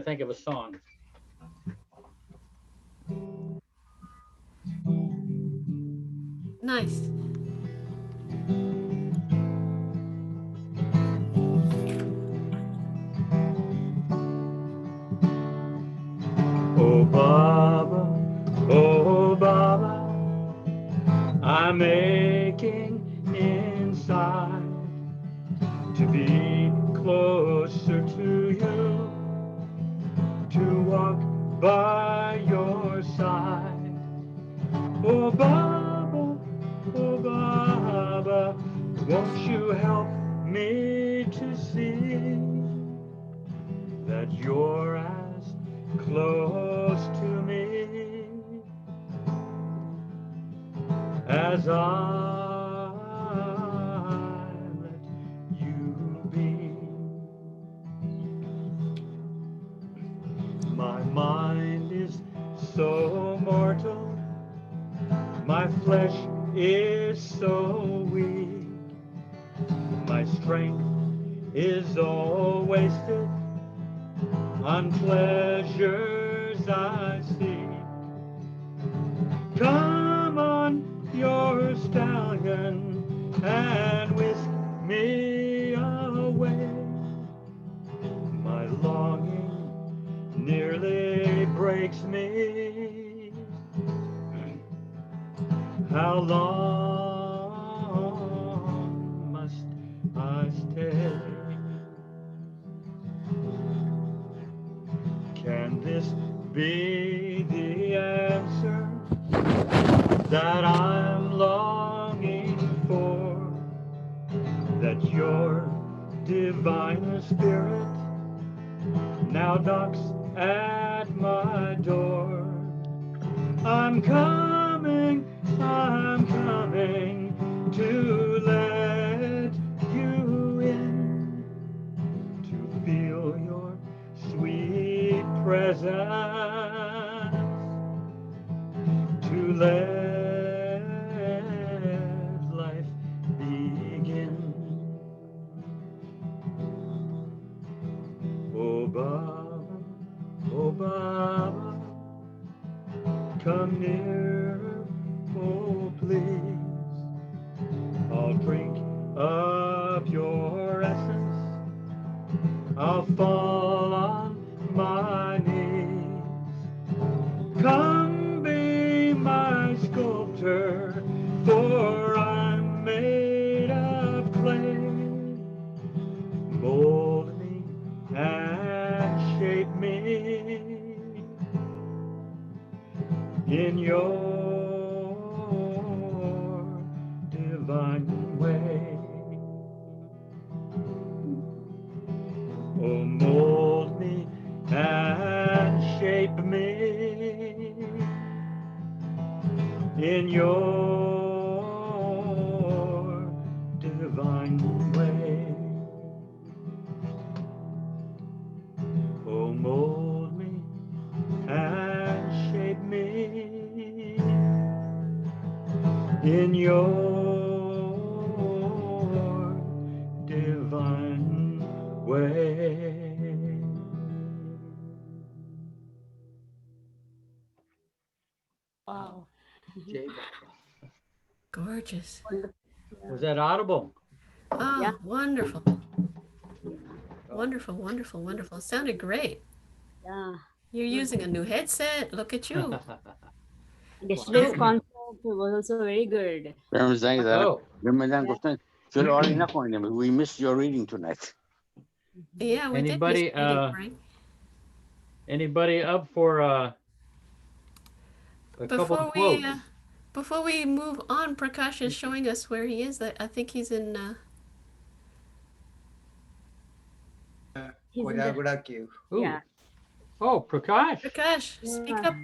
think of a song. Nice. Oh Baba, oh Baba, I'm aching inside to be closer to you, to walk by your side. Oh Baba, oh Baba, won't you help me to see that you're as close to me as I let you be. My mind is so mortal, my flesh is so weak, my strength is all wasted on pleasures I seek. Come on, your stallion, and whisk me away. My longing nearly breaks me. How long must I stay? Can this be the answer that I'm longing for? That your divine spirit now knocks at my door. I'm coming to let you in, to feel your sweet presence, to let life begin. Oh Baba, oh Baba, come nearer, oh please. I'll drink of your essence, I'll fall on my knees. Come be my sculptor, for I'm made of clay. Mold me and shape me in your divine way. Oh, mold me and shape me in your divine way. Oh, mold me and shape me in your divine way. Wow. Jai Baba. Gorgeous. Wonderful. Was that audible? Yeah. Oh, wonderful. Oh. Wonderful, wonderful, wonderful. Sounded great. Yeah. You're using a new headset. Look at you. Yesterday's Wow. concert was also very good. I'm saying that. Oh, We missed your reading tonight. Yeah, we did miss reading, anybody Frank. anybody up for a couple of Before we quotes? before we move on, Prakash is showing us where he is. I think he's in. He's in the Koyagura cave. Ooh. yeah. Oh, Prakash. Prakash, speak up.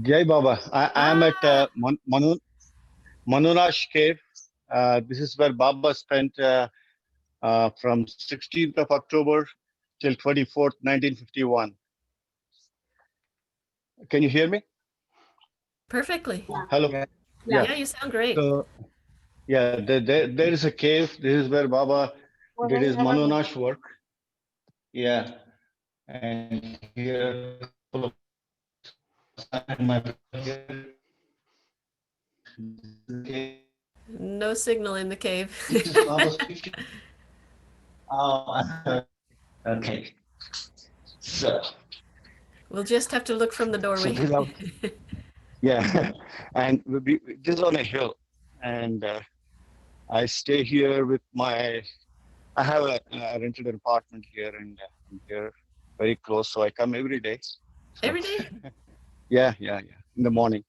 Jai Baba. I am at Ah, Manunash Cave. This is where Baba spent from 16th of October till 24th, 1951. Can you hear me? perfectly. Hello. Yeah. Yeah. Yeah, you sound great. So, yeah, there is a cave. This is where Baba did his Manunash work. Yeah. And here, my No signal in the cave. Okay. So, We'll just have to look from the doorway. yeah, and this is on a hill, and I stay here with my. I have a rented an apartment here, and I'm here very close, so I come every day. So, Every day? yeah, in the morning.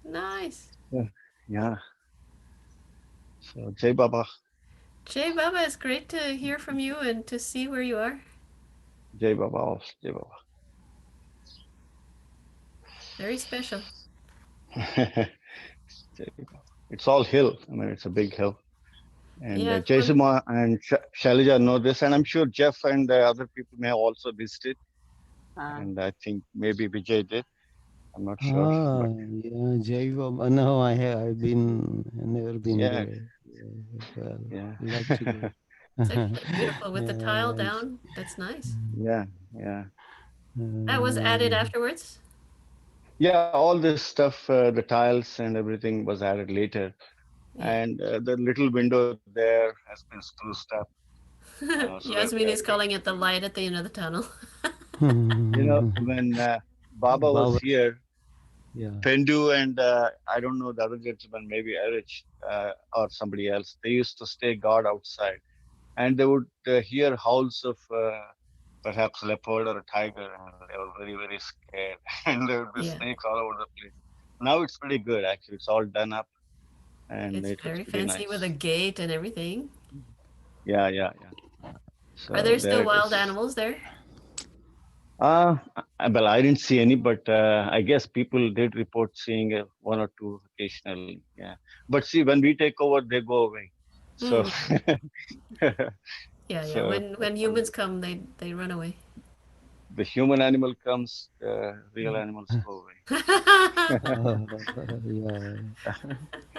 Nice. Yeah. So Jai Baba, Jay Baba, it's great to hear from you and to see where you are. Jai Baba, Jai Baba. Very special. Jai Baba. It's all hill. I mean, it's a big hill. And Yeah, Jaisima and Shailaja know this, and I'm sure Jeff and other people may have also visited. And I think maybe Vijay did. I'm not sure. Ah, But yeah, Jai Baba. No, I've never been yeah, there. Well, yeah, love to go. it's actually beautiful with the tile Yes. down. That's nice. yeah. That was added afterwards? Yeah, all this stuff, the tiles and everything was added later. Yeah. And the little window there has been spruced up. So Yasmin is calling it the light at the end of the tunnel. when Baba was here, Yeah. Pendu and I don't know the other gentleman, maybe Erich or somebody else, they used to stay guard outside. And they would hear howls of perhaps a leopard or a tiger, and they were very, very scared. And there would be Yeah. snakes all over the place. Now it's pretty good, actually. It's all done up. And It's it looks very pretty fancy nice. with a gate and everything. Yeah. So Are there still it wild is. animals there? Well, I didn't see any, but I guess people did report seeing one or two occasionally. Yeah. But see, when we take over, they go away. So, Yeah. so When humans come, they run away. the human animal comes, the real animals go away. Yeah.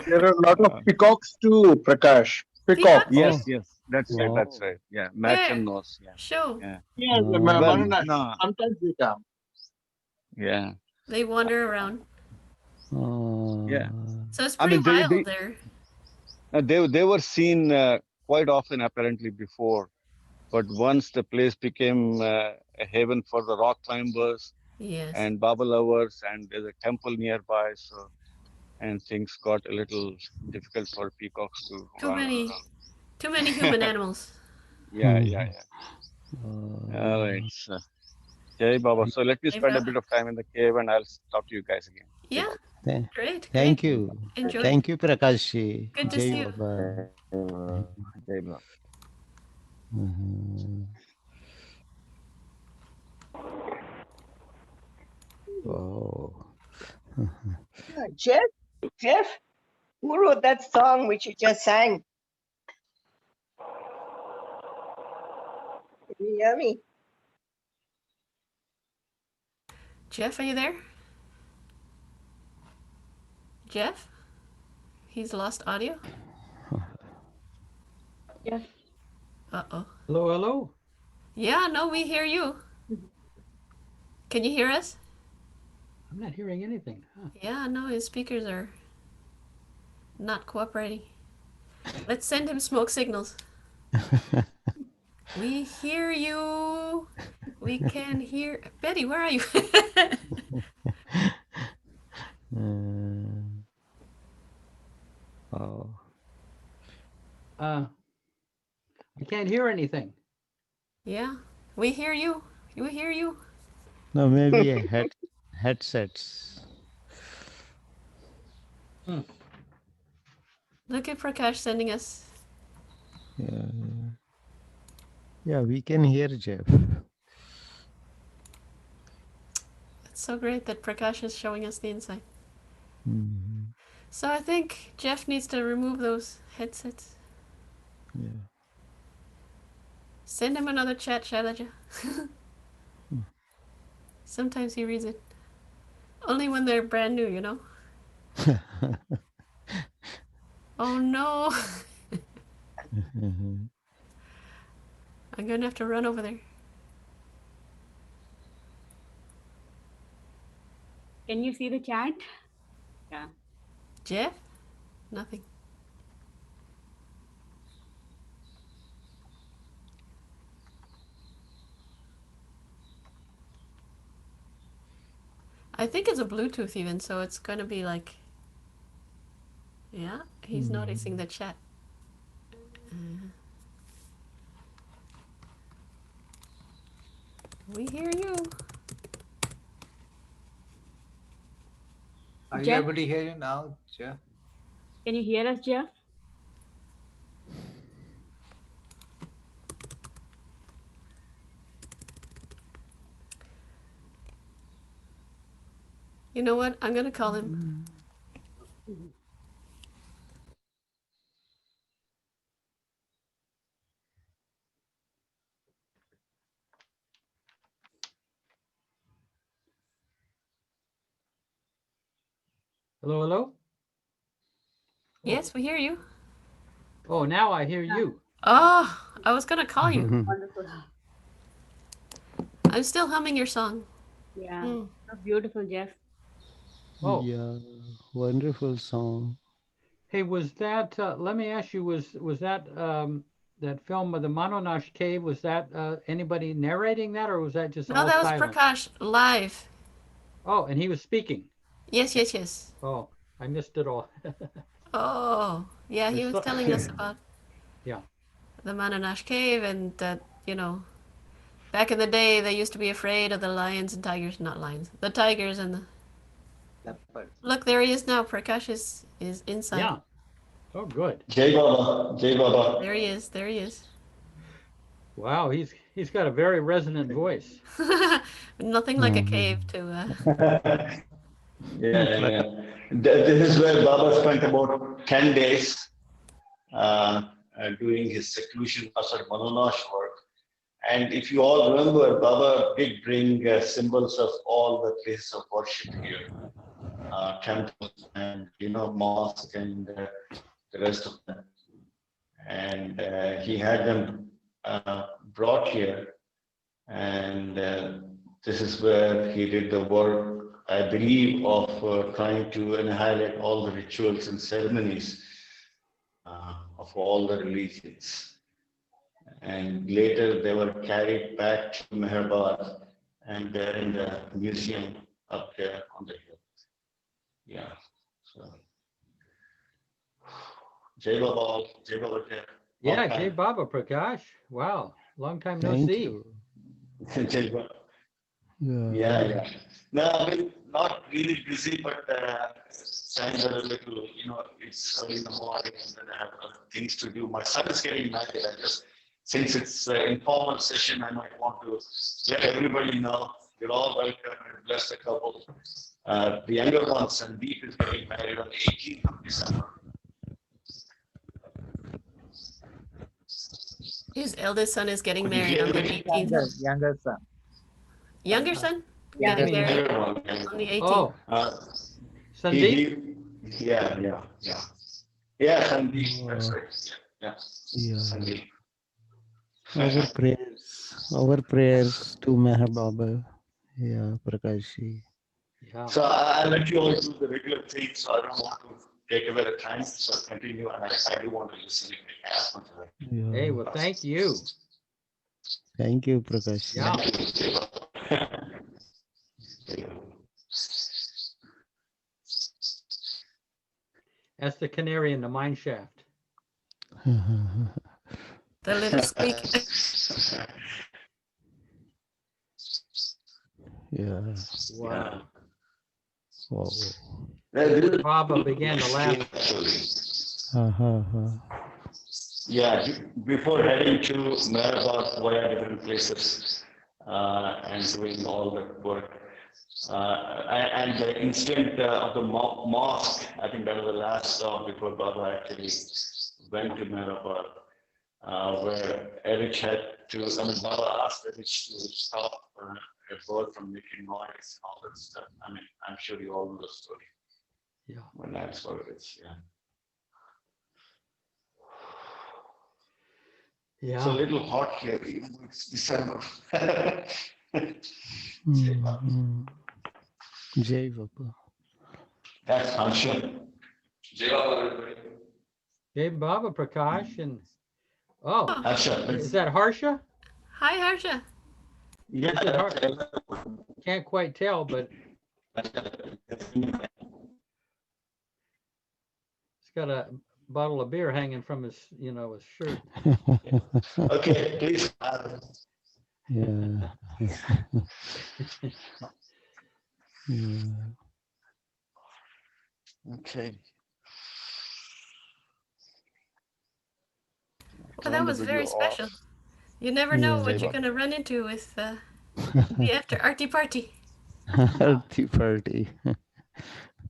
There are a lot of peacocks too, Prakash. Peacock. Yes, that's right. Wow. That's right. Yeah, Matcham Where? knows. Yeah, Show. yeah. Yes, Well, Varuna, No, sometimes they come. yeah, They wander around. yeah. So it's I pretty mean, wild there. they were seen quite often apparently before, but once the place became a haven for the rock climbers Yes. and Baba lovers, and there's a temple nearby, so and things got a little difficult for peacocks to Too run. many human animals. Yeah. All right. So, Jai Baba. So let me Jai spend a Baba. bit of time in the cave, and I'll talk to you guys again. Jai Yeah. Baba. Great. Thank Great. you. Enjoy. Thank you, Prakash. Good to Jai see you. Baba. Jai Baba. Wow. Jeff, who wrote that song which you just sang? Can you hear me? Jeff, are you there? Jeff? He's lost audio? Yeah. Uh-oh. Hello. Yeah, no, we hear you. Can you hear us? I'm not hearing anything. Huh. Yeah, no, his speakers are not cooperating. Let's send him smoke signals. We hear you. We can hear. Betty, where are you? Oh. I can't hear anything. Yeah, we hear you. We hear you. No, maybe a headsets. Look at Prakash sending us. Yeah, we can hear Jeff. It's so great that Prakash is showing us the inside. Mhm. So I think Jeff needs to remove those headsets. Yeah. Send him another chat, Shailaja. Sometimes he reads it. Only when they're brand new, you know? Oh no! I'm gonna have to run over there. Can you see the chat? Yeah. Jeff? Nothing. I think it's a Bluetooth even, so it's gonna be like, yeah, he's noticing the chat. We hear you. Are you Jeff? able to hear you now, Jeff? Can you hear us, Jeff? You know what? I'm gonna call him. Hello, hello? Yes, we hear you. Oh, now I hear you. Oh, I was gonna call you. Wonderful. I'm still humming your song. Yeah. Mm. So beautiful, Jeff. Oh. Yeah, wonderful song. Hey, was that, let me ask you, was that that film of the Mononash Cave, was that anybody narrating that, or was that just No, all that was silent? Prakash live. Oh, and he was speaking. Yes, yes, yes. Oh, I missed it all. Oh, yeah, he was telling us about Yeah. the Mananash Cave and that, you know, back in the day they used to be afraid of the lions and tigers, not lions, the tigers and the... Look, there he is now. Prakash is inside. Yeah. Oh, good. Jai Baba, Jai Baba. There he is. There he is. Wow, he's got a very resonant voice. Nothing like a cave to... Yeah. This is where Baba spent about 10 days doing his seclusion asad Manonash work. And if you all remember, Baba did bring symbols of all the places of worship here, temples and mosque and the rest of them. And he had them brought here, and this is where he did the work, I believe, of trying to annihilate all the rituals and ceremonies of all the religions. And later they were carried back to Mehrabad, and they're in the museum up there on the hill. Yeah. So, Jai Baba, Jai Baba. Yeah, Jai Baba, Prakash. Wow, long time no Thank see. you. Jai Baba. Yeah. Yeah. No, I mean, not really busy, but kind of a little, it's early in the morning and then I have other things to do. My son is getting married. I just, since it's an informal session, I might want to let everybody know you're all welcome and bless the couple. The younger one, Sandeep, is getting married on the 18th of December. His eldest son is getting married on the 18th. Younger son. Younger son? Yeah. Getting married Younger one. on the 18th. Oh, Sandeep? Yeah, Sandeep, that's right. Yeah. Yeah. Sandeep. Our prayers to Meher Baba. Yeah, Prakashji. Yeah. So I'll let you all do the regular things, so I don't want to take away the time, so I'll continue, and I do want to listen if I ask much of it. Yeah. Hey, well, thank you. Thank you, Prakashji. Yeah. That's the canary in the mine shaft. The little squeak. Yeah. Wow. Wow. Baba began to laugh. Yeah, before heading to Mehrabad via different places and doing all the work. And the incident of the mosque, I think that was the last stop before Baba actually went to Mehrabad, where Erich had to, Baba asked Erich to stop a bird from making noise and all that stuff. I'm sure you all know the story. Yeah. When that's what it is, yeah. Yeah. It's a little hot here, even though it's December. Jai Baba. That's Harsha. Jay Baba Prakash and oh, Oh, Harsha. is that Harsha? hi, Harsha. Is it Harsha? Can't quite tell, but he's got a bottle of beer hanging from his, his shirt. Okay, please. Yeah. Yeah. Okay. Well, that was very special. You never know what you're going to run into with the after arty party. Arti party.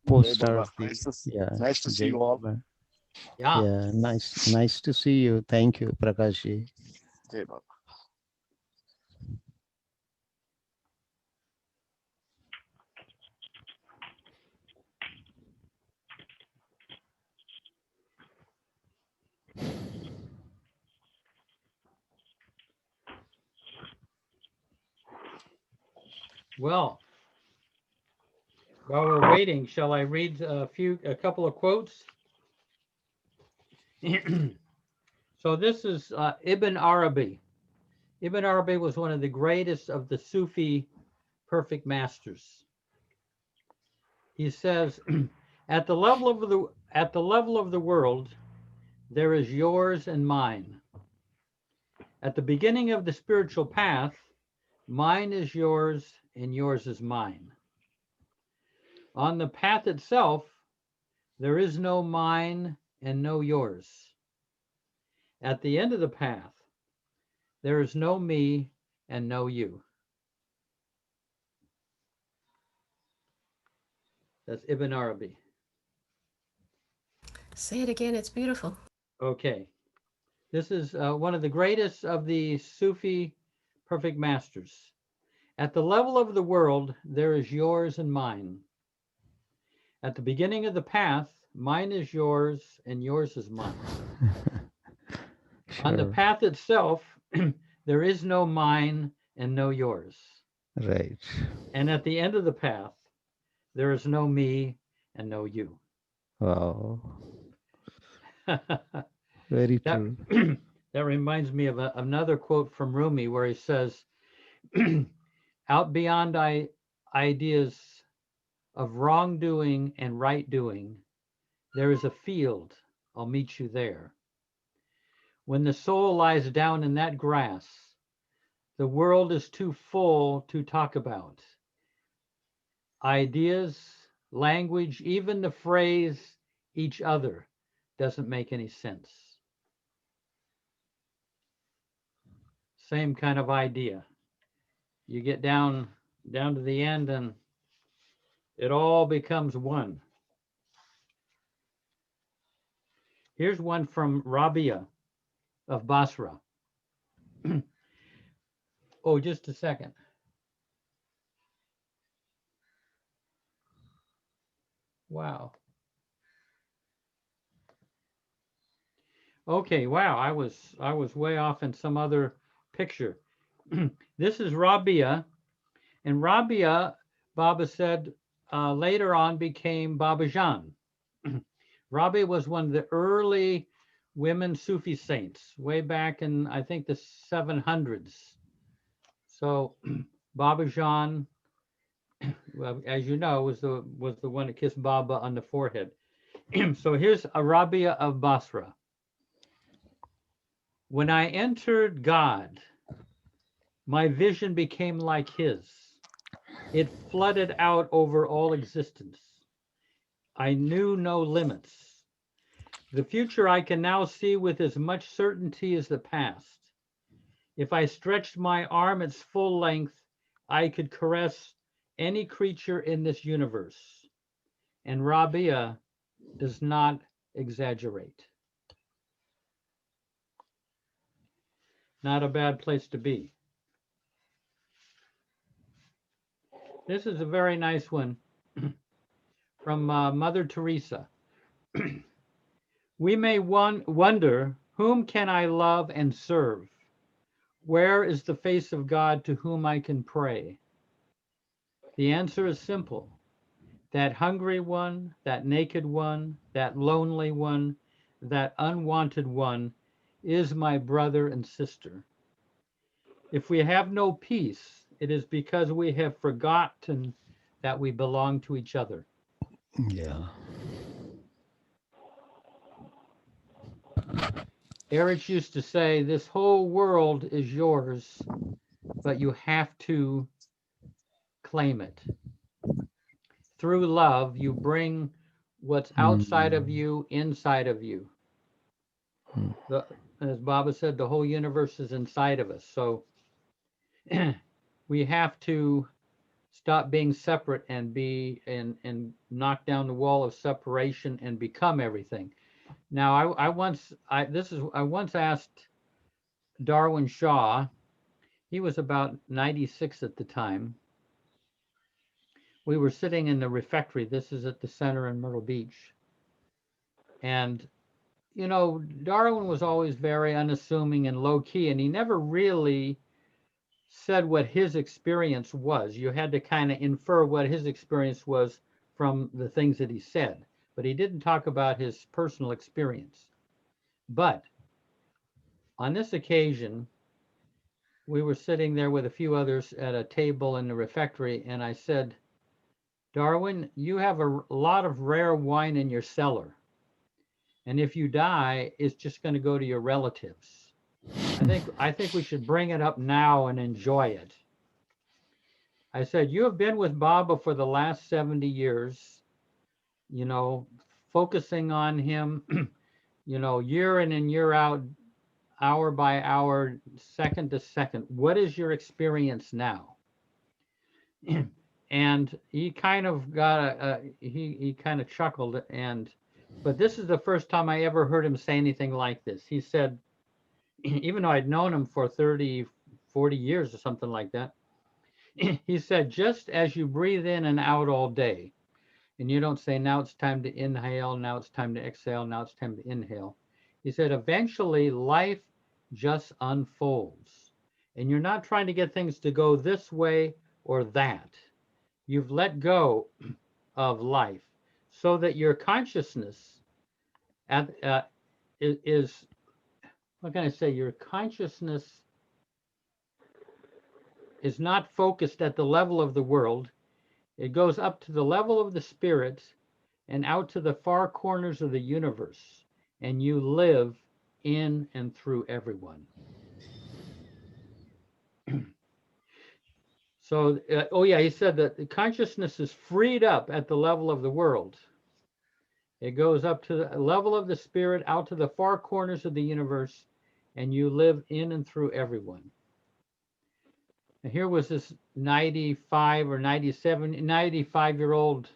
Post-arti. Yeah. Nice to see Jai you all. Baba. Yeah. Yeah. Nice to see you. Thank you, Prakashi. Jai Baba. Well, while we're waiting, shall I read a couple of quotes? So this is Ibn Arabi. Ibn Arabi was one of the greatest of the Sufi perfect masters. He says, at the level of the world, there is yours and mine. At the beginning of the spiritual path, mine is yours and yours is mine. On the path itself, there is no mine and no yours. At the end of the path, there is no me and no you. That's Ibn Arabi. Say it again, it's beautiful. Okay. This is one of the greatest of the Sufi perfect masters. At the level of the world, there is yours and mine. At the beginning of the path, mine is yours and yours is mine. On the Sure. path itself, there is no mine and no yours. Right. And at the end of the path, there is no me and no you. Wow. Very that, true. that reminds me of another quote from Rumi where he says, out beyond ideas of wrongdoing and right doing, there is a field. I'll meet you there. When the soul lies down in that grass, the world is too full to talk about. Ideas, language, even the phrase each other doesn't make any sense. Same kind of idea. You get down to the end and it all becomes one. Here's one from Rabia of Basra. Oh, just a second. Wow. Okay, wow, I was way off in some other picture. This is Rabia, and Rabia, Baba said, later on became Baba Jan. Rabia was one of the early women Sufi saints, way back in, I think, the 700s. So Baba Jan, well, as you know, was the one that kissed Baba on the forehead. So here's Rabia of Basra. When I entered God, my vision became like his. It flooded out over all existence. I knew no limits. The future I can now see with as much certainty as the past. If I stretched my arm its full length, I could caress any creature in this universe. And Rabia does not exaggerate. Not a bad place to be. This is a very nice one from Mother Teresa. We may wonder, whom can I love and serve? Where is the face of God to whom I can pray? The answer is simple. that hungry one, that naked one, that lonely one, that unwanted one is my brother and sister. If we have no peace, it is because we have forgotten that we belong to each other. Yeah. Erich used to say, this whole world is yours, but you have to claim it. Through love, you bring what's outside of you inside of you. As Baba said, the whole universe is inside of us. So we have to stop being separate and knock down the wall of separation and become everything. Now, I once asked Darwin Shaw. He was about 96 at the time. We were sitting in the refectory. This is at the center in Myrtle Beach. And, you know, Darwin was always very unassuming and low key, and he never really said what his experience was. You had to kind of infer what his experience was from the things that he said, but he didn't talk about his personal experience. But on this occasion, we were sitting there with a few others at a table in the refectory, and I said, Darwin, you have a lot of rare wine in your cellar. And if you die, it's just going to go to your relatives. I think we should bring it up now and enjoy it. I said, you have been with Baba for the last 70 years, you know, focusing on him, you know, year in and year out, hour by hour, second to second. What is your experience now? And he kind of got he kind of chuckled, but this is the first time I ever heard him say anything like this. He said, even though I'd known him for 30, 40 years or something like that, he said, just as you breathe in and out all day, and you don't say, now it's time to inhale, now it's time to exhale, now it's time to inhale. He said, eventually life just unfolds. And you're not trying to get things to go this way or that. You've let go of life so that your consciousness is, what can I say, your consciousness is not focused at the level of the world. It goes up to the level of the spirit and out to the far corners of the universe, and you live in and through everyone. So, oh yeah, he said that the consciousness is freed up at the level of the world. It goes up to the level of the spirit, out to the far corners of the universe, and you live in and through everyone. And here was this 95 or 97, 95-year-old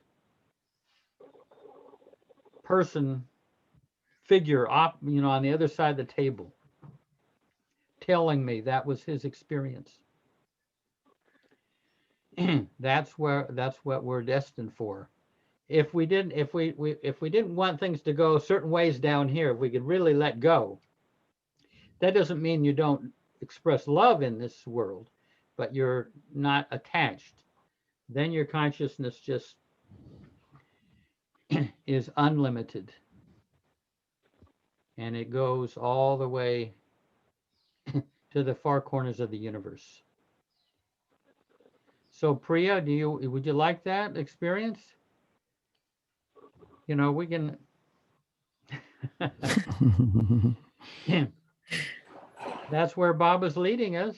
person, figure, you know, on the other side of the table, telling me that was his experience. That's what we're destined for. If we didn't want things to go certain ways down here, if we could really let go, that doesn't mean you don't express love in this world, but you're not attached. Then your consciousness just is unlimited, and it goes all the way to the far corners of the universe. So Priya, would you like that experience? You know, we can. That's where Baba's leading us.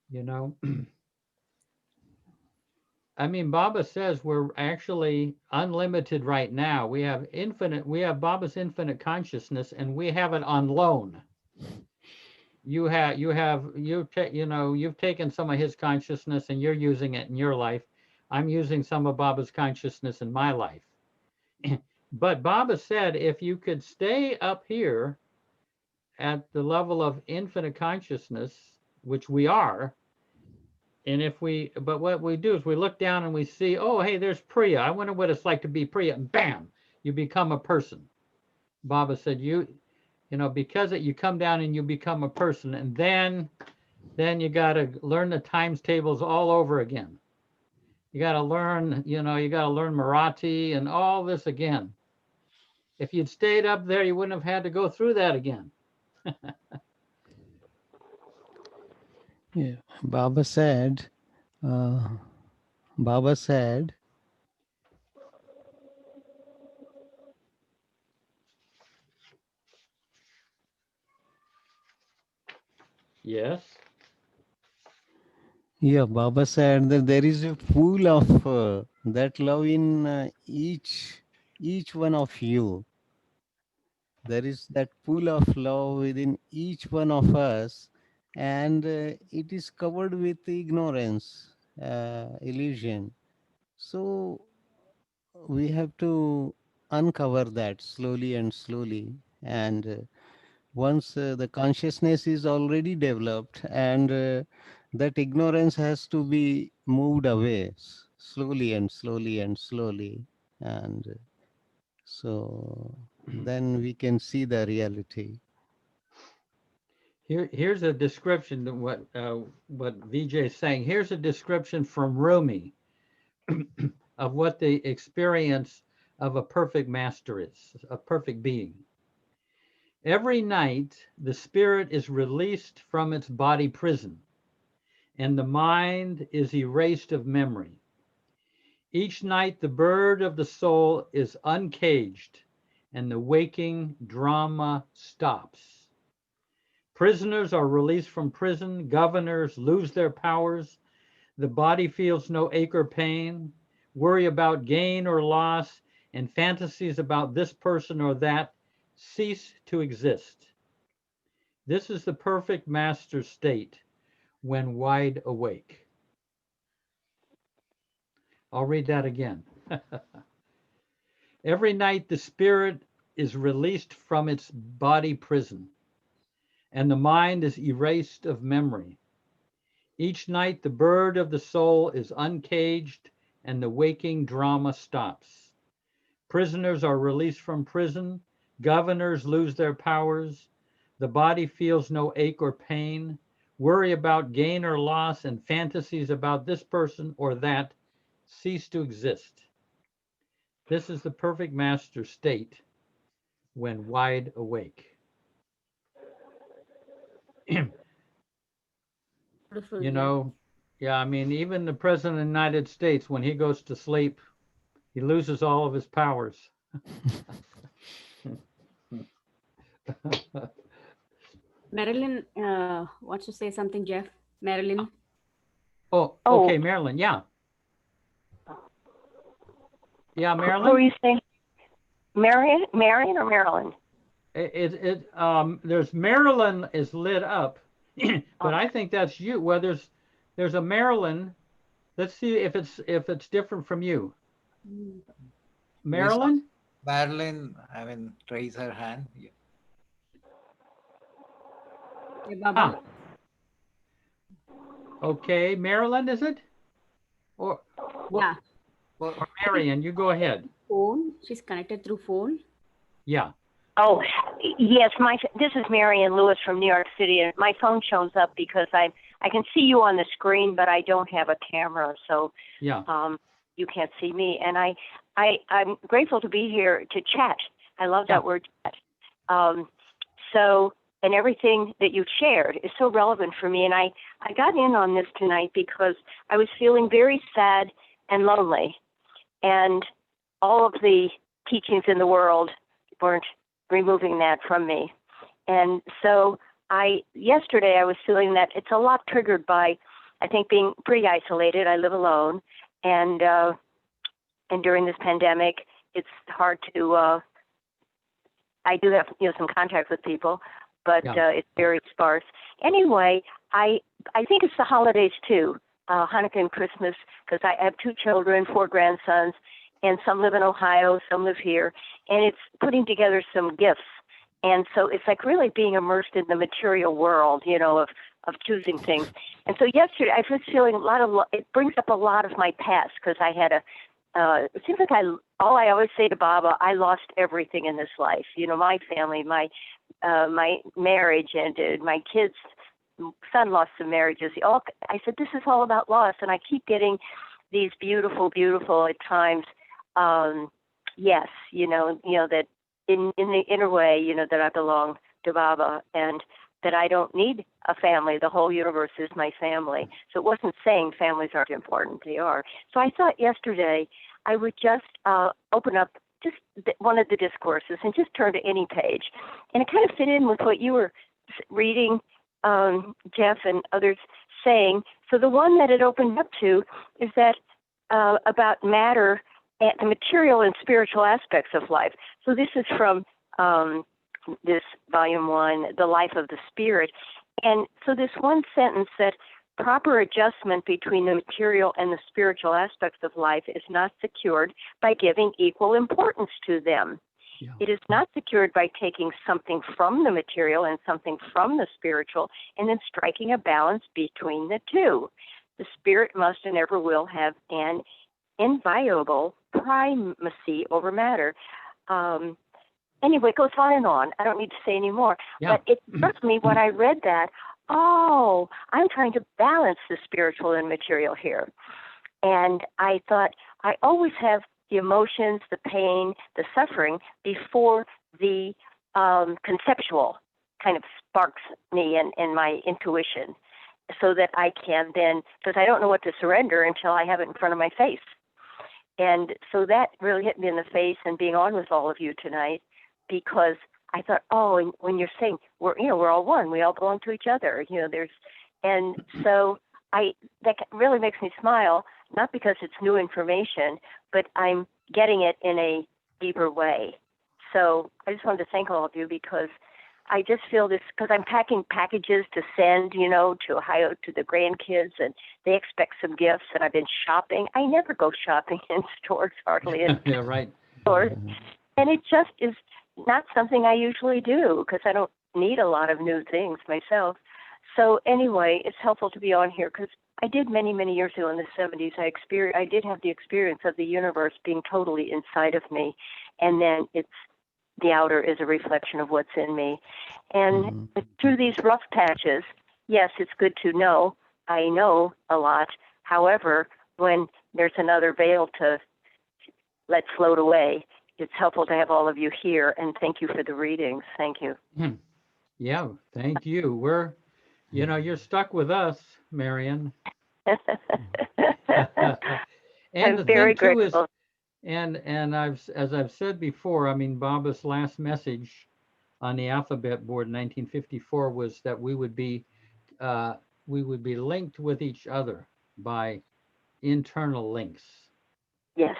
You know, I mean, Baba says we're actually unlimited right now. We have Baba's infinite consciousness, and we have it on loan. You've taken some of his consciousness and you're using it in your life. I'm using some of Baba's consciousness in my life. But Baba said, if you could stay up here at the level of infinite consciousness, which we are, but what we do is we look down and we see, oh, hey, there's Priya. I wonder what it's like to be Priya. And bam, you become a person. Baba said, you know, because you come down and you become a person, and then you got to learn the times tables all over again. You got to learn, you got to learn Marathi and all this again. If you'd stayed up there, you wouldn't have had to go through that again. Yeah. Baba said, uh, Yes. yeah, Baba said that there is a pool of that love in each one of you. There is that pool of love within each one of us, and it is covered with ignorance, illusion. So we have to uncover that slowly and slowly. And once the consciousness is already developed, and that ignorance has to be moved away slowly and slowly and slowly. And so then we can see the reality. Here's a description of what VJ is saying. Here's a description from Rumi of what the experience of a perfect master is, a perfect being. Every night, the spirit is released from its body prison, and the mind is erased of memory. Each night, the bird of the soul is uncaged, and the waking drama stops. Prisoners are released from prison, governors lose their powers, the body feels no ache or pain, worry about gain or loss, and fantasies about this person or that cease to exist. This is the perfect master state when wide awake. I'll read that again. Every night the spirit is released from its body prison, and the mind is erased of memory. Each night the bird of the soul is uncaged, and the waking drama stops. Prisoners are released from prison, governors lose their powers, the body feels no ache or pain, worry about gain or loss, and fantasies about this person or that cease to exist. This is the perfect master state when wide awake. Beautiful, You Jeff. know, yeah, I mean, even the president of the United States, when he goes to sleep, he loses all of his powers. Marilyn wants to say something, Jeff. Marilyn. Oh, Oh. okay, Marilyn, yeah. Yeah, Who are Marilyn? you saying? Marion or Marilyn? There's Marilyn is lit up, but I think that's you. Well, there's a Marilyn. Let's see if it's different from you. Marilyn? Marilyn, raise her hand. Yeah. Hey, Baba. Okay, Marilyn, is it? Or Yeah. or Marion, you go ahead. Phone. She's connected through phone. Yeah. Oh, yes. This is Marion Lewis from New York City, and my phone shows up because I can see you on the screen, but I don't have a camera, so Yeah. You can't see me. And I'm grateful to be here to chat. I love that word, chat. And everything that you shared is so relevant for me. And I got in on this tonight because I was feeling very sad and lonely, and all of the teachings in the world weren't removing that from me. And so yesterday I was feeling that it's a lot triggered by, I think, being pretty isolated. I live alone, and during this pandemic, it's hard to, I do have, some contact with people, but it's very sparse. Anyway, I think it's the holidays too, Hanukkah and Christmas, because I have 2 children, 4 grandsons, and some live in Ohio, some live here, and it's putting together some gifts. And so it's like really being immersed in the material world, of choosing things. And so yesterday I was feeling it brings up a lot of my past, because I had it seems like all I always say to Baba, I lost everything in this life. My family, my marriage, and my kids' son lost some marriages. I said, this is all about loss. And I keep getting these beautiful, beautiful at times, yes, that in the inner way, that I belong to Baba and that I don't need a family. The whole universe is my family. So it wasn't saying families aren't important. They are. So I thought yesterday I would just open up just one of the discourses and just turn to any page. And it kind of fit in with what you were reading, Jeff and others saying. So the one that it opened up to is that about matter and the material and spiritual aspects of life. So this is from this volume 1, The Life of the Spirit. And so this one sentence that proper adjustment between the material and the spiritual aspects of life is not secured by giving equal importance to them. Yeah. It is not secured by taking something from the material and something from the spiritual and then striking a balance between the two. The spirit must and ever will have an inviolable primacy over matter. Anyway, it goes on and on. I don't need to say any more. Yeah. But it struck me when I read that, I'm trying to balance the spiritual and material here. And I thought, I always have the emotions, the pain, the suffering before the conceptual kind of sparks me and my intuition so that I can then, because I don't know what to surrender until I have it in front of my face. And so that really hit me in the face and being on with all of you tonight, because I thought, and when you're saying we're all one, we all belong to each other, and so that really makes me smile, not because it's new information, but I'm getting it in a deeper way. So I just wanted to thank all of you, because I just feel this, because I'm packing packages to send, to Ohio to the grandkids, and they expect some gifts, and I've been shopping. I never go shopping in stores, hardly in Yeah, right. stores, and it just is not something I usually do, because I don't need a lot of new things myself. So anyway, it's helpful to be on here, because I did many, many years ago in the 70s, I did have the experience of the universe being totally inside of me, and then the outer is a reflection of what's in me. And through these rough patches, yes, it's good to know. I know a lot. However, when there's another veil to let float away, it's helpful to have all of you here. And thank you for the readings. Thank you. Yeah, thank you. You're stuck with us, Marion. And I'm the very thing too grateful. is, and as I've said before, I mean, Baba's last message on the alphabet board in 1954 was that we would be linked with each other by internal links. Yes.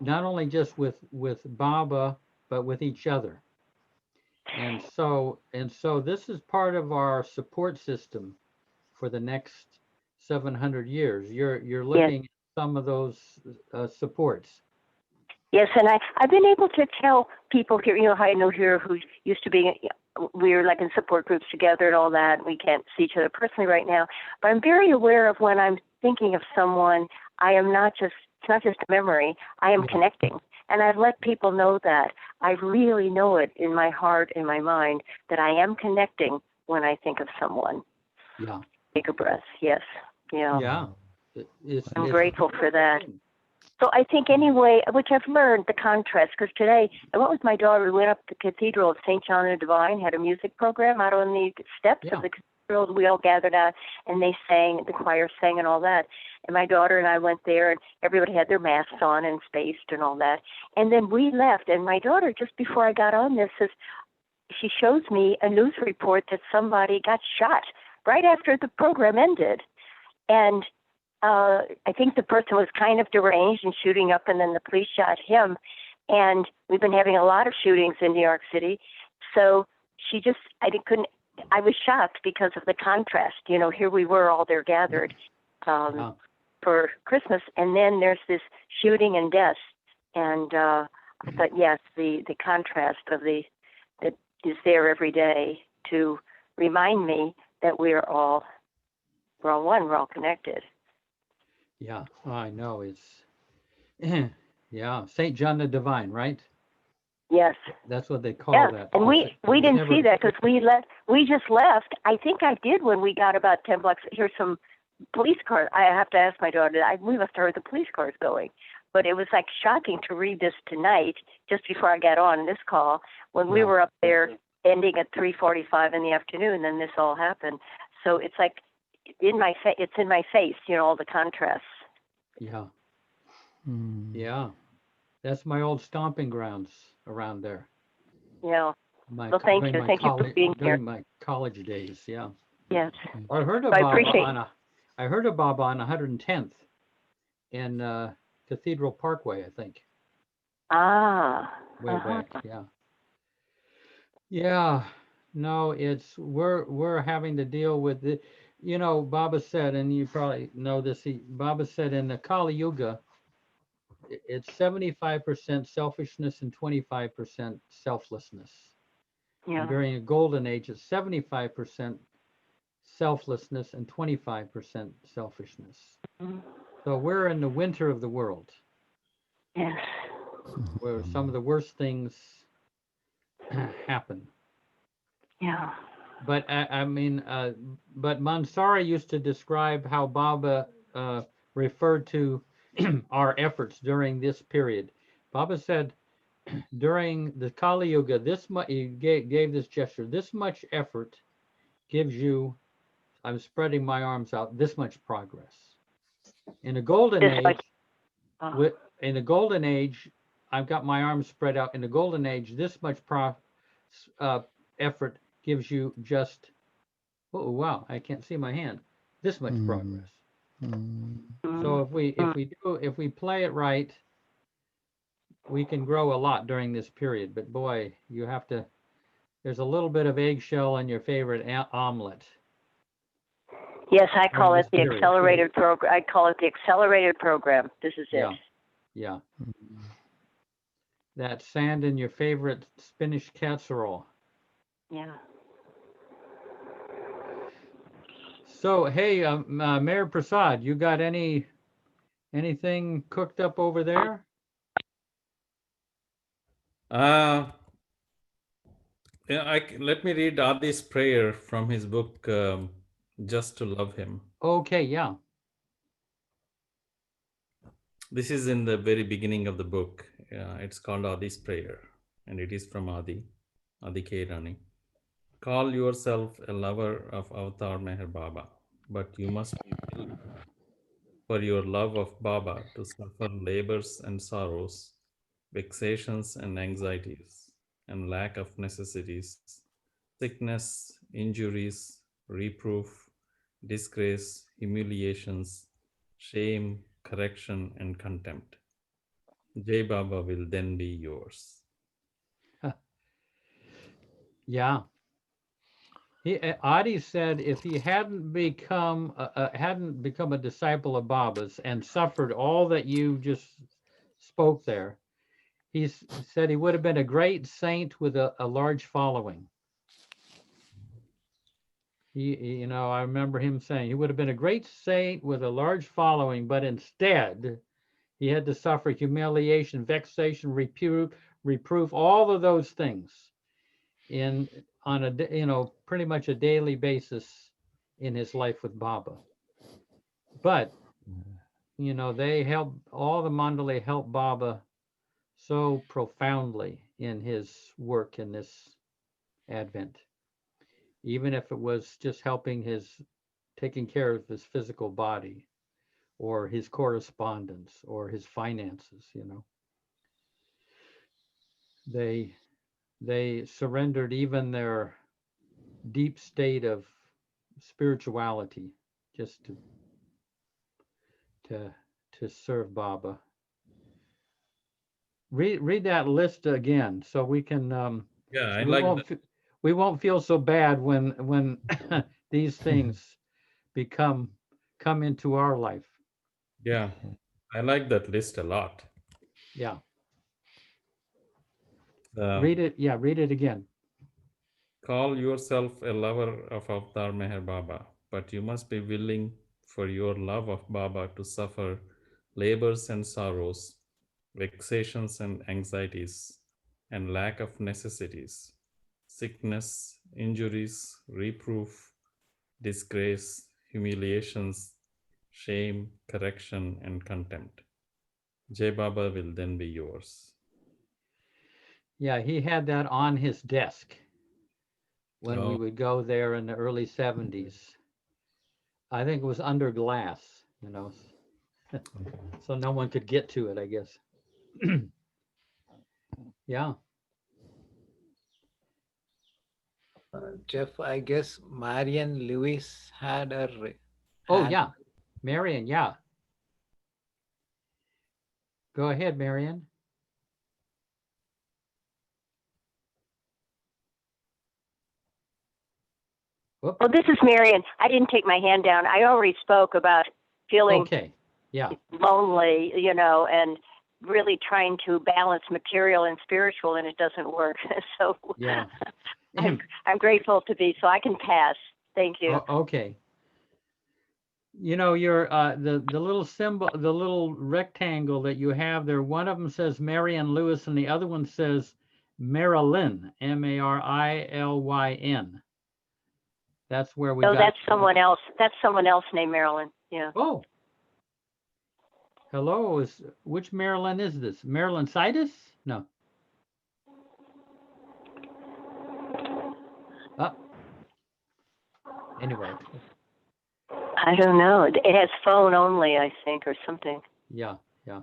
Not only just with Baba, but with each other. And so this is part of our support system for the next 700 years. You're looking at some of those supports. Yes, and I've been able to tell people here, I know here who used to be, we were like in support groups together and all that. We can't see each other personally right now, but I'm very aware of when I'm thinking of someone, it's not just a memory, I am connecting. And I've let people know that. I really know it in my heart, in my mind, that I am connecting when I think of someone. Yeah. Take a breath, yes. Yeah. Yeah. I'm grateful for that. So I think anyway, which I've learned, the contrast, because today I went with my daughter, we went up to the Cathedral of St. John the Divine, had a music program out on the steps of the cathedral. We all gathered out and they sang, the choir sang and all that. And my daughter and I went there and everybody had their masks on and spaced and all that. And then we left, and my daughter, just before I got on this, she shows me a news report that somebody got shot right after the program ended. And I think the person was kind of deranged and shooting up, and then the police shot him. And we've been having a lot of shootings in New York City. So I was shocked because of the contrast. Here we were all there gathered for Christmas, and then there's this shooting and death. And I thought, yes, the contrast of that is there every day to remind me that we're all one, we're all connected. Yeah, I know. It's St. John the Divine, right? Yes. That's what they call that. And we didn't see that because we just left. I think I did when we got about 10 blocks. Here's some police car. I have to ask my daughter. We must have heard the police cars going. But it was like shocking to read this tonight, just before I got on this call, when we Yeah. were up there ending at 3:45 in the afternoon. Then this all happened. So it's like it's in my face, all the contrasts. Yeah. Mm. Yeah. That's my old stomping grounds around there. Yeah. My, Well, thank during you. my Thank you for college, being here. during my college days. Yeah. Yes. I heard of I Baba appreciate- I heard of Baba on 110th in Cathedral Parkway, I think. Ah. Way uh-huh. back. Yeah. Yeah. No, we're having to deal with it. Baba said, and you probably know this, Baba said in the Kali Yuga, it's 75% selfishness and 25% selflessness. Yeah. And during a golden age, it's 75% selflessness and 25% selfishness. Mhm. So we're in the winter of the world, Yes. where some of the worst things happen. Yeah. But but Mansari used to describe how Baba referred to our efforts during this period. Baba said, during the Kali Yuga, he gave this gesture, this much effort gives you, I'm spreading my arms out, this much progress. In the golden This age, much- in the golden age, I've got my arms spread out. In the golden age, this much effort gives you just, oh wow, I can't see my hand. This much progress. So if we play it right, we can grow a lot during this period. But boy, there's a little bit of eggshell in your favorite omelet. Yes, I call during it this the period. accelerated program. I call it the accelerated program. This is it. Yeah. That sand in your favorite spinach casserole. Yeah. So, hey, Mayor Prasad, you got anything cooked up over there? Let me read Adi's prayer from his book, Just to Love Him. Okay, yeah. This is in the very beginning of the book. It's called Adi's prayer, and it is from Adi K. Rani. Call yourself a lover of Avatar Meher Baba, but you must be willing for your love of Baba to suffer labors and sorrows, vexations and anxieties, and lack of necessities, sickness, injuries, reproof, disgrace, humiliations, shame, correction, and contempt. Jai Baba will then be yours. Yeah. Adi said if he hadn't become a disciple of Baba's and suffered all that you just spoke there, he said he would have been a great saint with a large following. I remember him saying he would have been a great saint with a large following, but instead he had to suffer humiliation, vexation, reproof, all of those things on a pretty much a daily basis in his life with Baba. But they all the Mandalay helped Baba so profoundly in his work in this Advent, even if it was just taking care of his physical body or his correspondence or his finances. They surrendered even their deep state of spirituality just to serve Baba. Read that list again so we can Yeah, we won't feel so bad when these things come into our life. Yeah, I like that list a lot. Yeah. Read it again. Call yourself a lover of Avatar Meher Baba, but you must be willing for your love of Baba to suffer labors and sorrows, vexations and anxieties, and lack of necessities, sickness, injuries, reproof, disgrace, humiliations, shame, correction, and contempt. Jai Baba will then be yours. Yeah, he had that on his desk when we Oh, would go there in the early 70s. I think it was under glass, so no one could get to it, I guess. Yeah. Jeff, I guess Marian Lewis had a Oh, had yeah. Marion, yeah. Go ahead, Marion. Whoop. Well, this is Marion. I didn't take my hand down. I already spoke about feeling Okay. Yeah. lonely, and really trying to balance material and spiritual, and it doesn't work. So Yeah. I'm grateful to be, so I can pass. Thank you. Okay. Your the little symbol, the little rectangle that you have there, one of them says Marion Lewis and the other one says Marilyn, Marilyn. That's where we So got. that's someone else. That's someone else named Marilyn. Yeah. Oh. Hello, which Marilyn is this? Marilyn Sidus? No. Oh. Anyway. I don't know. It has phone only, I think, or something. Yeah, yeah.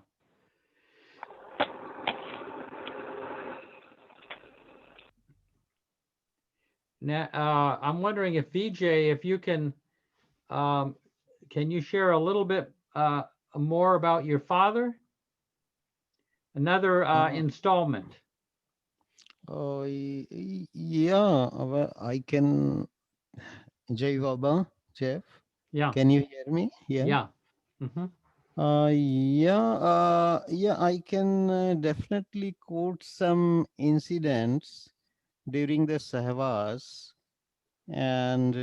Now, I'm wondering if VJ, if you can you share a little bit more about your father? Another installment. Oh, yeah, well, I can. Jai Baba, Jeff. Yeah. Can you hear me? Yeah. Yeah. Mm-hmm. Yeah, I can definitely quote some incidents during the Sahvas, and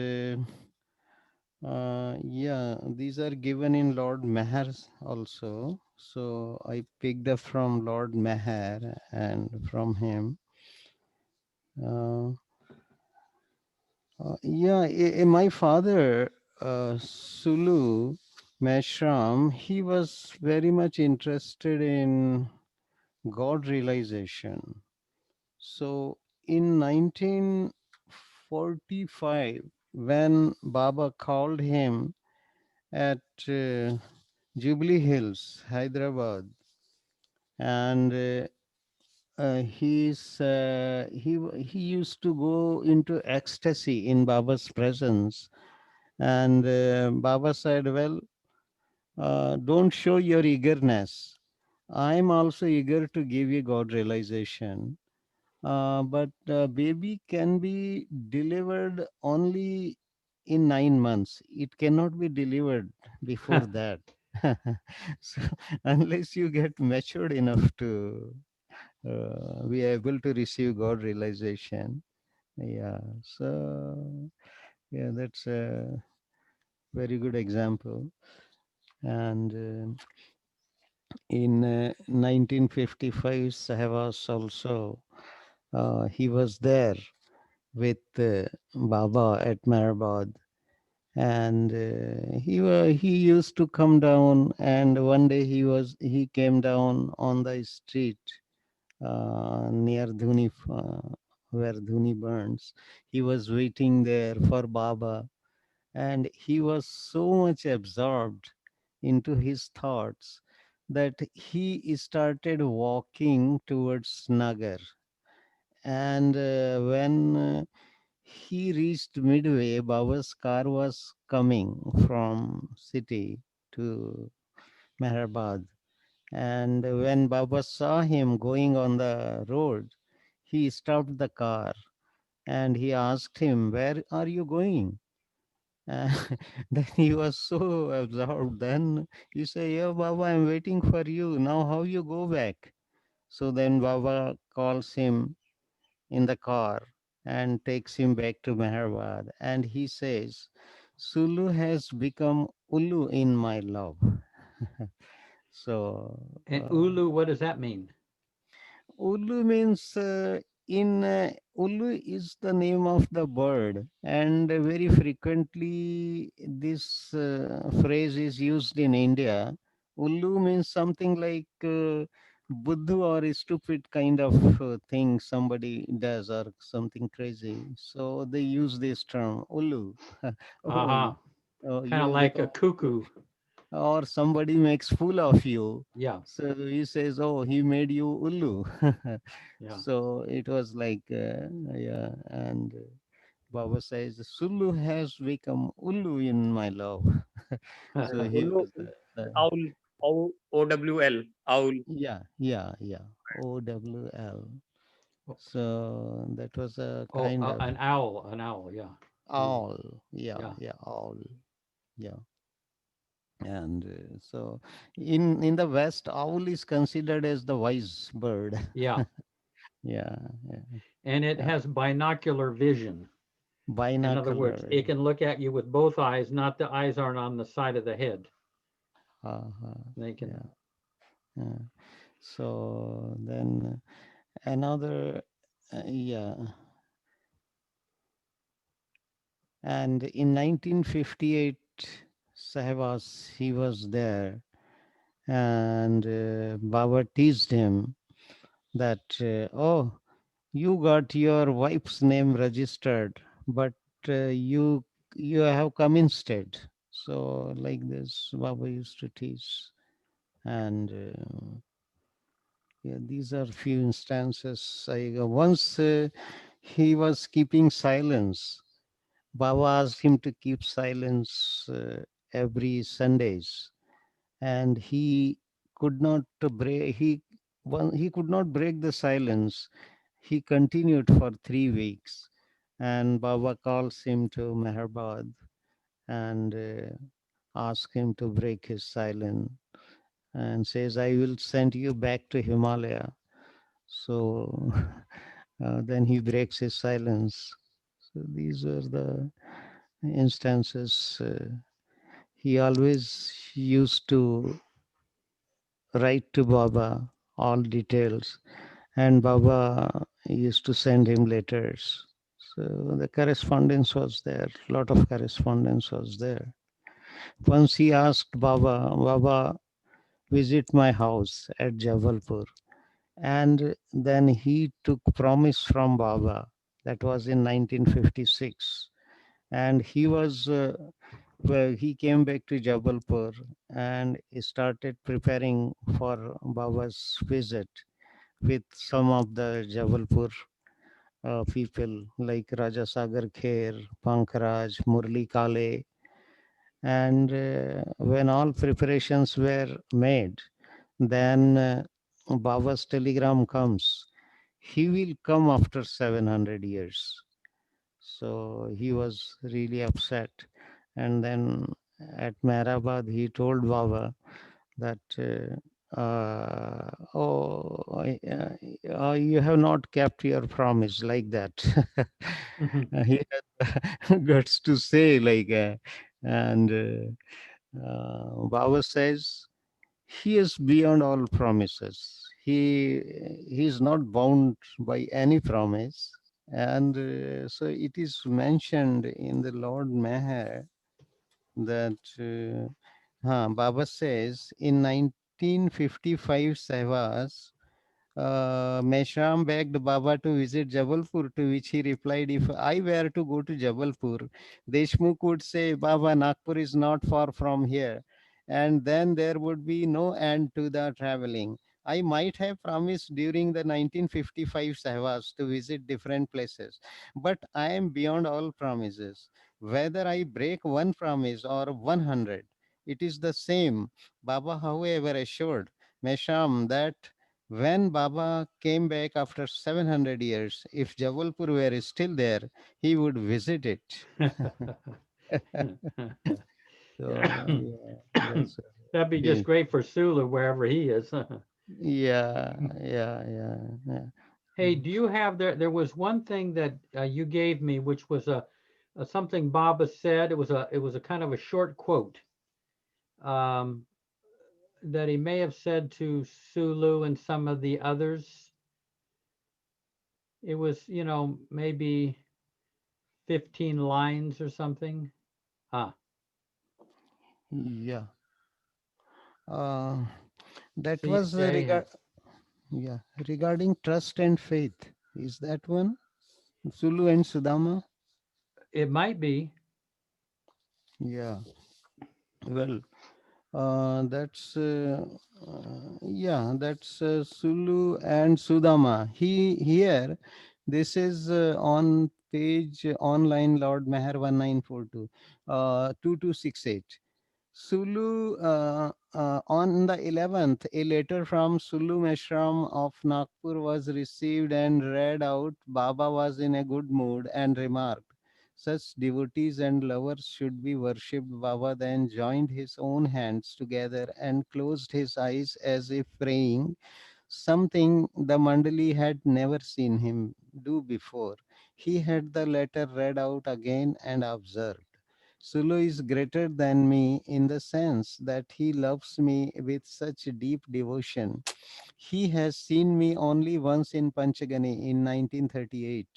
yeah, these are given in Lord Meher's also. So I picked up from Lord Meher and from him. Yeah, my father, Sulu Meshram, he was very much interested in God realization. So in 1945, when Baba called him at Jubilee Hills, Hyderabad, and he used to go into ecstasy in Baba's presence, and Baba said, "Well, don't show your eagerness. I'm also eager to give you God realization." But baby can be delivered only in 9 months. It cannot be delivered before that. So unless you get matured enough to be able to receive God realization. Yeah. So yeah, that's a very good example. And in 1955, Sahwas also, he was there with Baba at Mehrabad, and he used to come down. And one day he came down on the street near Dhuni, where Dhuni burns. He was waiting there for Baba, and he was so much absorbed into his thoughts that he started walking towards Nagar. And when he reached midway, Baba's car was coming from city to Mehrabad. And when Baba saw him going on the road, he stopped the car and he asked him, "Where are you going?" Uh, then he was so absorbed. Then he said, "Yeah, Baba, I'm waiting for you. Now, how you go back?" So then Baba calls him in the car and takes him back to Mehrabad. And he says, "Sulu has become Ulu in my love." So, And Ulu, what does that mean? Ulu means in Ulu is the name of the bird, and very frequently this phrase is used in India. Ulu means something like Buddhu or a stupid kind of thing somebody does or something crazy. So they use this term, Ulu. Oh, Uh-huh. Kind of you like a become, cuckoo. or somebody makes fool of you. Yeah, So he says, "Oh, he made you Ulu." yeah. So it was like, yeah. And Baba says, Sulu has become Ulu in my love. So he Ulu, was the owl, OWL, owl. yeah, OWL. So that was a Oh, kind of an owl, yeah. owl. Yeah, Yeah. yeah, owl. Yeah. And so in the West, owl is considered as the wise bird. Yeah. Yeah, yeah. And it has binocular vision. In other words, Binocular. it can look at you with both eyes, not the eyes aren't on the side of the head. Uh-huh. They can. Yeah, yeah. So then another, yeah. And in 1958, Sahbaz, he was there, and Baba teased him that, oh, you got your wife's name registered, but you have come instead. So like this, Baba used to tease, and yeah, these are few instances. Once he was keeping silence. Baba asked him to keep silence every Sundays, and he could not break. He could not break the silence. He continued for 3 weeks, and Baba calls him to Meherbad and asks him to break his silence and says, "I will send you back to Himalaya." So then he breaks his silence. So these were the instances. He always used to write to Baba all details, and Baba used to send him letters. So the correspondence was there, a lot of correspondence was there. Once he asked Baba, Baba, visit my house at Jabalpur. And then he took promise from Baba. That was in 1956. And he was, well, he came back to Jabalpur and he started preparing for Baba's visit with some of the Jabalpur people like Raja Sagar Kher, Pankaraj, Murli Kale. And when all preparations were made, then Baba's telegram comes. He will come after 700 years. So he was really upset. And then at Mehrabad, he told Baba that, you have not kept your promise, like that. He had guts to say, like, and Baba says, he is beyond all promises. He is not bound by any promise. And so it is mentioned in the Lord Meher that Baba says in 1955 Sehwas, Meshram begged Baba to visit Jabalpur, to which he replied, if I were to go to Jabalpur, Deshmukh would say, Baba, Nagpur is not far from here. And then there would be no end to the traveling. I might have promised during the 1955 Sehwas to visit different places, but I am beyond all promises. Whether I break one promise or 100, it is the same. Baba, however, assured Mesham that when Baba came back after 700 years, if Jabalpur were still there, he would visit it. So, yeah, that's That'd be just been, great for Sulu wherever he is. yeah. Hey, do you have there was one thing that you gave me, which was a something Baba said. It was a kind of a short quote um, that he may have said to Sulu and some of the others. It was, maybe 15 lines or something. Ah, Yeah. Uh, that was CJ. yeah, regarding trust and faith. Is that one? Sulu and Sudama? It might be. Yeah. Well, that's Sulu and Sudama. Here, this is on page online Lord Meher 1942, 2268. Sulu, on the 11th, a letter from Sulu Meshram of Nagpur was received and read out. Baba was in a good mood and remarked, such devotees and lovers should be worshipped. Baba then joined his own hands together and closed his eyes as if praying, something the Mandali had never seen him do before. He had the letter read out again and observed, Sulu is greater than me in the sense that he loves me with such deep devotion. He has seen me only once in Panchagani in 1938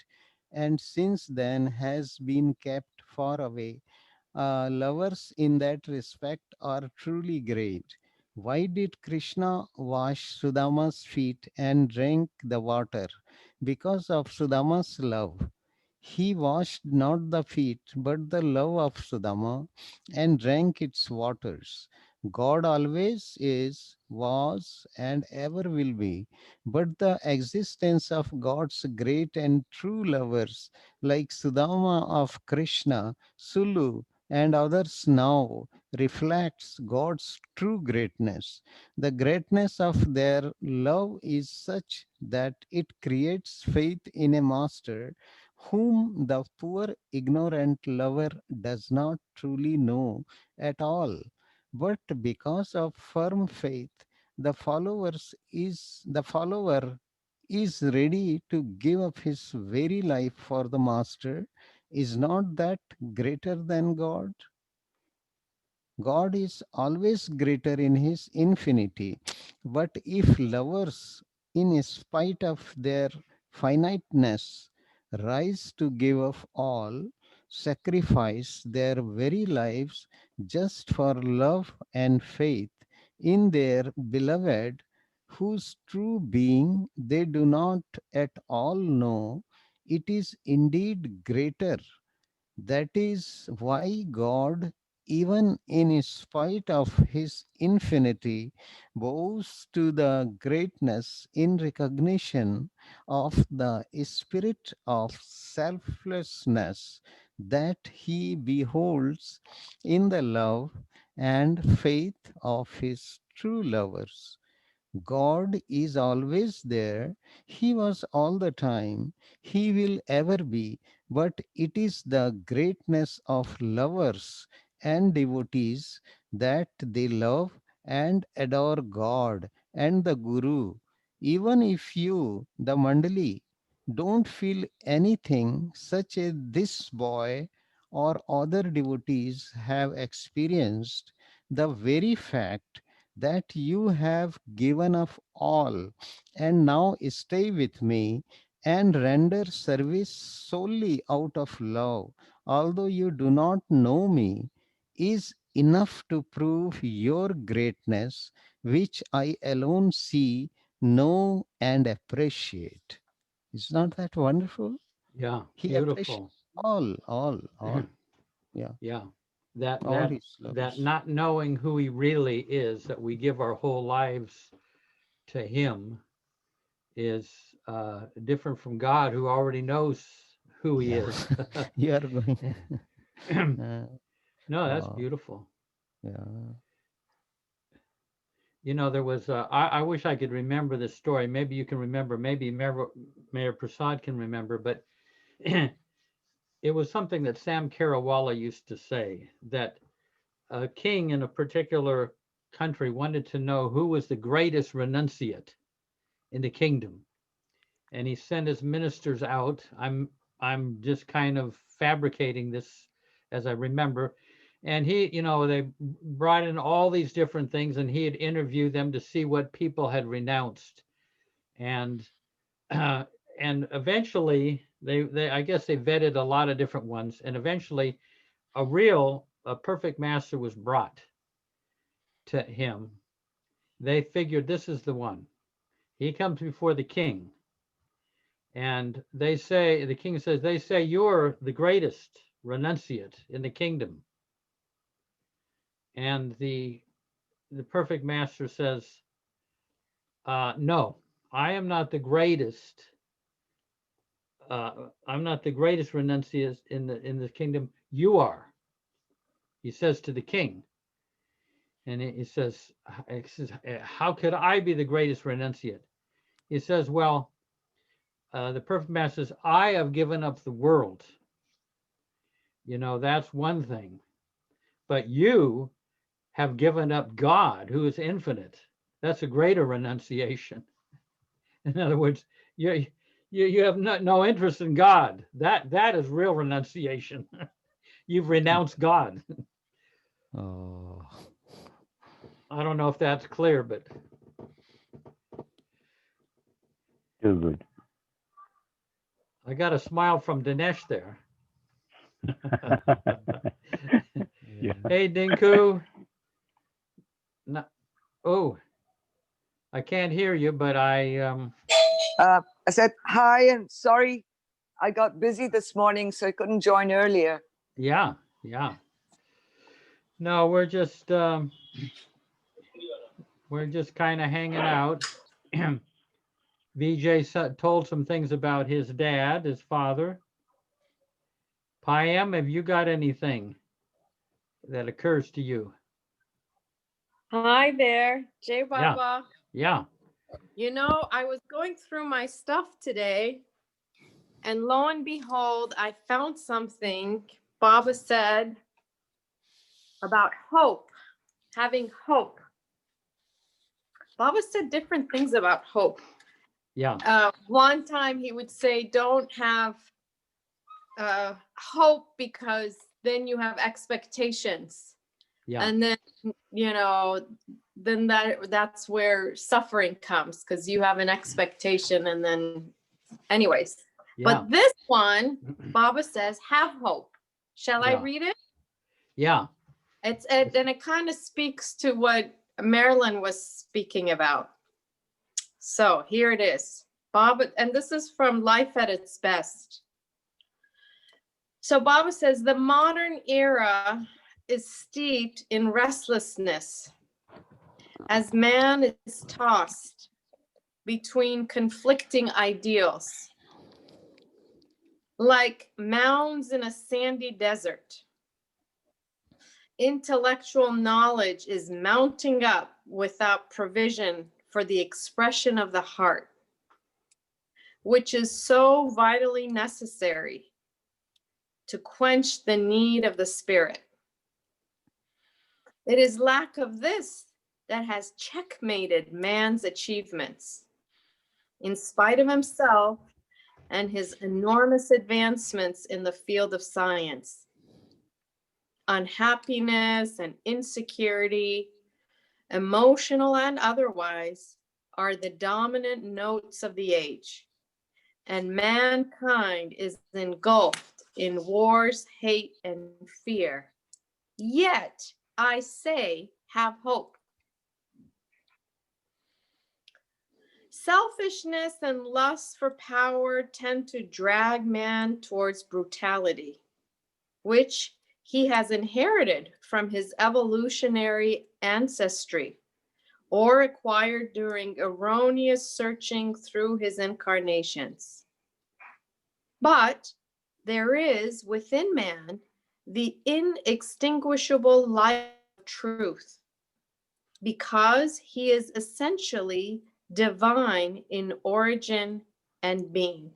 and since then has been kept far away. Lovers in that respect are truly great. Why did Krishna wash Sudama's feet and drink the water? Because of Sudama's love. He washed not the feet, but the love of Sudama and drank its waters. God always is, was, and ever will be. But the existence of God's great and true lovers like Sudama of Krishna, Sulu, and others now reflects God's true greatness. The greatness of their love is such that it creates faith in a master whom the poor ignorant lover does not truly know at all. But because of firm faith, the follower is ready to give up his very life for the master. Is not that greater than God? God is always greater in his infinity. But if lovers, in spite of their finiteness, rise to give up all, sacrifice their very lives just for love and faith in their beloved, whose true being they do not at all know, it is indeed greater. That is why God, even in spite of his infinity, bows to the greatness in recognition of the spirit of selflessness that he beholds in the love and faith of his true lovers. God is always there. He was all the time. He will ever be. But it is the greatness of lovers and devotees that they love and adore God and the Guru. Even if you, the Mandali, don't feel anything such as this boy or other devotees have experienced, the very fact that you have given up all and now stay with me and render service solely out of love, although you do not know me, is enough to prove your greatness, which I alone see, know, and appreciate. Is not that wonderful? Yeah, He appreciates beautiful. all. Yeah, Yeah. That all that his that lovers. not knowing who he really is, that we give our whole lives to him, is different from God, who already knows who he Yeah, is. you are going. uh, No, that's oh, beautiful. yeah. There was, I wish I could remember this story. Maybe you can remember, maybe Mayor Prasad can remember, but it was something that Sam Carawala used to say, that a king in a particular country wanted to know who was the greatest renunciate in the kingdom. And he sent his ministers out. I'm just kind of fabricating this as I remember. And they brought in all these different things, and he had interviewed them to see what people had renounced. And and eventually they I guess they vetted a lot of different ones, and eventually a perfect master was brought to him. They figured this is the one. He comes before the king, and the king says, they say you're the greatest renunciate in the kingdom. And the perfect master says, no, I am not the greatest. I'm not the greatest renunciate in the kingdom. You are. He says to the king. And he says, how could I be the greatest renunciate? He says, well, the perfect master says, I have given up the world. You know, that's one thing. But you have given up God, who is infinite. That's a greater renunciation. In other words, you have no interest in God. That is real renunciation. You've renounced God. Oh. I don't know if that's clear, but Too good. I got a smile from Dinesh there. Yeah. Hey, Dinku. No, oh, I can't hear you, but I said hi and sorry, I got busy this morning, so I couldn't join earlier. yeah. No, we're just kind of hanging out. VJ told some things about his dad, his father. Payam, have you got anything that occurs to you? Hi there, Jay Baba. Yeah. You know, I was going through my stuff today, and lo and behold, I found something Baba said about hope, having hope. Baba said different things about hope. Yeah. One time he would say, don't have hope because then you have expectations. Yeah. And then, you know, then that's where suffering comes, because you have an expectation. And then anyways, but this one, Baba says, have hope. Shall I read it? Yeah. And it kind of speaks to what Marilyn was speaking about. So here it is. Baba, and this is from Life at Its Best. So Baba says, the modern era is steeped in restlessness as man is tossed between conflicting ideals, like mounds in a sandy desert. Intellectual knowledge is mounting up without provision for the expression of the heart, which is so vitally necessary to quench the need of the spirit. It is lack of this that has checkmated man's achievements. In spite of himself and his enormous advancements in the field of science, unhappiness and insecurity, emotional and otherwise, are the dominant notes of the age, and mankind is engulfed in wars, hate, and fear. Yet, I say, have hope. Selfishness and lust for power tend to drag man towards brutality, which he has inherited from his evolutionary ancestry or acquired during erroneous searching through his incarnations. But there is within man the inextinguishable light of truth, because he is essentially divine in origin and being.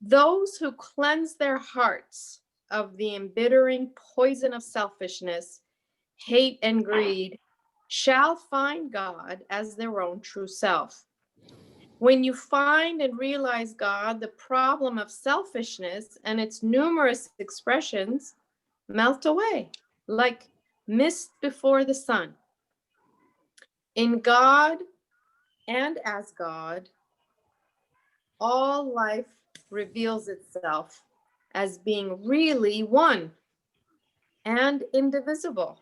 Those who cleanse their hearts of the embittering poison of selfishness, hate, and greed shall find God as their own true self. When you find and realize God, the problem of selfishness and its numerous expressions melt away like mist before the sun. In God and as God, all life reveals itself as being really one and indivisible.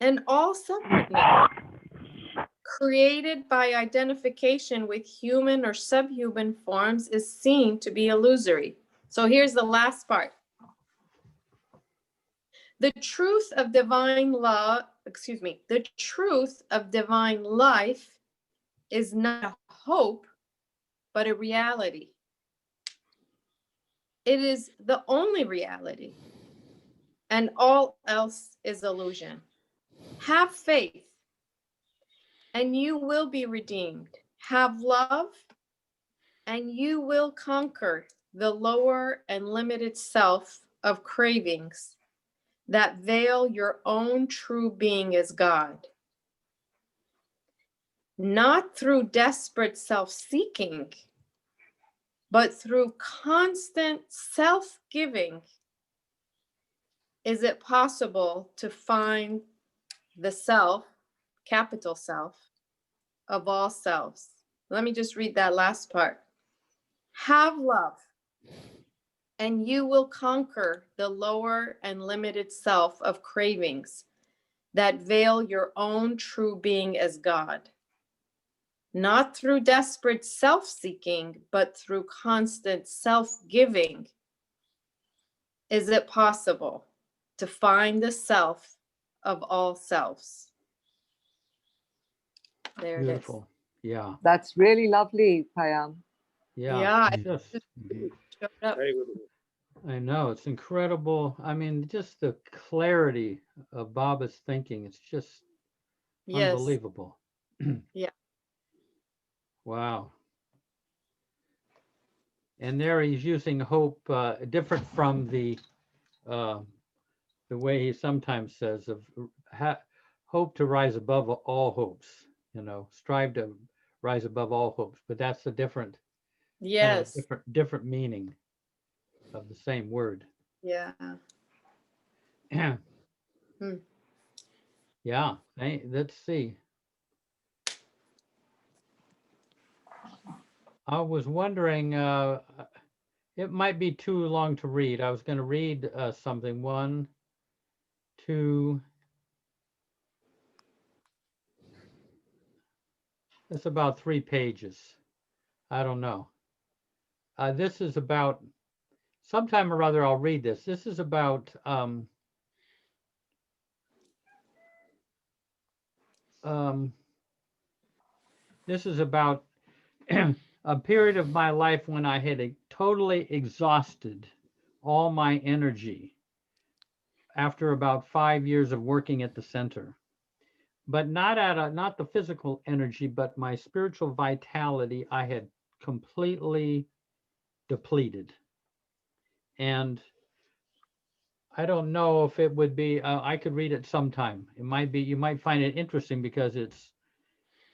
And all separateness, created by identification with human or subhuman forms, is seen to be illusory. So here's the last part. The truth of divine law, the truth of divine life is not a hope, but a reality. It is the only reality, and all else is illusion. Have faith, and you will be redeemed. Have love, and you will conquer the lower and limited self of cravings that veil your own true being as God. Not through desperate self-seeking, but through constant self-giving is it possible to find the self, capital self, of all selves. Let me just read that last part. Have love, and you will conquer the lower and limited self of cravings that veil your own true being as God. Not through desperate self-seeking, but through constant self-giving is it possible to find the self of all selves. There Beautiful. Yeah. That's really lovely, Payam. Yeah. it is. Just, Showed up. Very good. I know it's incredible. I mean, just the clarity of Baba's thinking. It's just Yes. unbelievable. Yeah. Wow. And there he's using hope, different from the way he sometimes says of hope to rise above all hopes. You know, strive to rise above all hopes. But that's a different, Yes. kind of different meaning of the same word. Yeah. Yeah. Hey, let's see. I was wondering, it might be too long to read. I was going to read something. 1, 2. It's about 3 pages. I don't know. This is about, sometime or other I'll read this. This is about a period of my life when I had totally exhausted all my energy after about 5 years of working at the center. But not the physical energy, but my spiritual vitality I had completely depleted. And I don't know if it would be, I could read it sometime. It might be, you might find it interesting because it's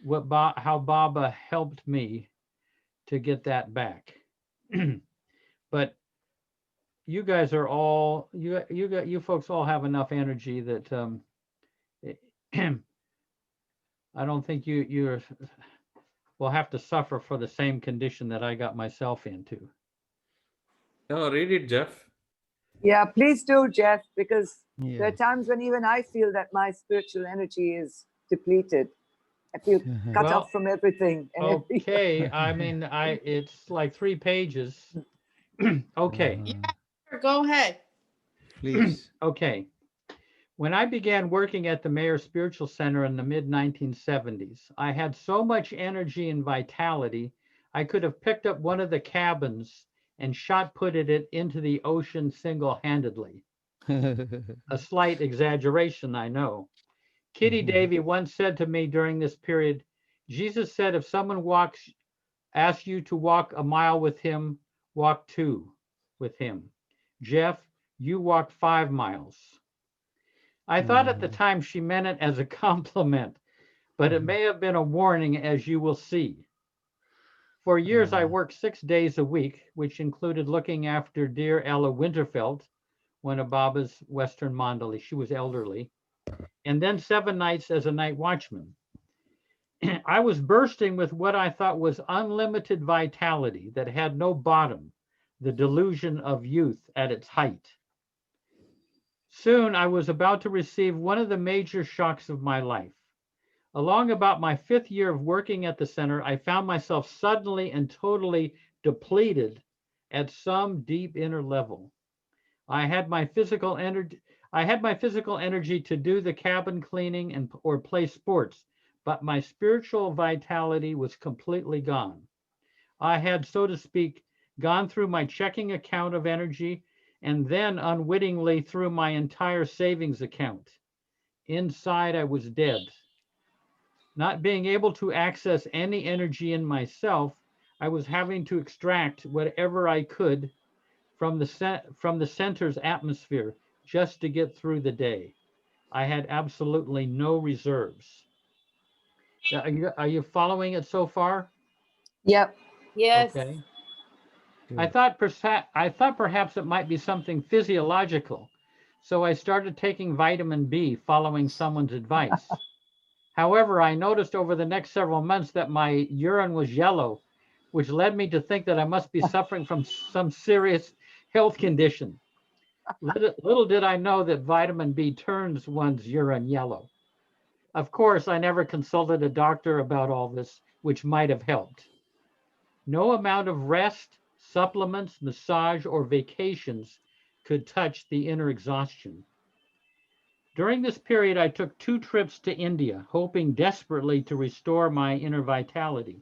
how Baba helped me to get that back. But you guys are all, you folks all have enough energy that I don't think you will have to suffer for the same condition that I got myself into. No, read it, Jeff. Yeah, please do, Jeff, because there are times when even I feel that my spiritual energy is depleted. I feel cut Well, off from everything. And okay, I mean, it's like 3 pages. Okay. Yeah, go ahead. Please. Okay. When I began working at the Mayor Spiritual Center in the mid-1970s, I had so much energy and vitality, I could have picked up one of the cabins and shot-putted it into the ocean single-handedly. A slight exaggeration, I know. Kitty Davy once said to me during this period, Jesus said, if someone asks you to walk a mile with him, walk 2 with him. Jeff, you walked 5 miles. I thought at the time she meant it as a compliment, but it may have been a warning, as you will see. For years, I worked 6 days a week, which included looking after dear Ella Winterfeld, one of Baba's Western Mandali. She was elderly. And then 7 nights as a night watchman. I was bursting with what I thought was unlimited vitality that had no bottom, the delusion of youth at its height. Soon I was about to receive one of the major shocks of my life. Along about my 5th year of working at the center, I found myself suddenly and totally depleted at some deep inner level. I had my physical energy to do the cabin cleaning and or play sports, but my spiritual vitality was completely gone. I had, so to speak, gone through my checking account of energy and then unwittingly through my entire savings account. Inside, I was dead. Not being able to access any energy in myself, I was having to extract whatever I could from the center's atmosphere just to get through the day. I had absolutely no reserves. Are you following it so far? Yep. Yes. Okay. I thought perhaps it might be something physiological, so I started taking vitamin B following someone's advice. However, I noticed over the next several months that my urine was yellow, which led me to think that I must be suffering from some serious health condition. Little did I know that vitamin B turns one's urine yellow. Of course, I never consulted a doctor about all this, which might have helped. No amount of rest, supplements, massage, or vacations could touch the inner exhaustion. During this period, I took 2 trips to India, hoping desperately to restore my inner vitality.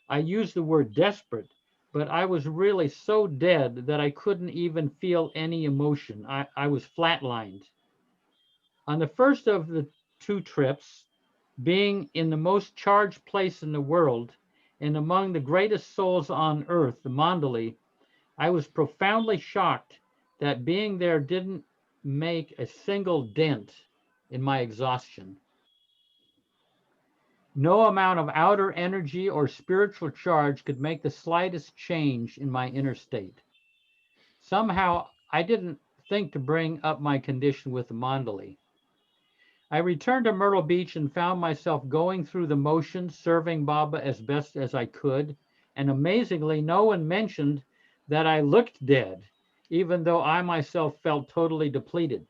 I use the word desperate, but I was really so dead that I couldn't even feel any emotion. I was flatlined. On the first of the 2 trips, being in the most charged place in the world and among the greatest souls on earth, the Mandali, I was profoundly shocked that being there didn't make a single dent in my exhaustion. No amount of outer energy or spiritual charge could make the slightest change in my inner state. Somehow, I didn't think to bring up my condition with the Mandali. I returned to Myrtle Beach and found myself going through the motions, serving Baba as best as I could, and amazingly, no one mentioned that I looked dead, even though I myself felt totally depleted.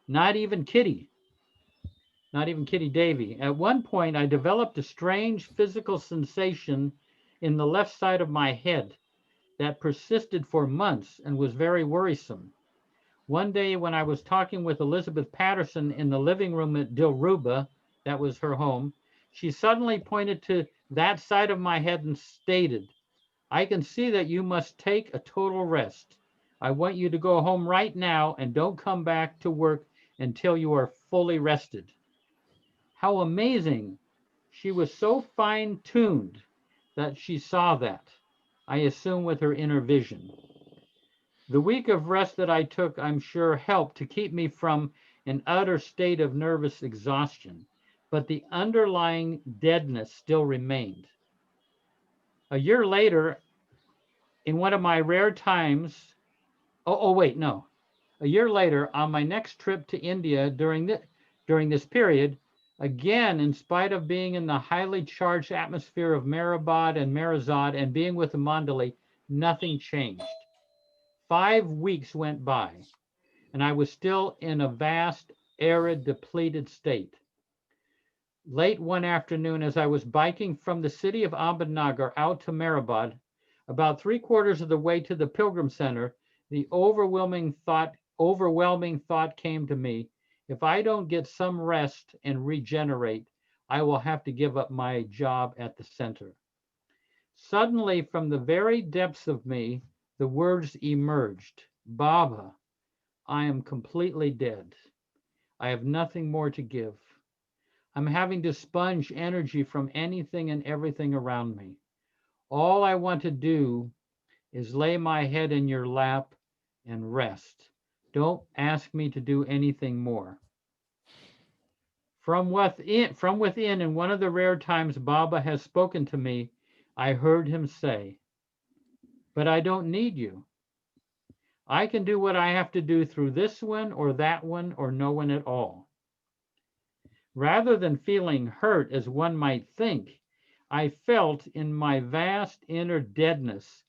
Not even Kitty Davy. At one point, I developed a strange physical sensation in the left side of my head that persisted for months and was very worrisome. One day when I was talking with Elizabeth Patterson in the living room at Dilruba, that was her home, she suddenly pointed to that side of my head and stated, "I can see that you must take a total rest. I want you to go home right now and don't come back to work until you are fully rested." How amazing. She was so fine-tuned that she saw that, I assume with her inner vision. The week of rest that I took, I'm sure, helped to keep me from an utter state of nervous exhaustion, but the underlying deadness still remained. A year later, in one of my rare times, a year later, on my next trip to India during this period, again, in spite of being in the highly charged atmosphere of Mehrabad and Merazad and being with the Mandali, nothing changed. 5 weeks went by, and I was still in a vast, arid, depleted state. Late one afternoon, as I was biking from the city of Ahmednagar out to Mehrabad, about 3/4 of the way to the Pilgrim Center, the overwhelming thought came to me: if I don't get some rest and regenerate, I will have to give up my job at the center. Suddenly, from the very depths of me, the words emerged: "Baba, I am completely dead. I have nothing more to give. I'm having to sponge energy from anything and everything around me. All I want to do is lay my head in your lap and rest. Don't ask me to do anything more." From within, in one of the rare times Baba has spoken to me, I heard him say, "But I don't need you. I can do what I have to do through this one or that one or no one at all." Rather than feeling hurt as one might think, I felt in my vast inner deadness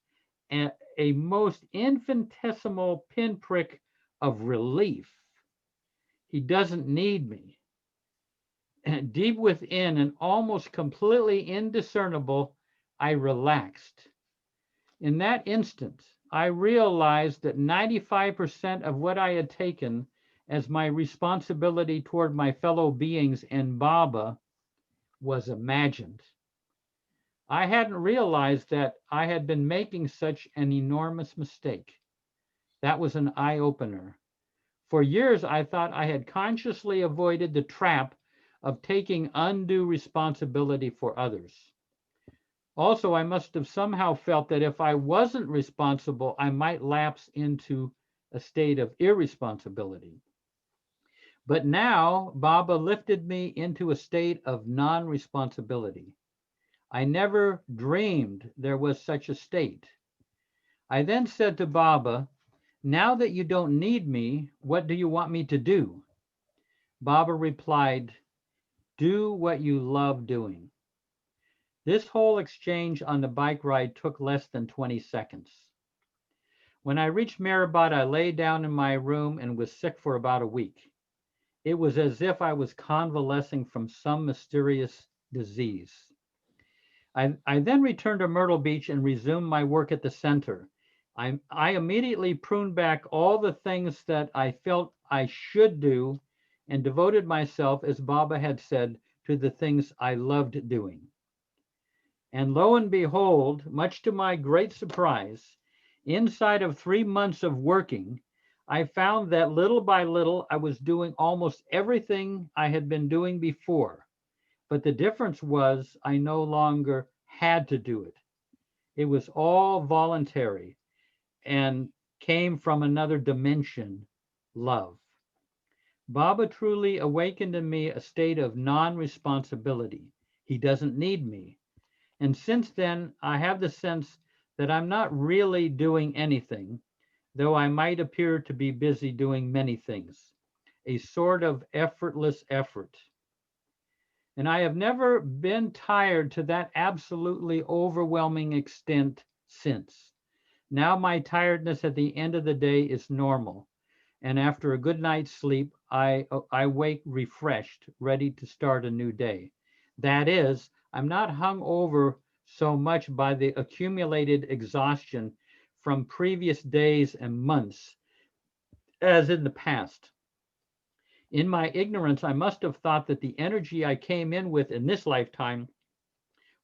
a most infinitesimal pinprick of relief. He doesn't need me. And deep within and almost completely indiscernible, I relaxed. In that instant, I realized that 95% of what I had taken as my responsibility toward my fellow beings and Baba was imagined. I hadn't realized that I had been making such an enormous mistake. That was an eye-opener. For years, I thought I had consciously avoided the trap of taking undue responsibility for others. Also, I must have somehow felt that if I wasn't responsible, I might lapse into a state of irresponsibility. But now, Baba lifted me into a state of non-responsibility. I never dreamed there was such a state. I then said to Baba, "Now that you don't need me, what do you want me to do?" Baba replied, "Do what you love doing." This whole exchange on the bike ride took less than 20 seconds. When I reached Mehrabad, I lay down in my room and was sick for about a week. It was as if I was convalescing from some mysterious disease. I then returned to Myrtle Beach and resumed my work at the center. I immediately pruned back all the things that I felt I should do and devoted myself, as Baba had said, to the things I loved doing. And lo and behold, much to my great surprise, inside of 3 months of working, I found that little by little I was doing almost everything I had been doing before. But the difference was I no longer had to do it. It was all voluntary and came from another dimension, love. Baba truly awakened in me a state of non-responsibility. He doesn't need me. And since then, I have the sense that I'm not really doing anything, though I might appear to be busy doing many things, a sort of effortless effort. And I have never been tired to that absolutely overwhelming extent since. Now my tiredness at the end of the day is normal. And after a good night's sleep, I wake refreshed, ready to start a new day. That is, I'm not hung over so much by the accumulated exhaustion from previous days and months as in the past. In my ignorance, I must have thought that the energy I came in with in this lifetime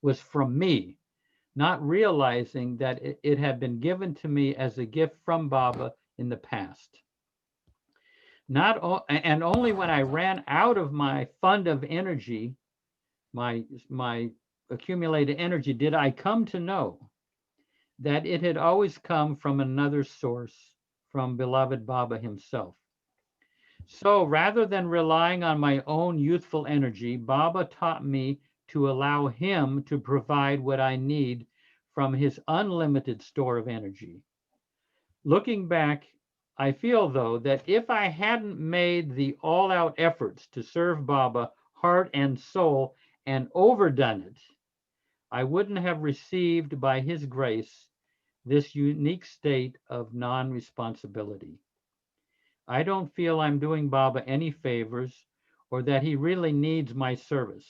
was from me, not realizing that it had been given to me as a gift from Baba in the past. And only when I ran out of my fund of energy, my accumulated energy, did I come to know that it had always come from another source, from beloved Baba himself. So rather than relying on my own youthful energy, Baba taught me to allow him to provide what I need from his unlimited store of energy. Looking back, I feel, though, that if I hadn't made the all-out efforts to serve Baba heart and soul and overdone it, I wouldn't have received by his grace this unique state of non-responsibility. I don't feel I'm doing Baba any favors or that he really needs my service.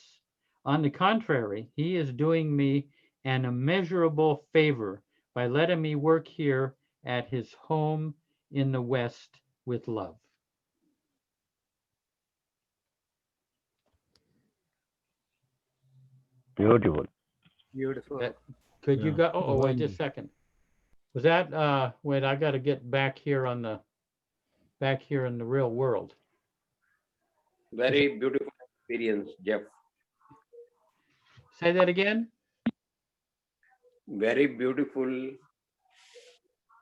On the contrary, he is doing me an immeasurable favor by letting me work here at his home in the West with love. Beautiful. Beautiful. Could you go? Oh, wait just a Wonderful. second. Was that? Wait, I got to get back here in the real world. Very beautiful experience, Jeff. Say that again. Very beautiful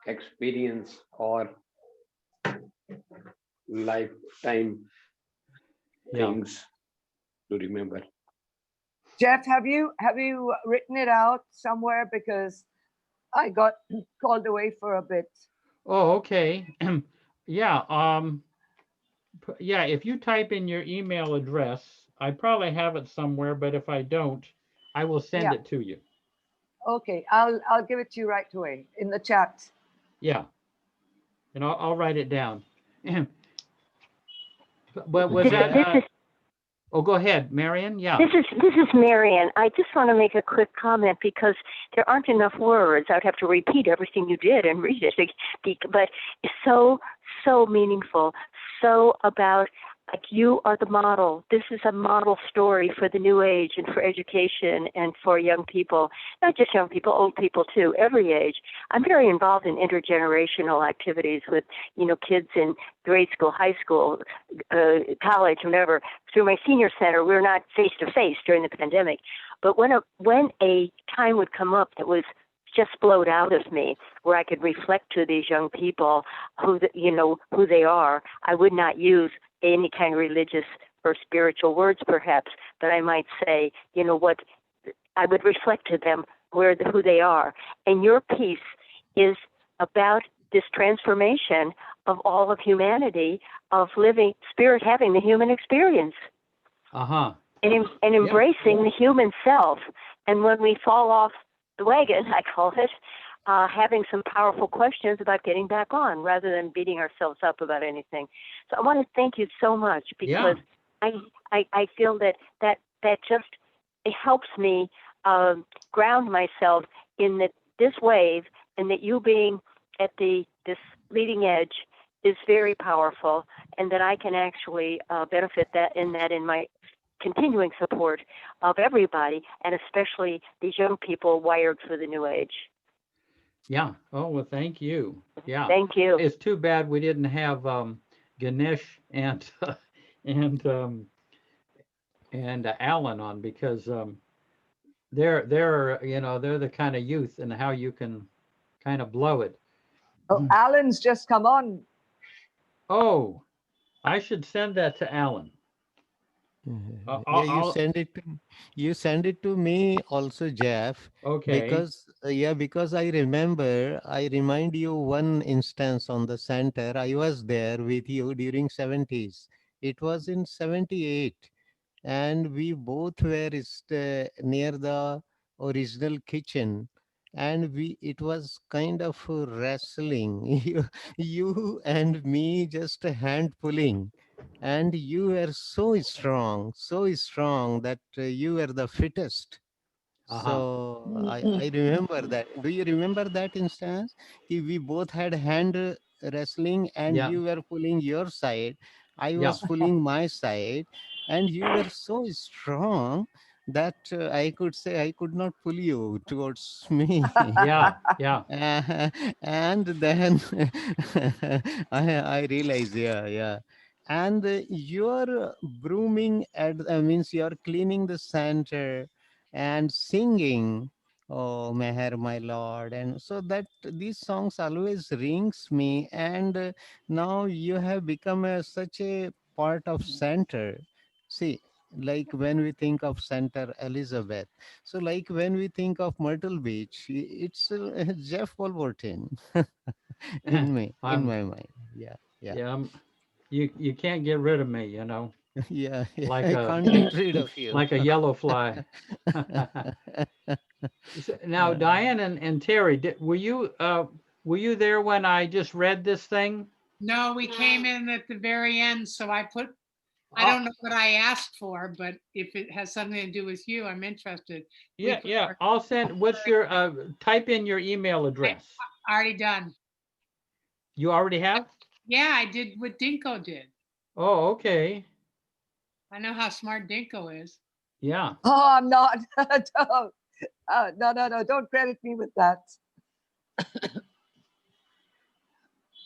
experience or lifetime things to remember. Jeff, have you written it out somewhere? Because I got called away for a bit. Oh, okay. Yeah. Yeah. If you type in your email address, I probably have it somewhere, but if I don't, I will send Yeah. it to you. Okay, I'll give it to you right away in the chat. Yeah. And I'll write it down. But was This, that, this is oh, go ahead, Marion. Yeah. this is Marian. I just want to make a quick comment because there aren't enough words. I'd have to repeat everything you did and read it, but it's so meaningful. So about like you are the model. This is a model story for the new age and for education and for young people, not just young people, old people too, every age. I'm very involved in intergenerational activities with, kids in grade school, high school, college, whatever. Through my senior center, we're not face to face during the pandemic, but when a time would come up that was just flowed out of me, where I could reflect to these young people who they are, I would not use any kind of religious or spiritual words, perhaps, but I might say, what I would reflect to them who they are. And your piece is about this transformation of all of humanity, of living spirit, having the human experience, and embracing the human self. And when we fall off the wagon, I call it, having some powerful questions about getting back on rather than beating ourselves up about anything. So I want to thank you so much because I feel that just, it helps me ground myself in this wave, and that you being at this leading edge is very powerful, and that I can actually benefit in my continuing support of everybody, and especially these young people wired for the new age. Yeah. Oh, well, thank you. Yeah. Thank you. It's too bad we didn't have Ganesh and Alan on, because they're the kind of youth and how you can kind of blow it. Oh, Alan's just come on. Oh, I should send that to Alan. You send it to me also, Jeff. Okay. Because I remind you one instance on the center. I was there with you during 70s. It was in 78, and we both were near the original kitchen, and it was kind of wrestling. You and me just hand pulling, and you were so strong that you were the fittest. So I remember that. Do you remember that instance? We both had hand wrestling, and you were pulling your side, I was pulling my side, and you were so strong that I could say I could not pull you towards me. Yeah. And then I realized, and you're brooming means you're cleaning the center and singing, oh Meher my lord, and so that these songs always rings me. And now you have become such a part of center. See, like when we think of Center Elizabeth, so like when we think of Myrtle Beach, it's Jeff Wolverton in my mind. Yeah. You can't get rid of me, Yeah, like I can't get rid of you. like a yellow fly. Now, Diane and Terry, were you there when I just read this thing? No, we came in at the very end, so I don't know what I asked for, but if it has something to do with you, I'm interested. Yeah. I'll send. What's your type in your email address? Already done. You already have? Yeah, I did what Dinko did. Oh, okay. I know how smart Dinko is. Yeah. Oh, I'm not. No. Don't credit me with that.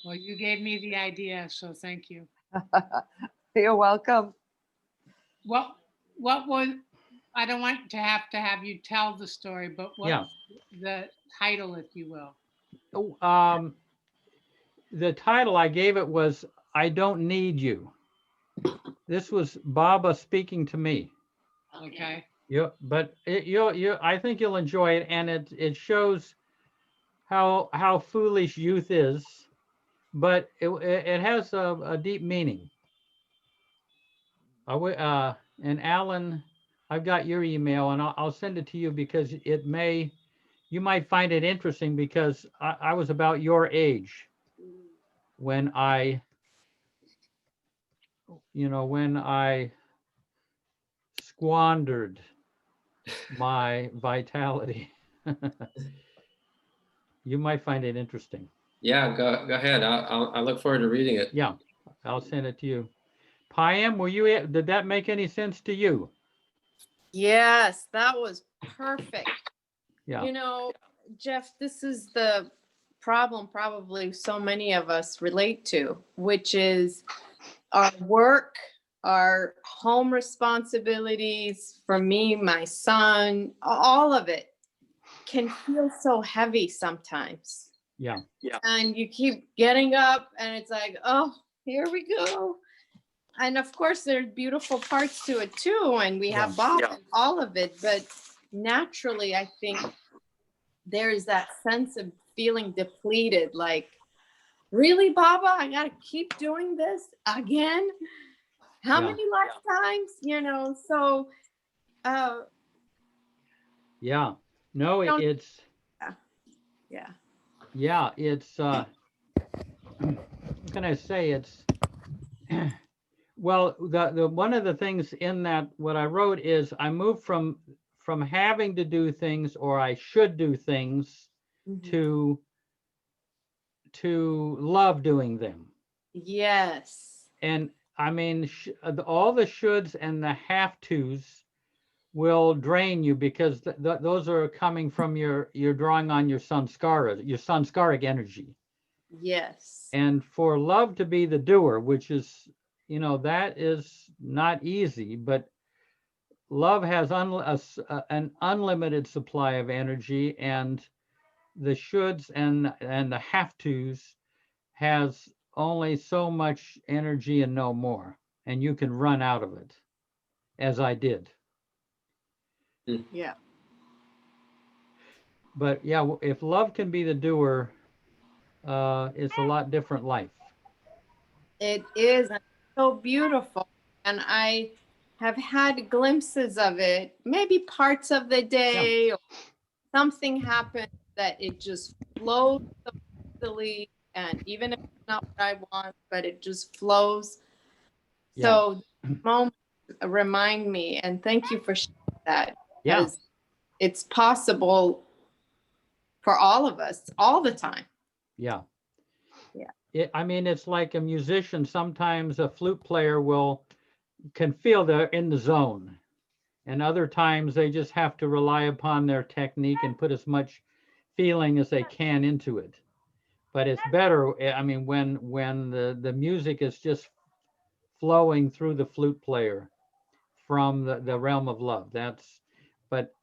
Well, you gave me the idea, so thank you. You're welcome. What was, I don't want to have you tell the story, but what the title, if you will? The title I gave it was "I Don't Need You." This was Baba speaking to me. Okay. Yeah, but I think you'll enjoy it, and it shows how foolish youth is, but it has a deep meaning. And Alan, I've got your email, and I'll send it to you because you might find it interesting, because I was about your age when I squandered my vitality. You might find it interesting. Yeah, go ahead. I look forward to reading it. Yeah, I'll send it to you. Payam, did that make any sense to you? Yes, that was perfect. Yeah. You know, Jeff, this is the problem probably so many of us relate to, which is our work, our home responsibilities, for me, my son, all of it can feel so heavy sometimes. Yeah. And you keep getting up and it's like, oh, here we go. And of course, there's beautiful parts to it too. And we have Bob and all of it. But naturally, I think there is that sense of feeling depleted. Like, really, Baba, I got to keep doing this again? How many lifetimes? You know, so. Yeah. No, it's. Yeah. Yeah, it's. What can I say? It's. Well, the one of the things in that what I wrote is I moved from having to do things, or I should do things, to love doing them. Yes. And I mean, all the shoulds and the have tos will drain you, because those are coming from you're drawing on your samskaric energy. Yes. And for love to be the doer, which is, that is not easy, but love has an unlimited supply of energy, and the shoulds and the have tos has only so much energy and no more, and you can run out of it, as I did. Yeah. But yeah, if love can be the doer, it's a lot different life. It is so beautiful. And I have had glimpses of it, maybe parts of the day, or something happened that it just flows so easily. And even if it's not what I want, but it just flows. So moments remind me, and thank you for sharing that, because it's possible for all of us all the time. Yeah. Yeah. I mean, it's like a musician. Sometimes a flute player can feel they're in the zone, and other times they just have to rely upon their technique and put as much feeling as they can into it. But it's better, I mean, when the music is just flowing through the flute player from the realm of love. But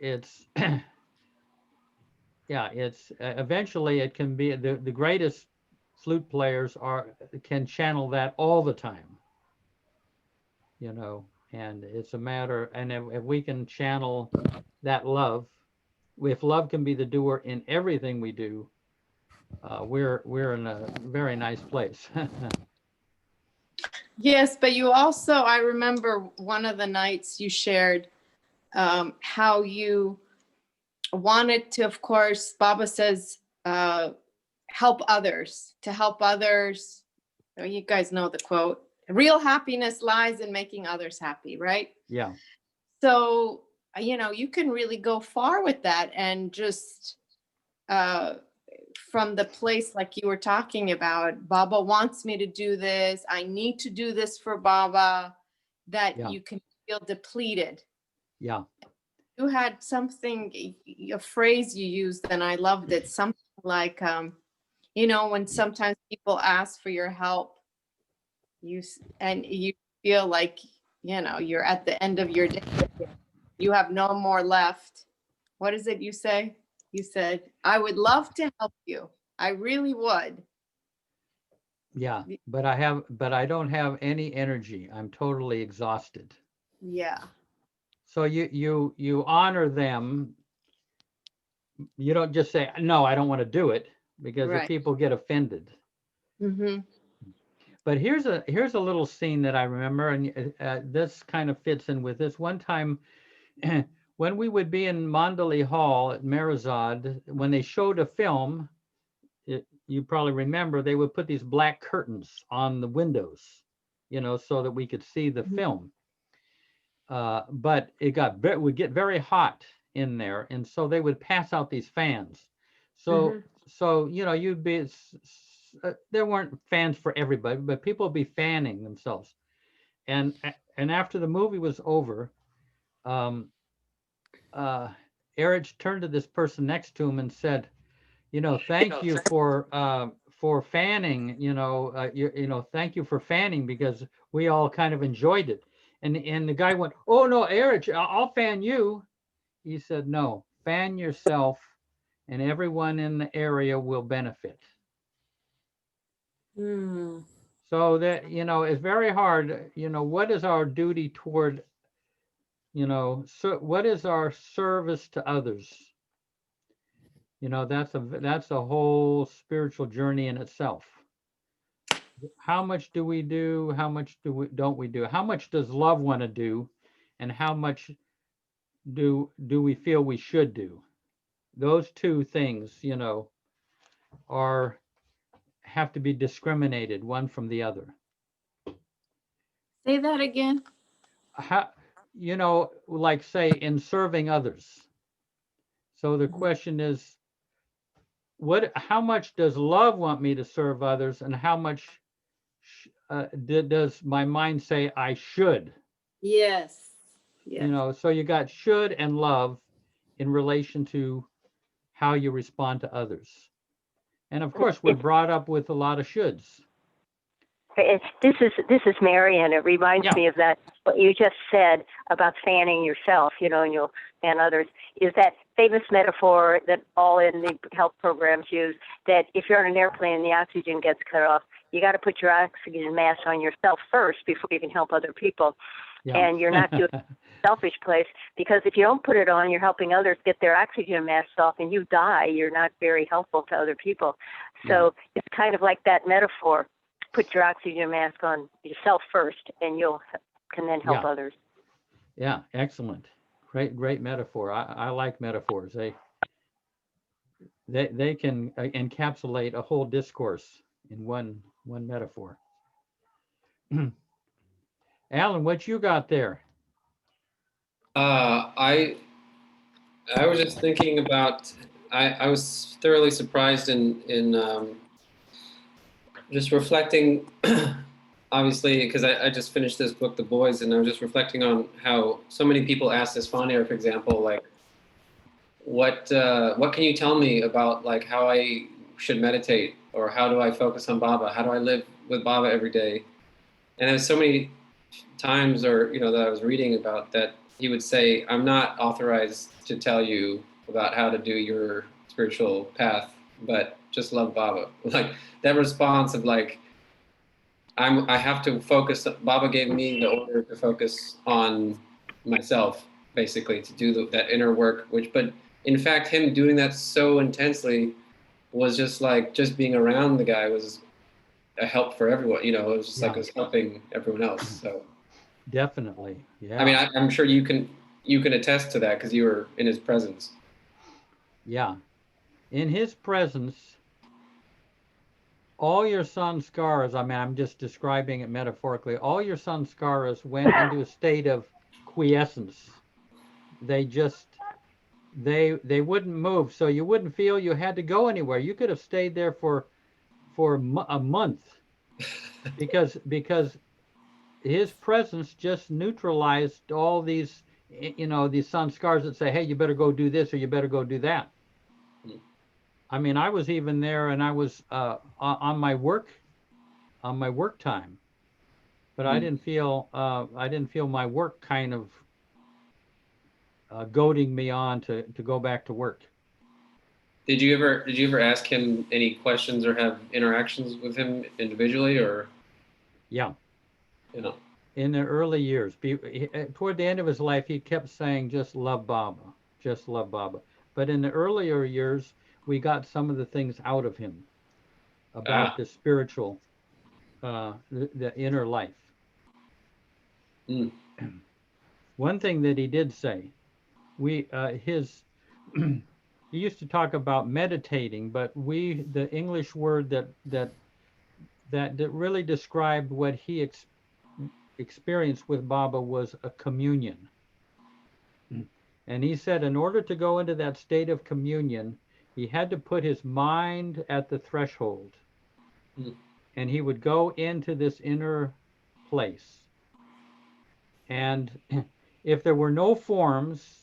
it's yeah, it's eventually it can be the greatest flute players can channel that all the time, and it's a matter, and if we can channel that love, if love can be the doer in everything we do, we're in a very nice place. Yes, but you also, I remember one of the nights you shared how you wanted to, of course, Baba says, help others, to help others. Oh, you guys know the quote, real happiness lies in making others happy, right? Yeah. So, you can really go far with that, and just from the place like you were talking about, Baba wants me to do this, I need to do this for Baba, that you can feel depleted. Yeah. You had something, a phrase you used, and I loved it. Something like, when sometimes people ask for your help, you feel like, you're at the end of your day. You have no more left. What is it you say? You said, I would love to help you. I really would. Yeah, but I don't have any energy. I'm totally exhausted. Yeah. So you honor them. You don't just say, no, I don't want to do it, because if people get offended. Mm-hmm. But here's a little scene that I remember, and this kind of fits in with this. One time, when we would be in Mandalay Hall at Merazad, when they showed a film, you probably remember, they would put these black curtains on the windows, so that we could see the film. But it would get very hot in there, and so they would pass out these fans. So you'd be there weren't fans for everybody, but people would be fanning themselves. And after the movie was over, Erich turned to this person next to him and said, thank you for fanning, thank you for fanning, because we all kind of enjoyed it. And the guy went, oh no, Erich, I'll fan you. He said, no, fan yourself, and everyone in the area will benefit. So that, it's very hard, what is our duty toward, what is our service to others? That's a whole spiritual journey in itself. How much do we do? How much don't we do? How much does love want to do? And how much do we feel we should do? Those two things, have to be discriminated one from the other. Say that again. How, like say in serving others. So the question is, how much does love want me to serve others, and how much does my mind say I should? Yes. So you got should and love in relation to how you respond to others. And of course, we're brought up with a lot of shoulds. This is Mary, and it reminds me of that, what you just said about fanning yourself, and you'll fan others, is that famous metaphor that all in the health programs use, that if you're on an airplane and the oxygen gets cut off, you got to put your oxygen mask on yourself first before you can help other people. Yeah. And you're not doing a selfish place, because if you don't put it on, you're helping others get their oxygen masks off and you die. You're not very helpful to other people. So it's kind of like that metaphor. Put your oxygen mask on yourself first, and you can then help others. Yeah, excellent. Great metaphor. I like metaphors. They can encapsulate a whole discourse in one metaphor. Alan, what you got there? I was just thinking about. I was thoroughly surprised in just reflecting. Obviously, because I just finished this book, The Boys, and I was just reflecting on how so many people ask this Fanair, for example, like, what can you tell me about like how I should meditate, or how do I focus on Baba? How do I live with Baba every day? And there's so many times, or that I was reading about, that he would say, I'm not authorized to tell you about how to do your spiritual path, but just love Baba. Like that response of like, I have to focus. Baba gave me the order to focus on myself, basically, to do that inner work, but in fact, him doing that so intensely was just being around the guy was a help for everyone. It was just like it was helping everyone else. So definitely, yeah. I mean, I'm sure you can attest to that because you were in his presence. Yeah, in his presence, all your sanskaras, I mean, I'm just describing it metaphorically, all your sanskaras went into a state of quiescence. They wouldn't move, so you wouldn't feel you had to go anywhere. You could have stayed there for a month because his presence just neutralized all these, these sanskars that say, hey, you better go do this or you better go do that. I mean, I was even there, and I was on my work time, but I didn't feel my work kind of goading me on to go back to work. Did you ever ask him any questions or have interactions with him individually, or? Yeah. In the early years, toward the end of his life, he kept saying, just love Baba, just love Baba. But in the earlier years, we got some of the things out of him about the spiritual the inner life. Mm. One thing that he did say, he used to talk about meditating, but the English word that really described what he experienced with Baba was a communion. And he said in order to go into that state of communion, he had to put his mind at the threshold. Mm. And he would go into this inner place. And if there were no forms,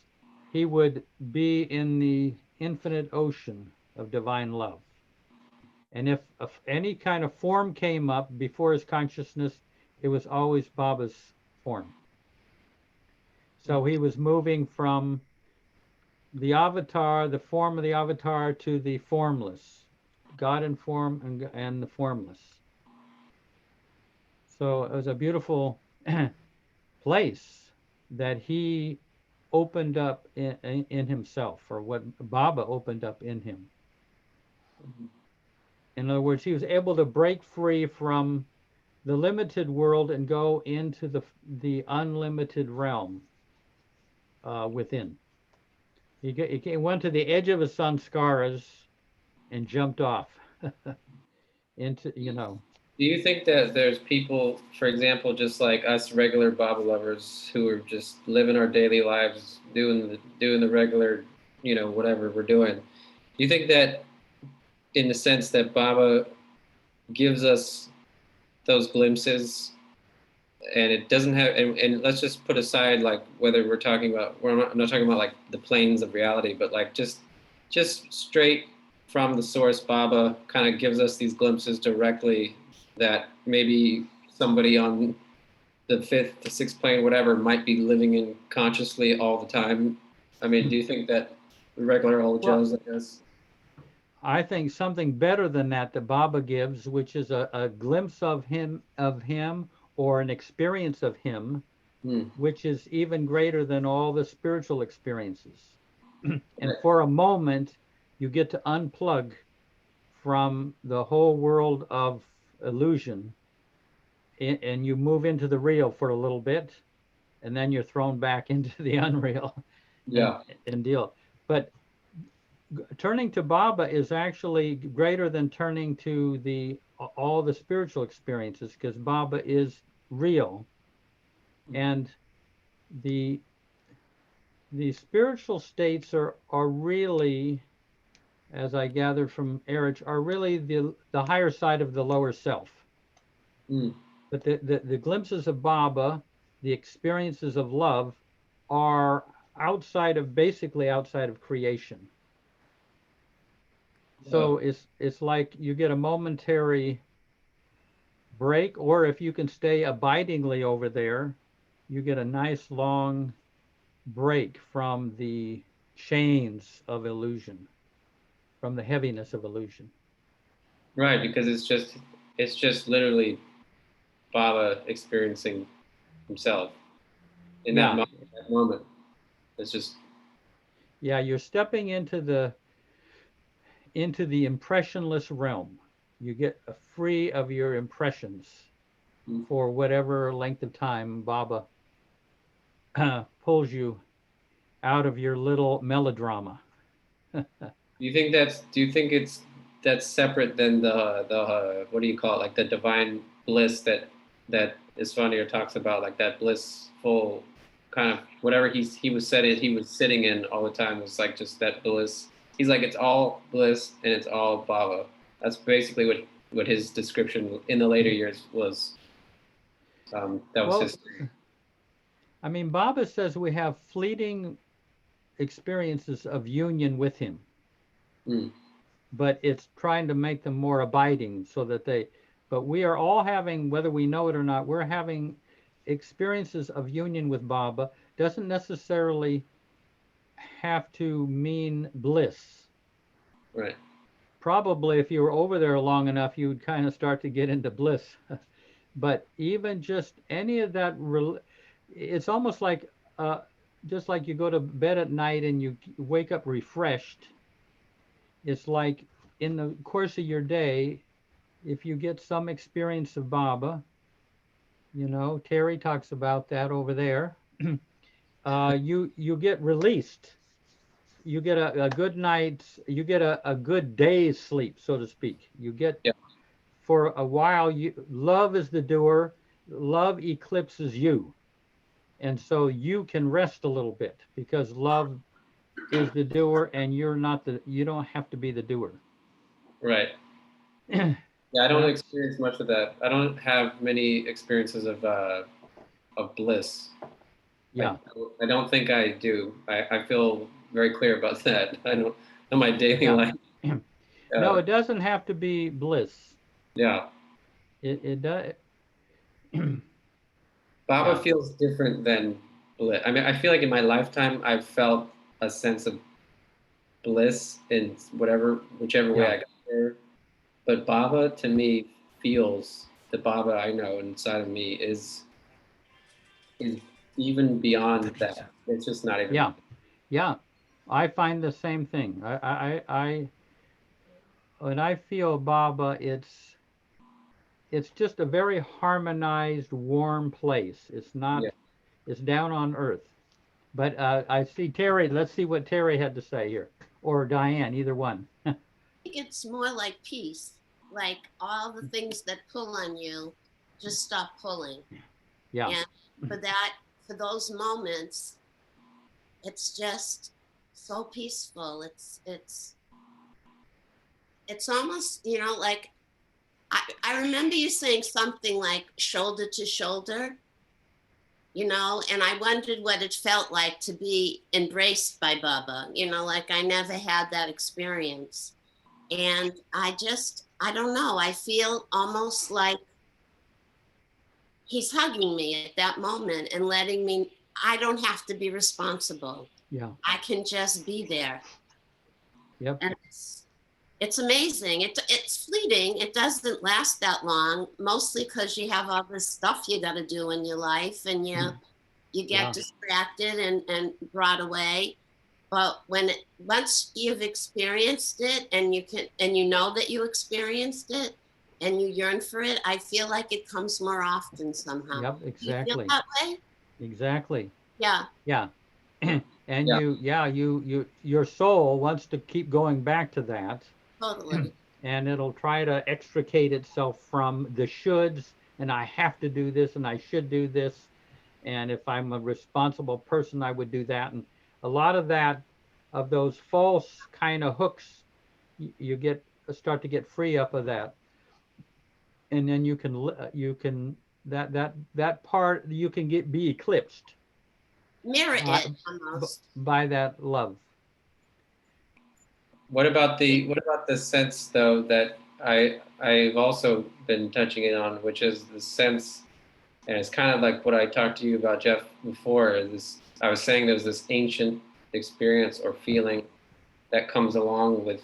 he would be in the infinite ocean of divine love. And if any kind of form came up before his consciousness, it was always Baba's form. So he was moving from the avatar, the form of the avatar, to the formless, God in form and the formless. So it was a beautiful place that he opened up in himself, or what Baba opened up in him. In other words, he was able to break free from the limited world and go into the unlimited realm within. He went to the edge of his sanskaras and jumped off into, Do you think that there's people, for example, just like us regular Baba lovers who are just living our daily lives, doing the regular, whatever we're doing? Do you think that in the sense that Baba gives us those glimpses and it doesn't have, and let's just put aside like whether we're talking about, I'm not talking about like the planes of reality, but like just straight from the source, Baba kind of gives us these glimpses directly that maybe somebody on the fifth, the sixth plane, whatever, might be living in consciously all the time. I mean, do you think that the regular old Joes like us? I think something better than that Baba gives, which is a glimpse of him, or an experience of him, which is even greater than all the spiritual experiences. And for a moment, you get to unplug from the whole world of illusion, and you move into the real for a little bit, and then you're thrown back into the unreal. And deal. But turning to Baba is actually greater than turning to all the spiritual experiences, because Baba is real, and the spiritual states are really, as I gathered from Erich, are really the higher side of the lower self. But the glimpses of Baba, the experiences of love, are basically outside of creation. So it's like you get a momentary break, or if you can stay abidingly over there, you get a nice long break from the chains of illusion, from the heaviness of illusion. Right, because it's just literally Baba experiencing himself in that moment. It's just you're stepping into the impressionless realm. You get free of your impressions for whatever length of time Baba pulls you out of your little melodrama. Do you think that's separate than the what do you call it, like the divine bliss that Isfandiar talks about, like that blissful kind of whatever he was sitting in all the time was like just that bliss. He's like, it's all bliss and it's all Baba. That's basically what his description in the later years was. That was his. I mean, Baba says we have fleeting experiences of union with him, but it's trying to make them more abiding so that but we are all having, whether we know it or not, we're having experiences of union with Baba. Doesn't necessarily have to mean bliss. Right. Probably if you were over there long enough, you would kind of start to get into bliss. But even just any of that, it's almost like just like you go to bed at night and you wake up refreshed. It's like in the course of your day, if you get some experience of Baba, you know, Terry talks about that over there. You get released. You get a good night's, you get a good day's sleep, so to speak. You get, Yeah. for a while, love is the doer, love eclipses you. And so you can rest a little bit because love is the doer and you don't have to be the doer. Right. Yeah, I don't experience much of that. I don't have many experiences of bliss. Yeah. I don't think I do. I feel very clear about that. I don't know my daily life. No, it doesn't have to be bliss. Yeah. It does. Baba feels different than bliss. I mean, I feel like in my lifetime, I've felt a sense of bliss in whichever way I got there. But Baba, to me, feels the Baba I know inside of me is even beyond that. It's just not even. Yeah, yeah. I find the same thing. When I feel Baba, it's just a very harmonized, warm place. It's not. It's down on earth. But I see Terry. Let's see what Terry had to say here, or Diane, either one. I think it's more like peace, like all the things that pull on you just stop pulling. Yeah. And for those moments, it's just so peaceful. It's almost, you know, like I remember you saying something like shoulder to shoulder, you know, and I wondered what it felt like to be embraced by Baba, you know, like I never had that experience. And I don't know, I feel almost like he's hugging me at that moment and letting me, I don't have to be responsible. Yeah. I can just be there. Yep. And it's amazing. It's fleeting. It doesn't last that long, mostly because you have all this stuff you got to do in your life and you get distracted and brought away. But once you've experienced it and you know that you experienced it and you yearn for it, I feel like it comes more often somehow. Yep, exactly. You feel that way? Exactly. Yeah. Yeah. And your soul wants to keep going back to that. Totally. And it'll try to extricate itself from the shoulds, and I have to do this, and I should do this. And if I'm a responsible person, I would do that. And a lot of those false kind of hooks, you start to get free up of that. And then you can that part you can be eclipsed. Mirror it almost. By that love. What about the sense though that I've also been touching in on, which is the sense, and it's kind of like what I talked to you about, Jeff, before. I was saying there's this ancient experience or feeling that comes along with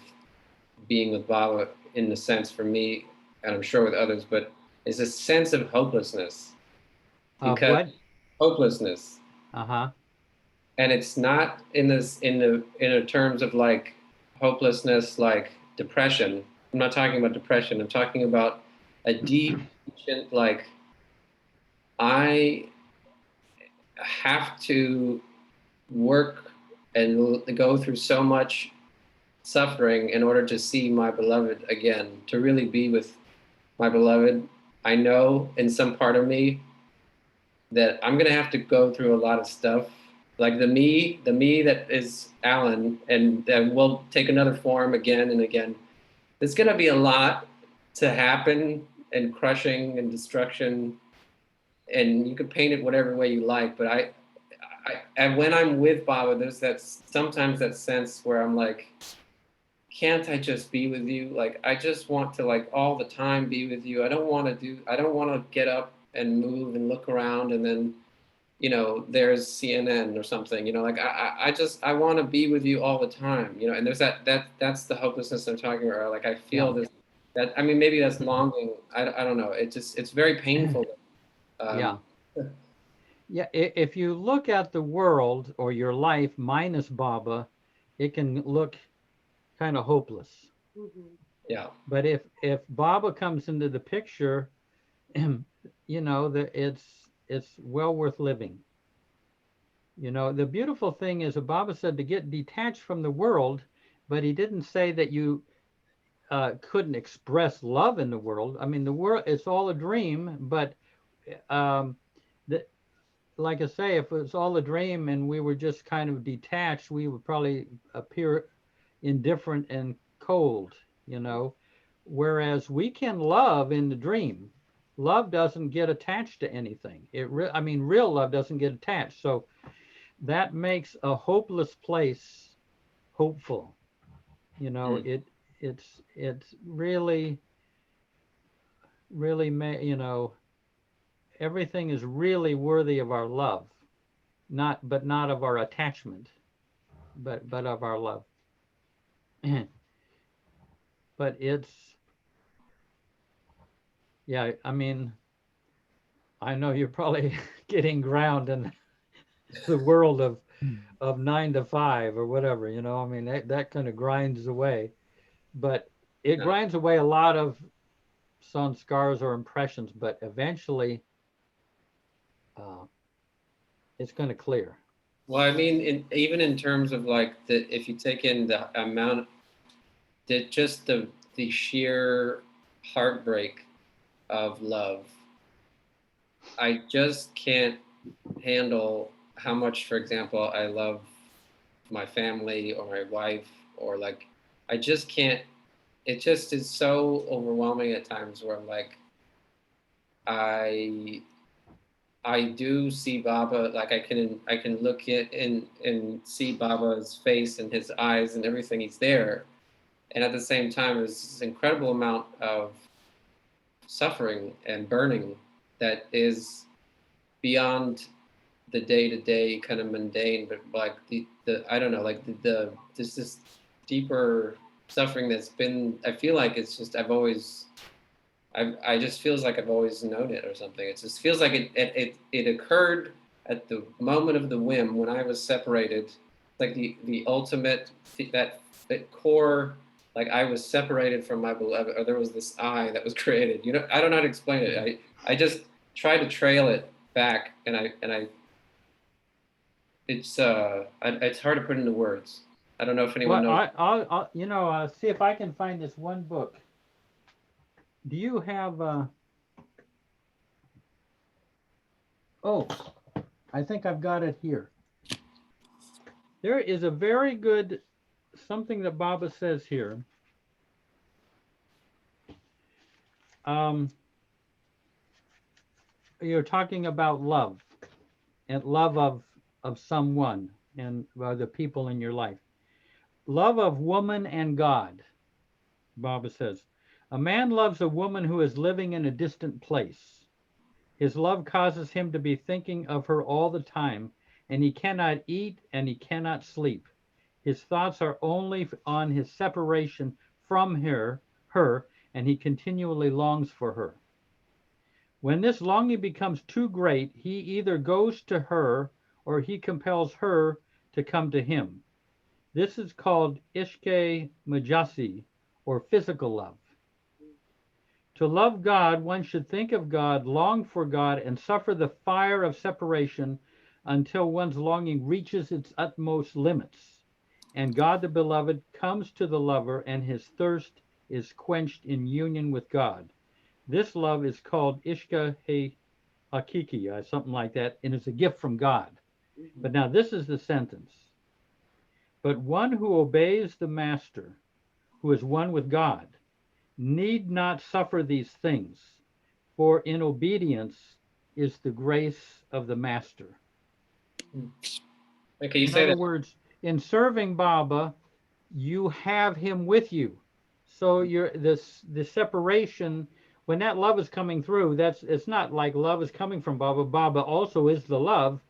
being with Baba, in the sense for me, and I'm sure with others, but it's a sense of hopelessness. What? Hopelessness. Uh-huh. And it's not in the terms of like hopelessness, like depression. I'm not talking about depression. I'm talking about a deep, like, I have to work and go through so much suffering in order to see my beloved again, to really be with my beloved. I know in some part of me that I'm gonna have to go through a lot of stuff. Like the me that is Alan, and that will take another form again and again. There's gonna be a lot to happen, and crushing and destruction, and you could paint it whatever way you like. But I and when I'm with Baba, there's sometimes that sense where I'm like, can't I just be with you? Like, I just want to, like, all the time be with you. I don't want to get up and move and look around and then, you know, there's CNN or something, you know, like I want to be with you all the time, you know. And there's that's the hopelessness I'm talking about. Like, I feel that, I mean, maybe that's longing. I don't know. It's very painful. Yeah, if you look at the world or your life minus Baba, it can look kind of hopeless. Mm-hmm. Yeah. But if Baba comes into the picture, you know, it's well worth living. You know, the beautiful thing is that Baba said to get detached from the world, but he didn't say that you couldn't express love in the world. I mean, the world, it's all a dream, but the, like I say, if it was all a dream and we were just kind of detached, we would probably appear indifferent and cold, you know. Whereas we can love in the dream. Love doesn't get attached to anything. I mean, real love doesn't get attached. So that makes a hopeless place hopeful. You know, it's really, really, you know, everything is really worthy of our love, not of our attachment, but of our love. But it's, yeah, I mean, I know you're probably getting ground in the world of 9 to 5 or whatever, you know. I mean, that kind of grinds away, but it grinds away a lot of scars or impressions, but eventually it's going to clear. Well, I mean, even in terms of like if you take in the amount, just the sheer heartbreak of love, I just can't handle how much, for example, I love my family or my wife, or like, I just can't, it just is so overwhelming at times where I'm like, I do see Baba, like I can look at and see Baba's face and his eyes and everything, he's there. And at the same time, there's this incredible amount of suffering and burning that is beyond the day-to-day kind of mundane, but like the I don't know, like there's this deeper suffering that's been, I feel like it's just, I just feels like I've always known it or something. It just feels like it occurred at the moment of the whim when I was separated, like the ultimate, that core, like I was separated from my beloved, or there was this I that was created. You know, I don't know how to explain it. I just try to trail it back, and it's hard to put into words. I don't know if anyone knows. I'll you know, see if I can find this one book. Do you have oh, I think I've got it here. There is a very good something that Baba says here. You're talking about love and love of someone and the people in your life. Love of woman and God, Baba says. A man loves a woman who is living in a distant place. His love causes him to be thinking of her all the time, and he cannot eat and he cannot sleep. His thoughts are only on his separation from her, and he continually longs for her. When this longing becomes too great, he either goes to her or he compels her to come to him. This is called ishke majasi, or physical love. To love God, one should think of God, long for God, and suffer the fire of separation until one's longing reaches its utmost limits. And God the Beloved comes to the lover, and his thirst is quenched in union with God. This love is called Ishka He Hakiki, something like that, and it's a gift from God. But now this is the sentence. But one who obeys the Master, who is one with God, need not suffer these things, for in obedience is the grace of the Master. Okay, you in say other that. words, in serving Baba, you have him with you. So you're the separation, when that love is coming through, it's not like love is coming from Baba. Baba also is the love.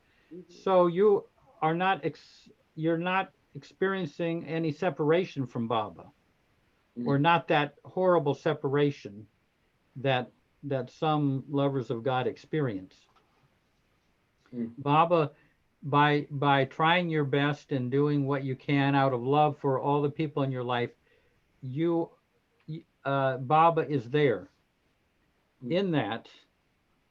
So you are not you're not experiencing any separation from Baba, or not that horrible separation that some lovers of God experience. Baba, by trying your best and doing what you can out of love for all the people in your life, Baba is there in that,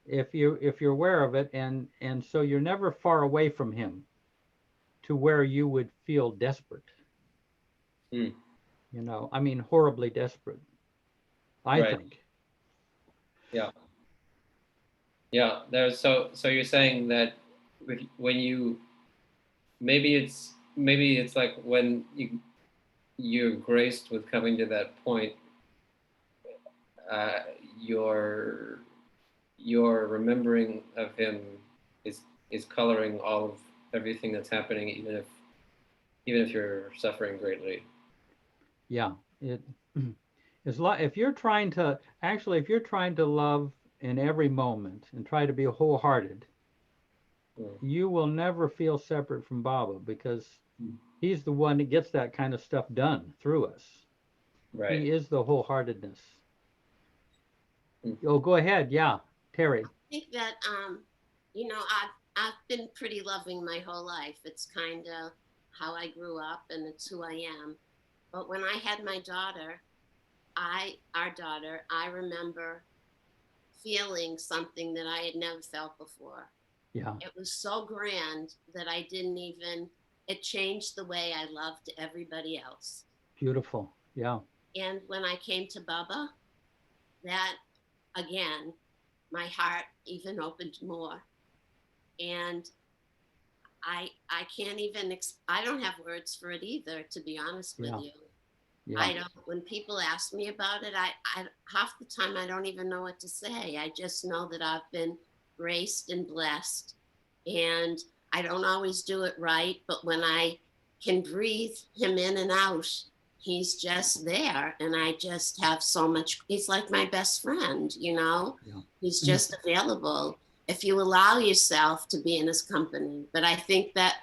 if you're aware of it, and so you're never far away from him to where you would feel desperate. You know, I mean, horribly desperate, I think. Yeah. Yeah. There's so you're saying that when you maybe it's like when you're graced with coming to that point, your remembering of him is coloring all of everything that's happening, even if you're suffering greatly. Yeah, it is like if you're trying to love in every moment and try to be wholehearted, you will never feel separate from Baba, because he's the one that gets that kind of stuff done through us. Right. He is the wholeheartedness. Oh, go ahead. Yeah, Terry. I think that you know, I've been pretty loving my whole life. It's kind of how I grew up, and it's who I am. But when I had my daughter, our daughter, I remember feeling something that I had never felt before. Yeah. It was so grand that I didn't even. It changed the way I loved everybody else. Beautiful. Yeah. And when I came to Baba, that again, my heart even opened more. And I can't even, I don't have words for it either, to be honest with you. Yeah. I don't, when people ask me about it, I half the time I don't even know what to say. I just know that I've been graced and blessed, and I don't always do it right, but when I can breathe him in and out, he's just there, and I just have so much. He's like my best friend, you know. Yeah. He's just available if you allow yourself to be in his company. But I think that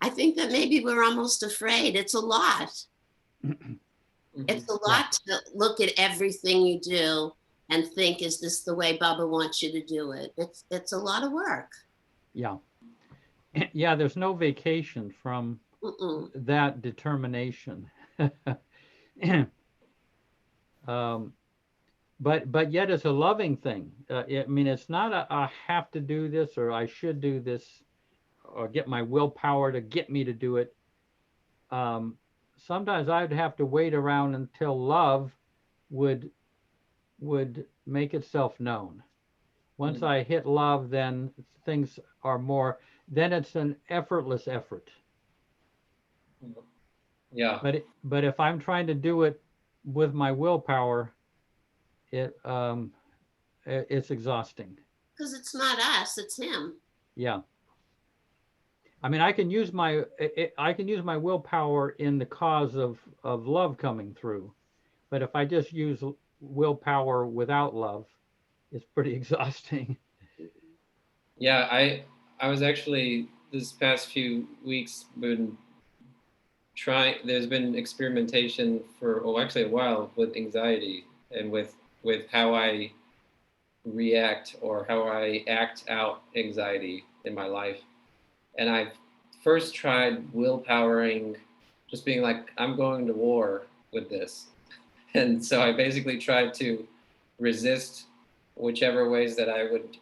maybe we're almost afraid. It's a lot. It's a lot to look at everything you do and think, is this the way Baba wants you to do it? It's a lot of work. Yeah. Yeah, there's no vacation from that determination. But yet it's a loving thing. I mean, it's not I have to do this, or I should do this, or get my willpower to get me to do it. Sometimes I'd have to wait around until love would make itself known. Once I hit love, then things are more, then it's an effortless effort. Yeah. But if I'm trying to do it with my willpower, it's exhausting. Because it's not us, it's him. Yeah. I mean, I can use my willpower in the cause of love coming through, but if I just use willpower without love, it's pretty exhausting. Yeah, I was actually this past few weeks been trying. There's been experimentation for actually a while with anxiety and with how I react or how I act out anxiety in my life. And I first tried willpowering, just being like, I'm going to war with this. And so I basically tried to resist whichever ways that I would,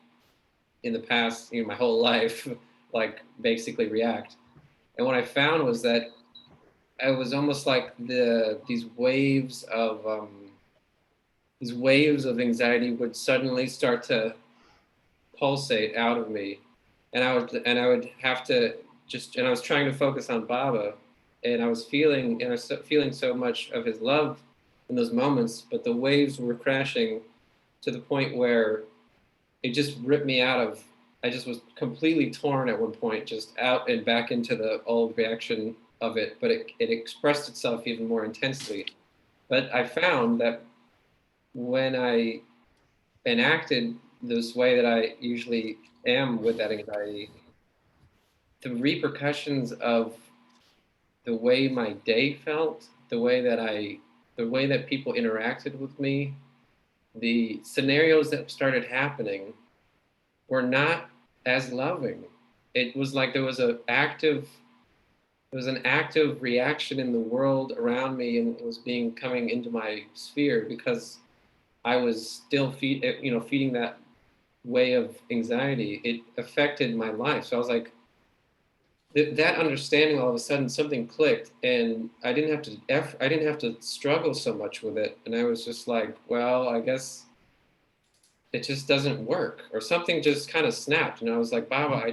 in the past, my whole life, like basically react. And what I found was that it was almost like these waves of anxiety would suddenly start to pulsate out of me, and I would have to and I was trying to focus on Baba, and I was feeling so much of his love in those moments, but the waves were crashing to the point where it just ripped me out of. I just was completely torn at one point, just out and back into the old reaction of it, but it expressed itself even more intensely. But I found that when I enacted this way that I usually am with that anxiety, the repercussions of the way my day felt, the way that people interacted with me, the scenarios that started happening were not as loving. It was like there was an active was an active reaction in the world around me, and it was coming into my sphere because I was still feeding that way of anxiety. It affected my life. So I was like, that understanding, all of a sudden something clicked, and I didn't have to struggle so much with it. And I was just like, well, I guess it just doesn't work, or something just kind of snapped. And I was like, Baba,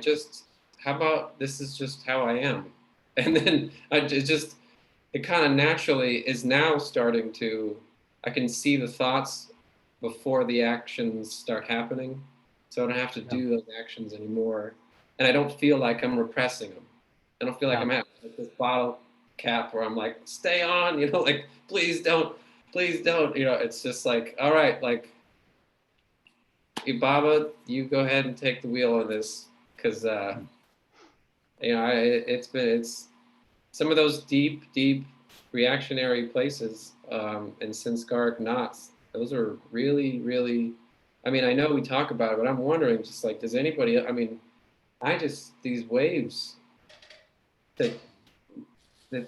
how about this is just how I am? And then it kind of naturally is now starting to, I can see the thoughts before the actions start happening. So I don't have to do those actions anymore. And I don't feel like I'm repressing them. I don't feel like I'm at like this bottle cap where I'm like, stay on, like, please don't. It's just like, all right, like, Baba, you go ahead and take the wheel on this, because it's some of those deep reactionary places and sanskaric knots. Those are really, really, I mean, I know we talk about it, but I'm wondering, just like, does anybody, I mean, these waves that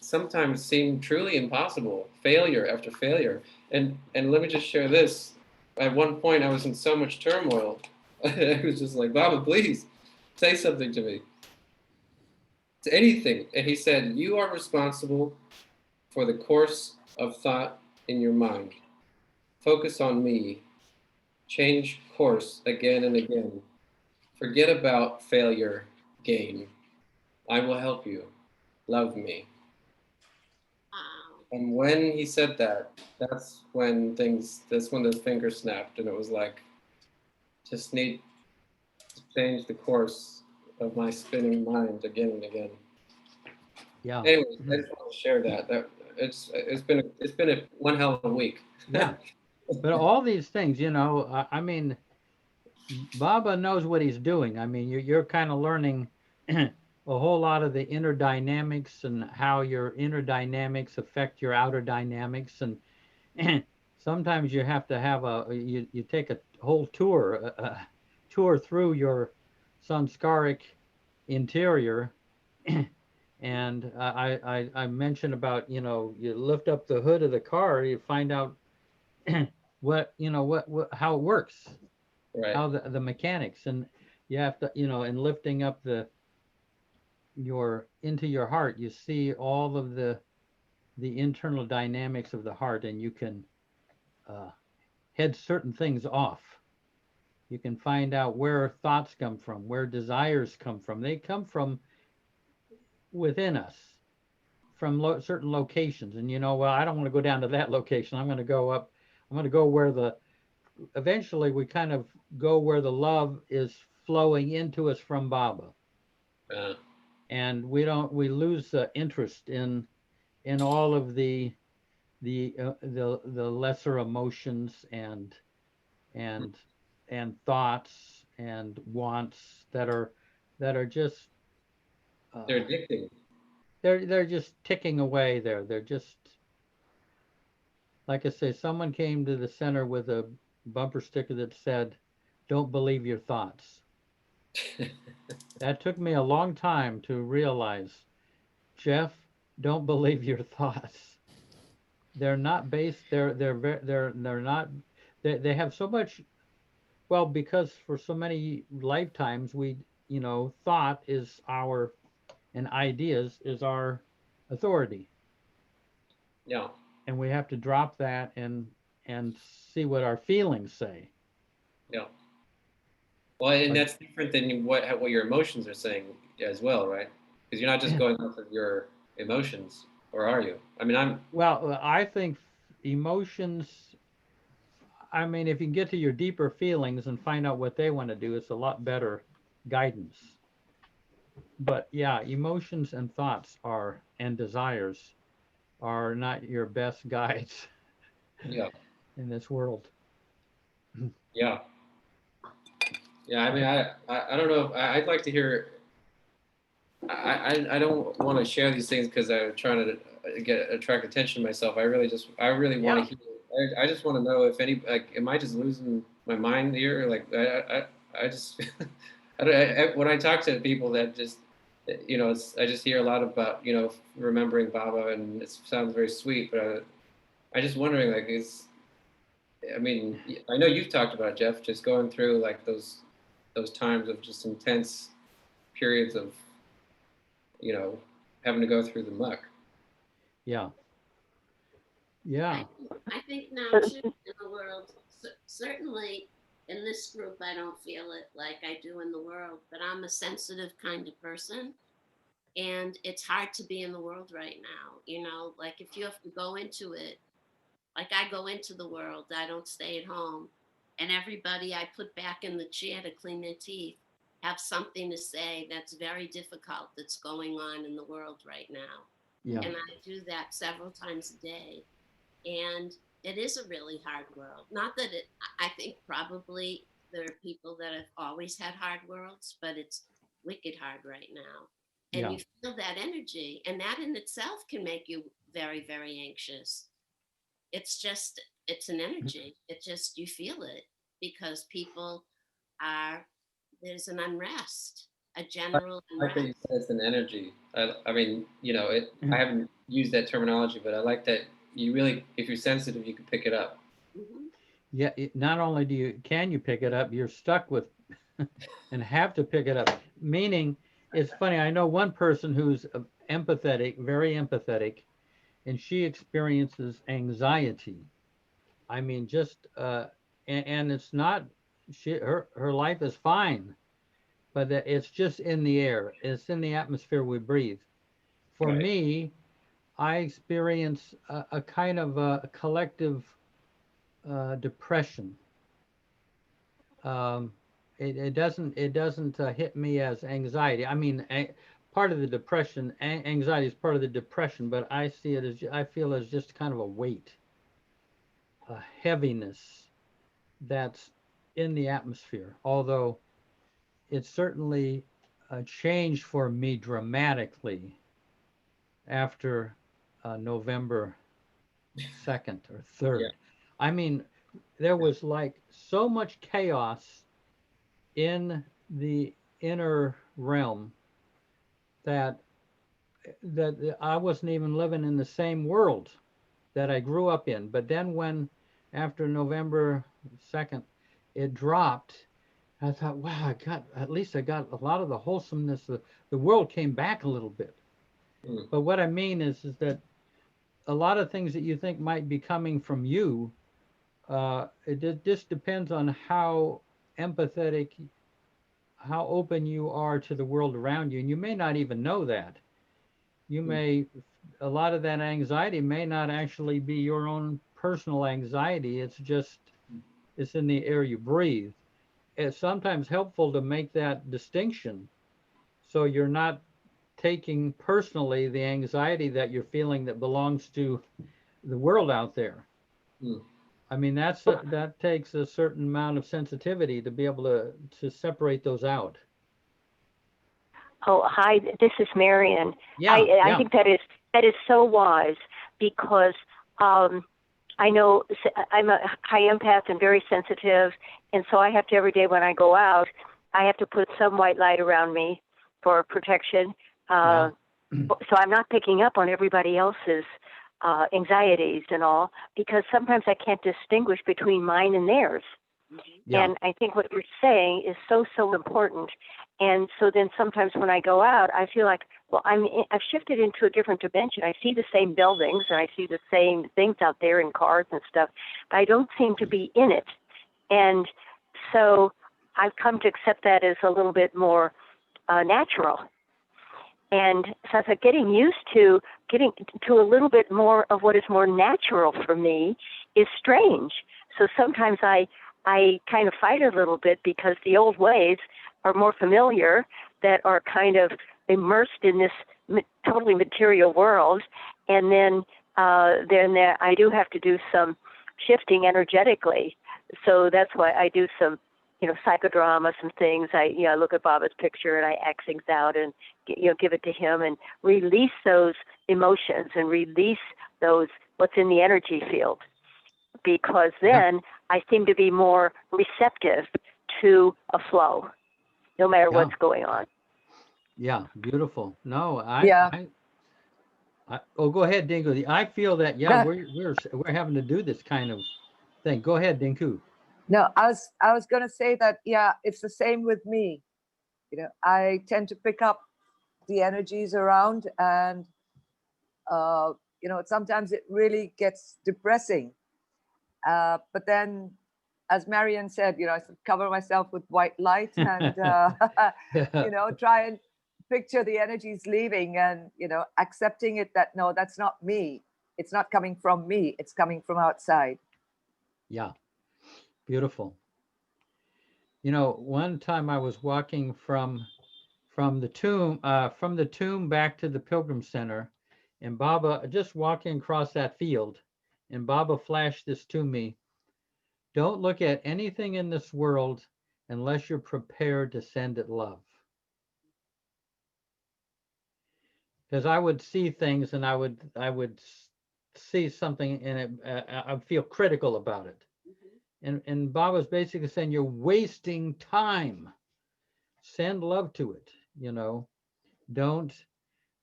sometimes seem truly impossible, failure after failure. And let me just share this. At one point, I was in so much turmoil. I was just like, Baba, please say something to me. To anything. And he said, you are responsible for the course of thought in your mind. Focus on me. Change course again and again. Forget about failure, gain. I will help you. Love me. And when he said that, that's when the finger snapped, and it was like, just need to change the course of my spinning mind again and again. Yeah. Anyway, I just want to share that. It's been one hell of a week. Yeah. But all these things, I mean, Baba knows what he's doing. I mean, you're kind of learning a whole lot of the inner dynamics and how your inner dynamics affect your outer dynamics. And sometimes you have to have you take a whole tour through your sanskaric interior. And I mentioned about, you lift up the hood of the car, you find out how it works. Right. How the mechanics, and you have to, in lifting up into your heart, you see all of the internal dynamics of the heart, and you can head certain things off. You can find out where thoughts come from, where desires come from. They come from within us, from certain locations. And well, I don't want to go down to that location. I'm going to go up. I'm going to go where eventually we kind of go where the love is flowing into us from Baba. And we lose interest in all of the lesser emotions and thoughts and wants that are just they're addicting. They're just ticking away there. They're just, like I say, someone came to the center with a bumper sticker that said, "Don't believe your thoughts." That took me a long time to realize, Jeff, don't believe your thoughts. They're not based. They're not. They have so much. Well, because for so many lifetimes we, thought is our, and ideas is our authority. Yeah. And we have to drop that and see what our feelings say. Yeah. Well, and that's different than what your emotions are saying as well, right? Because you're not just going off of your emotions, or are you? I mean, Well, I think emotions, I mean, if you can get to your deeper feelings and find out what they want to do, it's a lot better guidance. But yeah, emotions and thoughts and desires are not your best guides. Yeah. In this world. Yeah. Yeah, I mean, I don't know. I'd like to hear. I don't want to share these things because I'm trying to attract attention to myself. I really want to hear. I just want to know if am I just losing my mind here? Like I just when I talk to people that just you know, I just hear a lot about, you know, remembering Baba, and it sounds very sweet, but I just wondering, like, I mean, I know you've talked about it, Jeff, just going through like those times of just intense periods of, you know, having to go through the muck. Yeah. Yeah. I think now too in the world, certainly in this group, I don't feel it like I do in the world, but I'm a sensitive kind of person. And it's hard to be in the world right now. You know, like if you have to go into it, like I go into the world, I don't stay at home. And everybody I put back in the chair to clean their teeth have something to say that's very difficult that's going on in the world right now. Yeah. And I do that several times a day. And it is a really hard world. Not that I think probably there are people that have always had hard worlds, but it's wicked hard right now. And you feel that energy, and that in itself can make you very, very anxious. It's an energy. It just, you feel it because people there's an unrest, a general I like that you unrest. said it's an energy. I mean, you know, I haven't used that terminology, but I like that you really, if you're sensitive, you can pick it up. Mm-hmm. Yeah, not only can you pick it up, you're stuck with and have to pick it up. Meaning, it's funny, I know one person who's empathetic, very empathetic, and she experiences anxiety. I mean, just, and it's not, her life is fine, but it's just in the air. It's in the atmosphere we breathe. For me, I experience a kind of a collective depression. It doesn't hit me as anxiety. I mean, part of the depression, anxiety is part of the depression, but I see it as, I feel as just kind of a weight, a heaviness that's in the atmosphere. Although it certainly changed for me dramatically after November 2nd or 3rd. Yeah. I mean, there was like so much chaos in the inner realm that I wasn't even living in the same world that I grew up in. But then when after November 2nd it dropped, I thought, wow, at least I got a lot of the wholesomeness. The world came back a little bit. But what I mean is that a lot of things that you think might be coming from you, it just depends on how empathetic, how open you are to the world around you. And you may not even know that. You may, a lot of that anxiety may not actually be your own personal anxiety. It's just, it's in the air you breathe. It's sometimes helpful to make that distinction so you're not taking personally the anxiety that you're feeling that belongs to the world out there. I mean, that takes a certain amount of sensitivity to be able to separate those out. Oh, hi, this is Marion. Yeah, I think that is so wise because I know I'm a high empath and very sensitive, and so I have to, every day when I go out, I have to put some white light around me for protection. So I'm not picking up on everybody else's anxieties and all, because sometimes I can't distinguish between mine and theirs. Yeah. And I think what you're saying is so, so important. And so then sometimes when I go out, I feel like, well, I've shifted into a different dimension. I see the same buildings and I see the same things out there in cars and stuff, but I don't seem to be in it. And so I've come to accept that as a little bit more natural. And so it's like getting to a little bit more of what is more natural for me is strange. So sometimes I kind of fight a little bit because the old ways are more familiar, that are kind of immersed in this totally material world. And then I do have to do some shifting energetically. So that's why I do some, psychodrama, some things. I look at Baba's picture and I act things out and, give it to him and release those emotions and release what's in the energy field. Because then I seem to be more receptive to a flow, no matter what's going on. Yeah, beautiful. No, Yeah. Oh, go ahead, Dinku. I feel that, yeah, we're having to do this kind of thing. Go ahead, Dinku. No, I was going to say that, yeah, it's the same with me. You know, I tend to pick up the energies around, and you know, sometimes it really gets depressing. But then, as Marian said, you know, I sort of cover myself with white light and you know, try and picture the energies leaving, and you know, accepting it that no, that's not me. It's not coming from me. It's coming from outside. Yeah, beautiful. You know, one time I was walking from the tomb back to the Pilgrim Center, and Baba just walking across that field, and Baba flashed this to me: don't look at anything in this world unless you're prepared to send it love. Because I would see things, and I would see something in it, I'd feel critical about it. And Baba's basically saying, you're wasting time. Send love to it, you know. Don't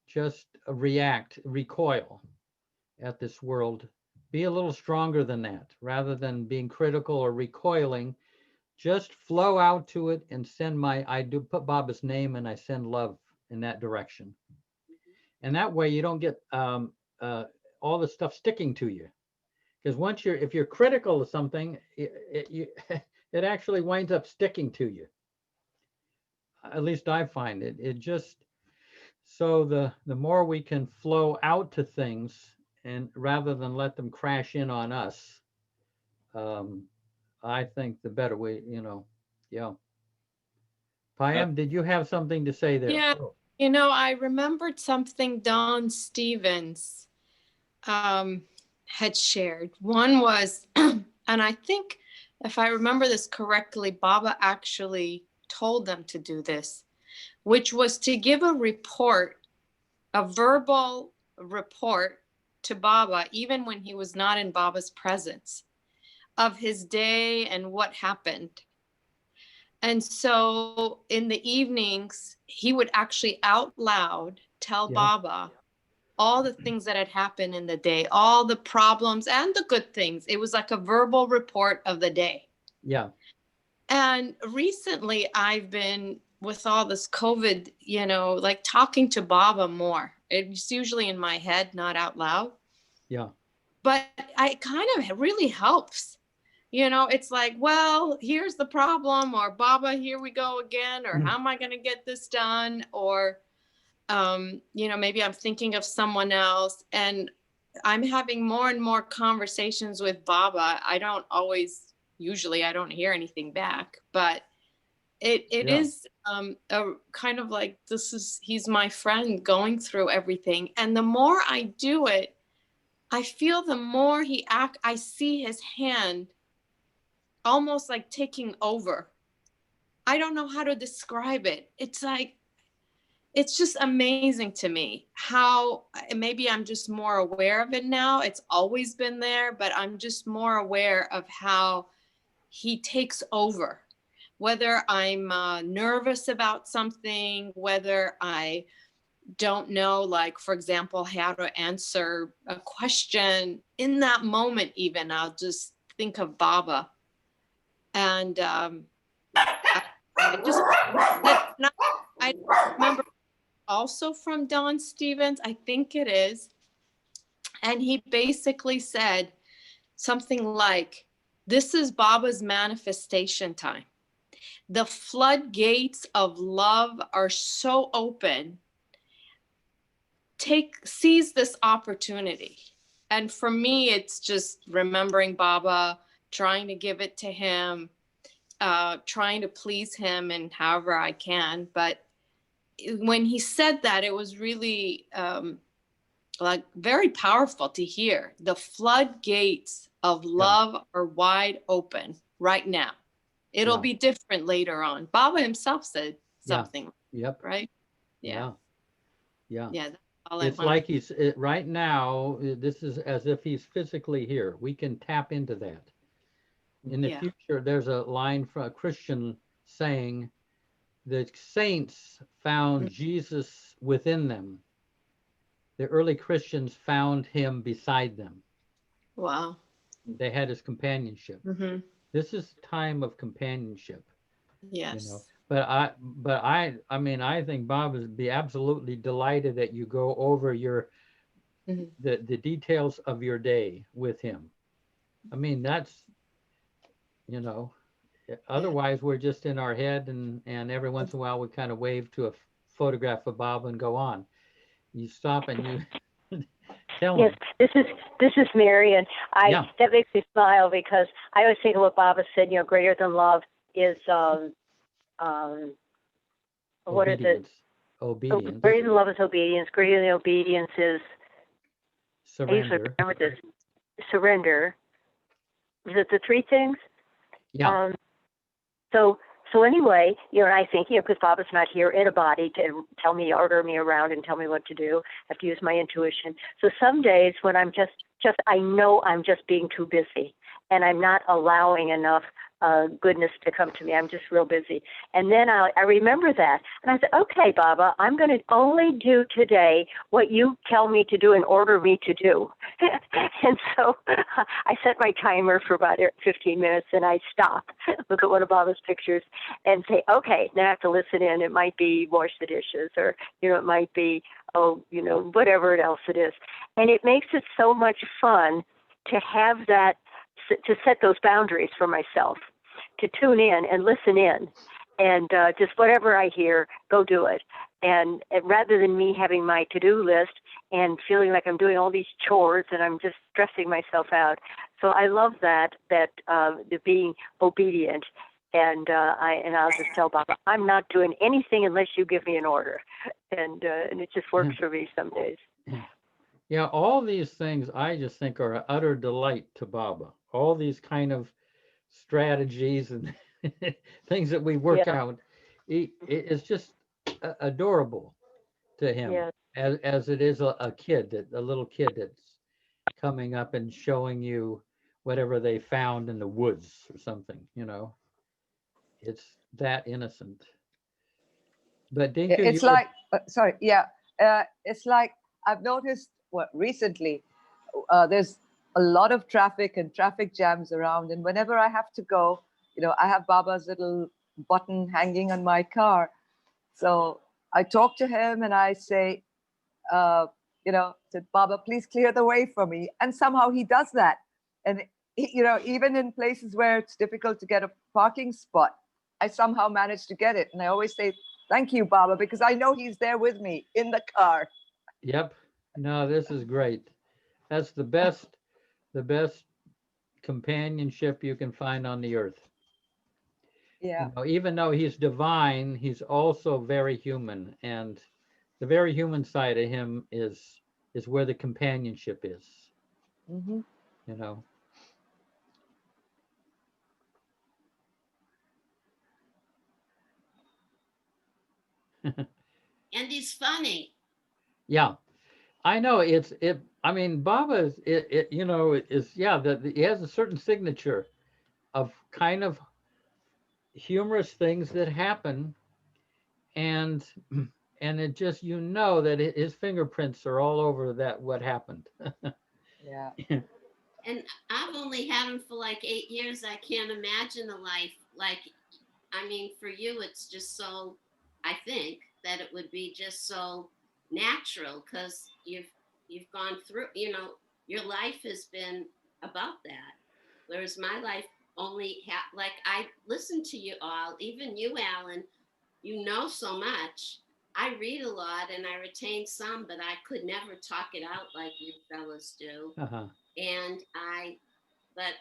just recoil at this world. Be a little stronger than that. Rather than being critical or recoiling, just flow out to it and send I do put Baba's name, and I send love in that direction. And that way you don't get all the stuff sticking to you. Because if you're critical of something, it actually winds up sticking to you. At least I find it. It just, so the more we can flow out to things, and rather than let them crash in on us, I think the better we, you know, yeah. Payam, did you have something to say there? Yeah, you know, I remembered something Don Stevens had shared. One was, and I think if I remember this correctly, Baba actually told them to do this, which was to give a report, a verbal report to Baba, even when he was not in Baba's presence, of his day and what happened. And so in the evenings, he would actually out loud tell Baba all the things that had happened in the day, all the problems and the good things. It was like a verbal report of the day. Yeah. And recently I've been, with all this COVID, you know, like talking to Baba more. It's usually in my head, not out loud. Yeah. But it kind of really helps. You know, it's like, well, here's the problem, or Baba, here we go again, or how am I going to get this done? Or, you know, maybe I'm thinking of someone else, and I'm having more and more conversations with Baba. I don't always, usually I don't hear anything back, but it is a kind of like, he's my friend going through everything. And the more I do it, I feel the more I see his hand almost like taking over. I don't know how to describe it. It's like, it's just amazing to me how, maybe I'm just more aware of it now. It's always been there, but I'm just more aware of how he takes over. Whether I'm nervous about something, whether I don't know, like, for example, how to answer a question in that moment, even I'll just think of Baba. And I remember also from Don Stevens, I think it is. And he basically said something like, this is Baba's manifestation time. The floodgates of love are so open. Seize this opportunity. And for me, it's just remembering Baba, trying to give it to him, trying to please him and however I can. But when he said that, it was really like very powerful to hear. The floodgates of love are wide open right now. It'll be different later on. Baba himself said something. Yep. Right? Yeah. Yeah. That's all It's like right now, this is as if he's physically here. We can tap into that. In the future, there's a line from a Christian saying the saints found Jesus within them. The early Christians found him beside them. Wow. They had his companionship. Mm-hmm. This is a time of companionship. Yes. You know, but I mean, I think Bob would be absolutely delighted that you go over your the details of your day with him. I mean, that's, you know, otherwise we're just in our head, and every once in a while we kind of wave to a photograph of Bob and go on. You stop and you tell him. Yes, this is Marion. That makes me smile because I always think of what Bob has said. You know, greater than love is what is it? Obedience. Greater than love is obedience. Greater than obedience is surrender. I usually remember this. Surrender. Is it the three things? Yeah. So anyway, you know, and I think, you know, because Bob is not here in a body to tell me, order me around and tell me what to do. I have to use my intuition. So some days when I'm just I know I'm just being too busy and I'm not allowing enough goodness to come to me. I'm just real busy. And then I remember that. And I said, okay, Baba, I'm going to only do today what you tell me to do and order me to do. And so I set my timer for about 15 minutes and I stop, look at one of Baba's pictures and say, okay, then I have to listen in. It might be wash the dishes or, you know, it might be, you know, whatever else it is. And it makes it so much fun to have that, to set those boundaries for myself, to tune in and listen in, and just whatever I hear, go do it. And rather than me having my to-do list and feeling like I'm doing all these chores and I'm just stressing myself out. So I love that the being obedient. And I'll just tell Baba, I'm not doing anything unless you give me an order, and it just works for me some days. Yeah, all these things I just think are an utter delight to Baba. All these kind of strategies and things that we work out, it's just adorable to him, as it is a kid, a little kid that's coming up and showing you whatever they found in the woods or something, you know. It's that innocent. But Dinku, it's like it's like I've noticed recently there's a lot of traffic and traffic jams around, and whenever I have to go, you know, I have Baba's little button hanging on my car, so I talk to him and I say, you know, said, Baba, please clear the way for me, and somehow he does that. And you know, even in places where it's difficult to get a parking spot, I somehow manage to get it, and I always say, thank you, Baba, because I know he's there with me in the car. Yep. No, this is great. That's the best companionship you can find on the earth. Yeah. You know, even though he's divine, he's also very human, and the very human side of him is where the companionship is. Mm-hmm. You know. And he's funny. Yeah, I know. I mean, Baba is, you know, he has a certain signature of kind of humorous things that happen, and it just, you know, that his fingerprints are all over that what happened. Yeah. And I've only had him for like 8 years. I can't imagine a life like, I mean, for you, it's just so, I think that it would be just so natural because you've gone through, you know, your life has been about that. Whereas my life only like I listen to you all, even you, Alan, you know so much. I read a lot and I retain some, but I could never talk it out like you fellas do. Uh-huh. And but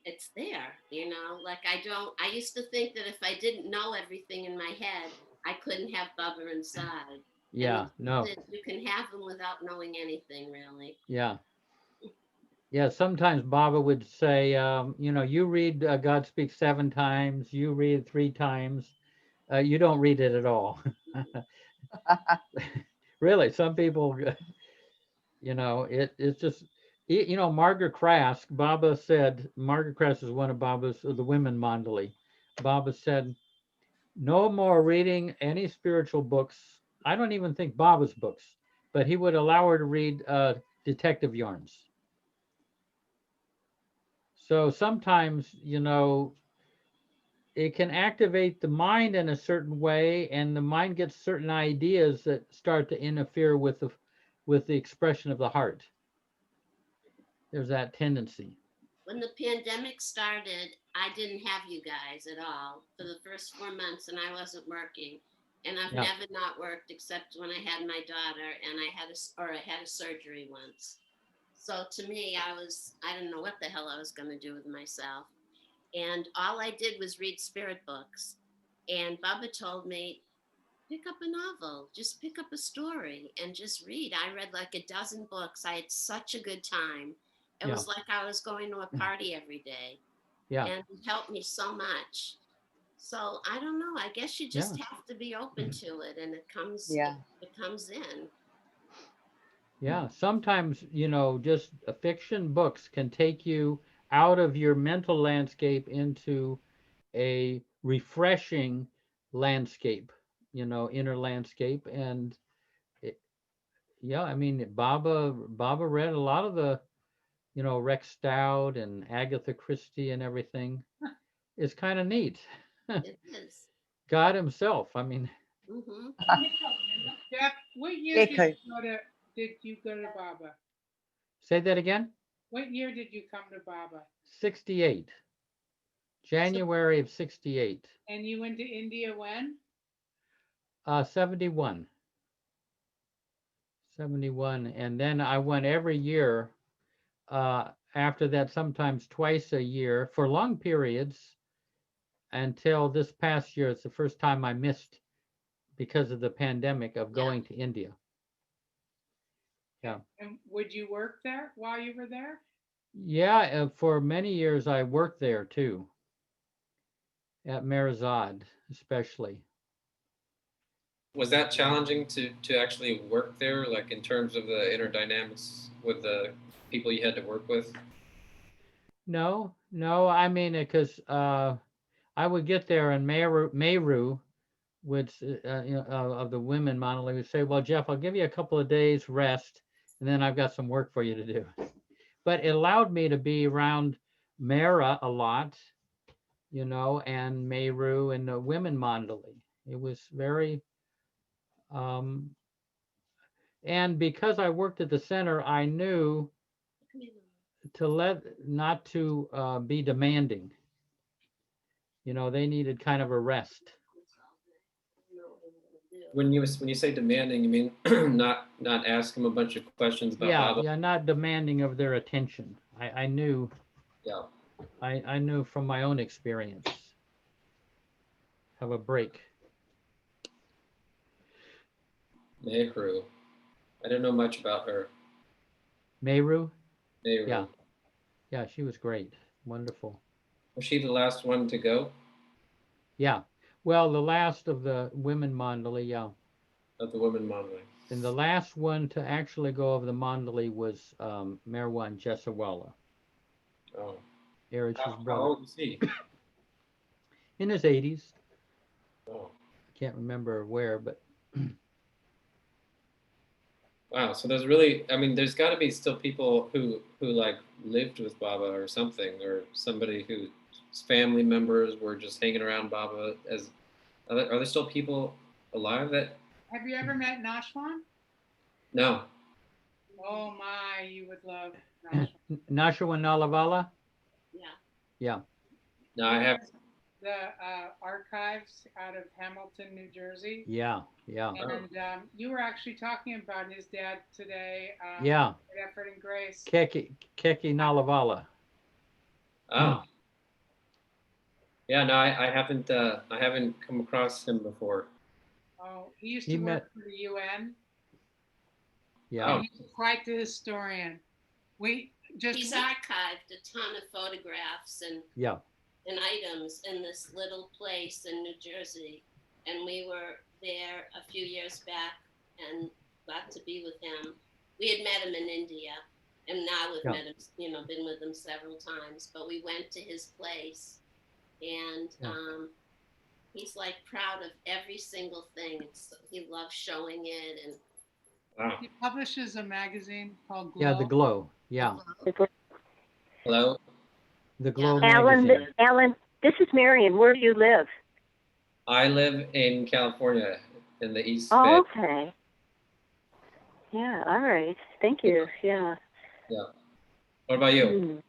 it's there, you know, like I used to think that if I didn't know everything in my head, I couldn't have Bubba inside. Yeah, no. You can have him without knowing anything, really. Yeah. Yeah, sometimes Baba would say, you know, you read God Speaks 7 times, you read it 3 times, you don't read it at all. Really, some people, you know, it's just, you know, Margaret Krask, Margaret Krask is one of Baba's, the women Mandali. Baba said, no more reading any spiritual books. I don't even think Baba's books, but he would allow her to read detective yarns. So sometimes, it can activate the mind in a certain way, and the mind gets certain ideas that start to interfere with the expression of the heart. There's that tendency. When the pandemic started, I didn't have you guys at all for the first 4 months, and I wasn't working. And I've Yeah. never not worked except when I had my daughter, and I had a surgery once. So to me, I didn't know what the hell I was going to do with myself. And all I did was read spirit books. And Baba told me, pick up a novel, just pick up a story and just read. I read like a dozen books. I had such a good time. It was like I was going to a party every day. Yeah. And it helped me so much. So I don't know. I guess you just have to be open to it, and it comes in. Yeah, sometimes, just fiction books can take you out of your mental landscape into a refreshing landscape, inner landscape. And I mean, Baba read a lot of the, Rex Stout and Agatha Christie and everything. It's kind of neat. It is. God himself, I mean. Mm-hmm. Jeff, what year did you go to Baba? Say that again? What year did you come to Baba? 68. January of 68. And you went to India when? 71. 71. And then I went every year. After that, sometimes twice a year for long periods until this past year. It's the first time I missed because of the pandemic of going to India. Yeah. And would you work there while you were there? Yeah, for many years I worked there too. At Merazad, especially. Was that challenging to actually work there, like in terms of the inner dynamics with the people you had to work with? No, I mean, because I would get there and Meru would, of the women monolith would say, well, Jeff, I'll give you a couple of days rest, and then I've got some work for you to do. But it allowed me to be around Mara a lot, and Meru and the women monolith. It was very, and because I worked at the center, I knew not to be demanding. They needed kind of a rest. When you say demanding, you mean not ask them a bunch of questions about Baba? Yeah, not demanding of their attention. I knew. Yeah. I knew from my own experience. Have a break. Meru. I don't know much about her. Meru? Meru. Yeah. Yeah, she was great. Wonderful. Was she the last one to go? Yeah. Well, the last of the women mandali, yeah. Of the women mandali. And the last one to actually go over the mandali was Merwan Jesawala. Oh. Erich's brother. How old was he? In his 80s. Oh. I can't remember where, but. Wow. So there's really, I mean, there's got to be still people who like lived with Baba or something, or somebody whose family members were just hanging around Baba. Are there still people alive that? Have you ever met Nashwan? No. Oh my, you would love Nashwan. Nashwan Nalavala? Yeah. Yeah. No, I have. The archives out of Hamilton, New Jersey. Yeah. And you were actually talking about his dad today. Yeah. At Effort and Grace. Keki Nalavala. Oh. Yeah, no, I haven't come across him before. Oh, he used to work for the UN. Yeah. He's quite the historian. He's archived a ton of photographs and items in this little place in New Jersey, and we were there a few years back and got to be with him. We had met him in India, and now we've met him, been with him several times, but we went to his place, and He's like proud of every single thing. He loves showing it. And Wow. He publishes a magazine called Glow. Yeah, the Glow. Yeah, Hello. the Glow Alan, magazine. Alan, this is Marion. Where do you live? I live in California in the East Oh, Bay. okay. Yeah, all right. Thank you. Yeah. Yeah. What about you?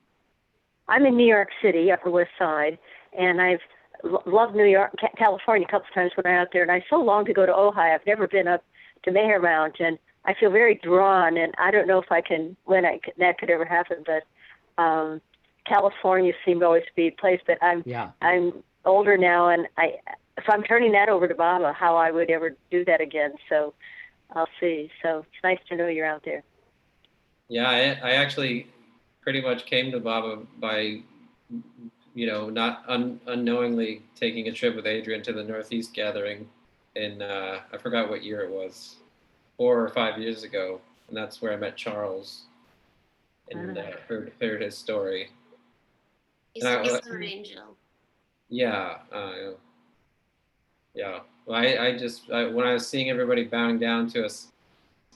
I'm in New York City, Upper West Side, and I've loved New York, California a couple times when I'm out there, and I so long to go to Ojai. I've never been up to Mayher Mountain. I feel very drawn, and I don't know if I can, that could ever happen, but California seemed always to be a place, but I'm older now, and if I'm turning that over to Baba, how I would ever do that again. So I'll see. So it's nice to know you're out there. Yeah, I actually pretty much came to Baba by, not unknowingly taking a trip with Adrian to the Northeast Gathering in, I forgot what year it was, 4 or 5 years ago. And that's where I met Charles and heard his story. he's a killer angel. Yeah. Yeah. Well, when I was seeing everybody bowing down to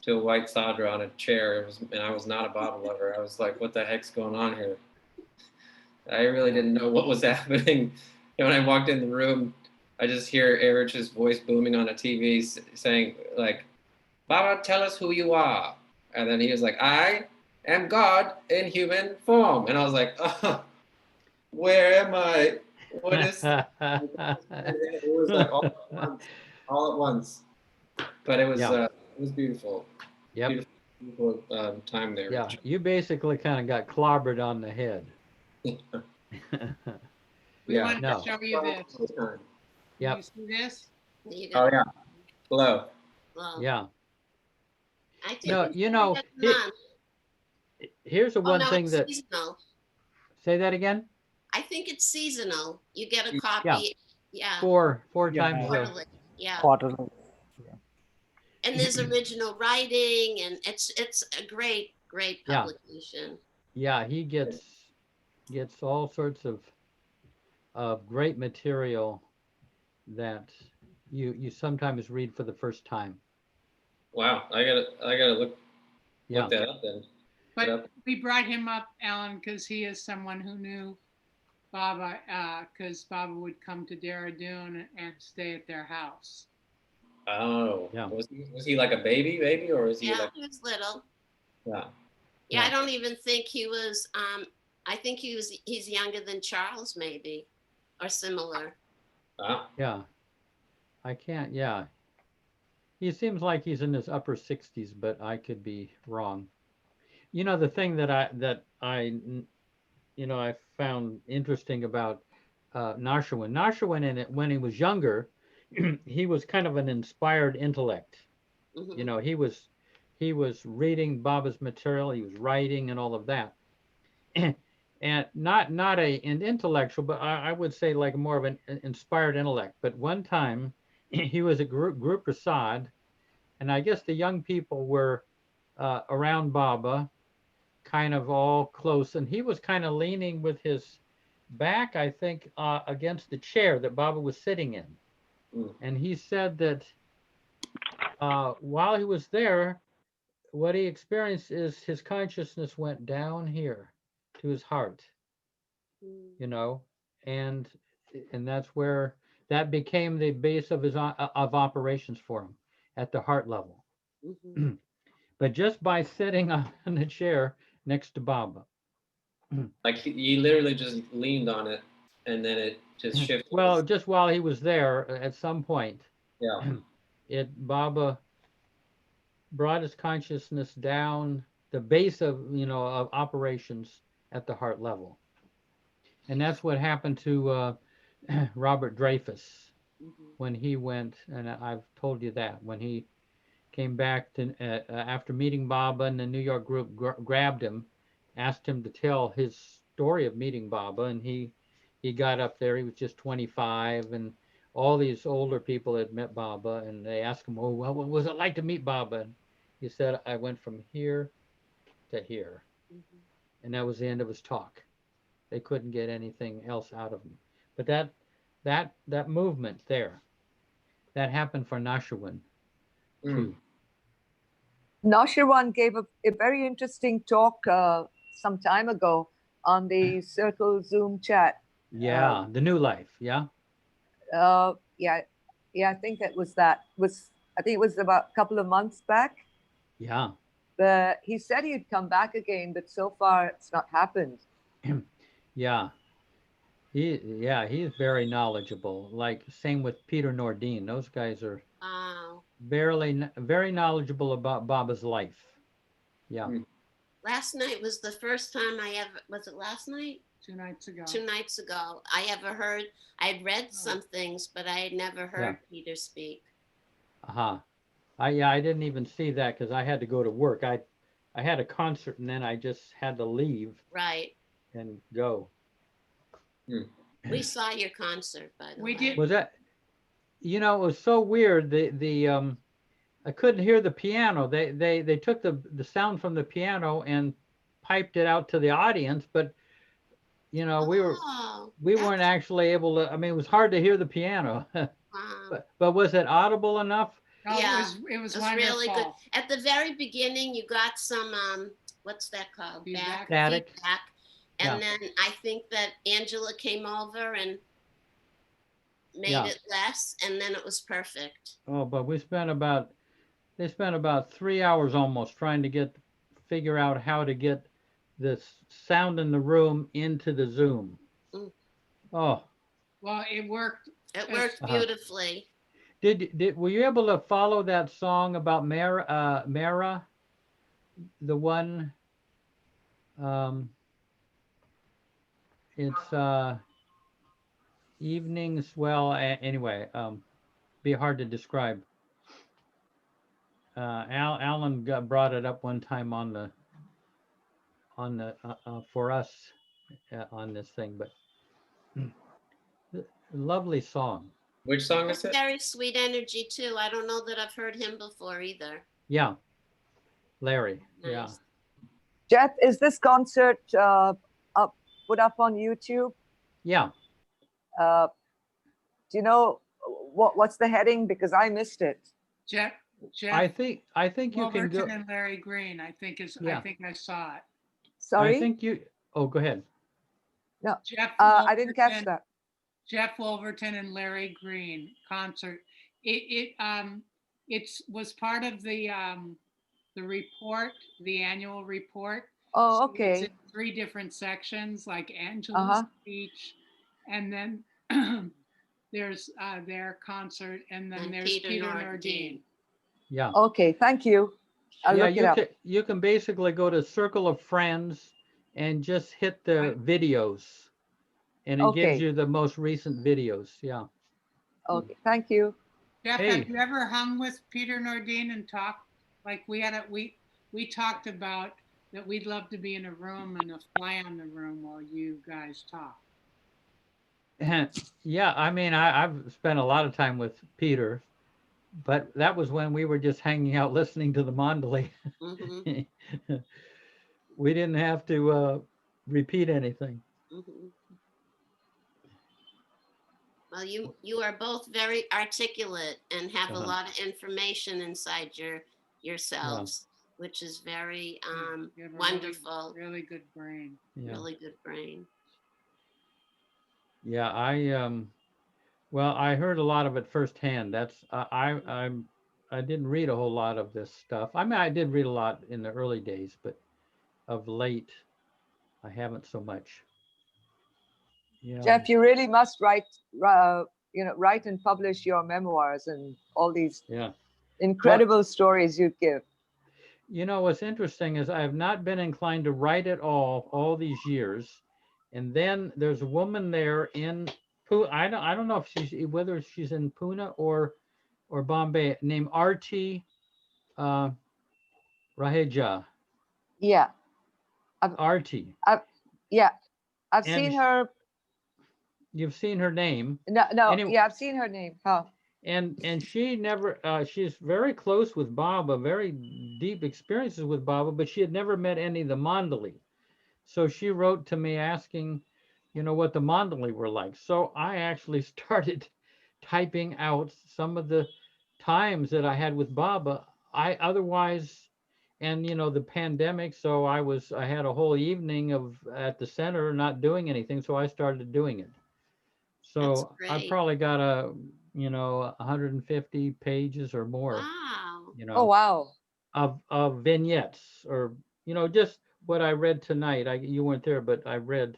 a white sadra on a chair, and I was not a Baba lover, I was like, what the heck's going on here? I really didn't know what was happening. And when I walked in the room, I just hear Erich's voice booming on a TV saying, like, Baba, tell us who you are. And then he was like, I am God in human form. And I was like, oh, where am I? What is it was like all at once. But it was beautiful. Yep. Beautiful time there. Yeah, you basically kind of got clobbered on the head. We want to show you this. Yep. You see this? Oh yeah. Hello. Yeah. I think No, here's the one thing that. Seasonal. Say that again. I think it's seasonal. You get a copy. Yeah. Four times. Quarterly. Yeah. Quarterly. And there's original writing, and it's a great publication. Yeah, he gets all sorts of great material that you sometimes read for the first time. Wow, I gotta look that up then. But we brought him up, Alan, because he is someone who knew Baba, because Baba would come to Dehradun and stay at their house. Oh, yeah. Was he like a baby, or was he? Yeah, he was little. Yeah. Yeah, I don't even think he was. I think he's younger than Charles, maybe, or similar. Yeah. I can't. Yeah. He seems like he's in his upper 60s, but I could be wrong. The thing that I found interesting about Nashawin when he was younger, he was kind of an inspired intellect. Mm-hmm. He was reading Baba's material, he was writing and all of that, and not an intellectual, but I would say like more of an inspired intellect. But one time he was at group Prasad, and I guess the young people were around Baba, kind of all close, and he was kind of leaning with his back, I think, against the chair that Baba was sitting in. And he said that while he was there, what he experienced is his consciousness went down here to his heart, and that's where that became the base of his of operations for him at the heart level. Mm-hmm. But just by sitting on the chair next to Baba. Like he literally just leaned on it, and then it just shifted. Well, just while he was there, at some point, Baba brought his consciousness down the base of of operations at the heart level, and that's what happened to Robert Dreyfus when he went. And I've told you that when he came back to after meeting Baba, and the New York group grabbed him, asked him to tell his story of meeting Baba, and he got up there. He was just 25, and all these older people had met Baba, and they asked him, "Oh, well, what was it like to meet Baba?" And he said, "I went from here to here," and that was the end of his talk. They couldn't get anything else out of him. But that movement there, that happened for Nashawin too. Noshirwan gave a very interesting talk some time ago on the Circle Zoom chat. Yeah, the new life. Yeah. Yeah, I think it was that. I think it was about a couple of months back. Yeah. But he said he'd come back again, but so far it's not happened. Yeah. He's very knowledgeable. Like same with Peter Nordine. Those guys are very knowledgeable about Baba's life. Yeah. Last night was the first time I ever, was it last night? 2 nights ago. 2 nights ago. I ever heard, I'd read some things, but I had never heard Peter speak. I didn't even see that because I had to go to work. I had a concert and then I just had to leave. Right. And go. We saw your concert, by the way. Was that? You know, it was so weird. I couldn't hear the piano. They took the sound from the piano and piped it out to the audience, but you know, we weren't actually able to. I mean, it was hard to hear the piano. but was it audible enough? Oh, Yeah, it was really good. wonderful. At the very beginning, you got some what's that called? Static. Feedback. And then I think that Angela came over and made it less, and then it was perfect. Oh, but they spent about 3 hours almost trying to figure out how to get the sound in the room into the Zoom. Oh. Well, it worked. It worked beautifully. Were you able to follow that song about Mara? The one, it's evenings. Well, anyway, be hard to describe. Alan brought it up one time on the for us on this thing, but lovely song. Which song is it? Very sweet energy too. I don't know that I've heard him before either. Yeah, Larry. Nice. Yeah. Jeff, is this concert put up on YouTube? Yeah. Do you know what's the heading? Because I missed it. Jeff. I think you can go. Wolverton and Larry Green. I think I saw it. Sorry. I think you. Oh, go ahead. No. Jeff. I didn't catch that. Jeff Wolverton and Larry Green concert. It was part of the report, the annual report. Oh, So okay. it's in 3 different sections, like Angela's speech, and then there's their concert, and then there's Peter Nordine. Yeah. Okay, thank you. I'll look it up. You can basically go to Circle of Friends and just hit the videos, and it gives you the most recent videos. Yeah. Okay, thank you. Jeff, have you ever hung with Peter Nordine and talked? Like we talked about that we'd love to be in a room and a fly on the room while you guys talk. Yeah, I mean, I've spent a lot of time with Peter, but that was when we were just hanging out listening to the Mandali. Mm-hmm. We didn't have to repeat anything. Mm-hmm. Well, you are both very articulate and have a lot of information inside yourselves, which is very You have a wonderful. Really good brain. Yeah. Really good brain. Yeah, well, I heard a lot of it firsthand. That's I didn't read a whole lot of this stuff. I mean, I did read a lot in the early days, but of late, I haven't so much. Yeah. Jeff, you really must write and publish your memoirs and all these incredible stories you give. You know, what's interesting is I have not been inclined to write at all these years. And then there's a woman there in I don't know if whether she's in Pune or Bombay, named Arti Raheja. Yeah. Arti. I've seen her. You've seen her name. No, anyway, yeah, I've seen her name. Huh. And she never, she's very close with Baba, very deep experiences with Baba, but she had never met any of the Mandali. So she wrote to me asking you know, what the Mandali were like. So I actually started typing out some of the times that I had with Baba. I otherwise, and you know, the pandemic, so I had a whole evening of at the center not doing anything, so I started doing it. So I great. probably got you know, 150 pages or more, Wow. you Oh, know, wow. of vignettes, or you know, just what I read tonight. You weren't there, but I read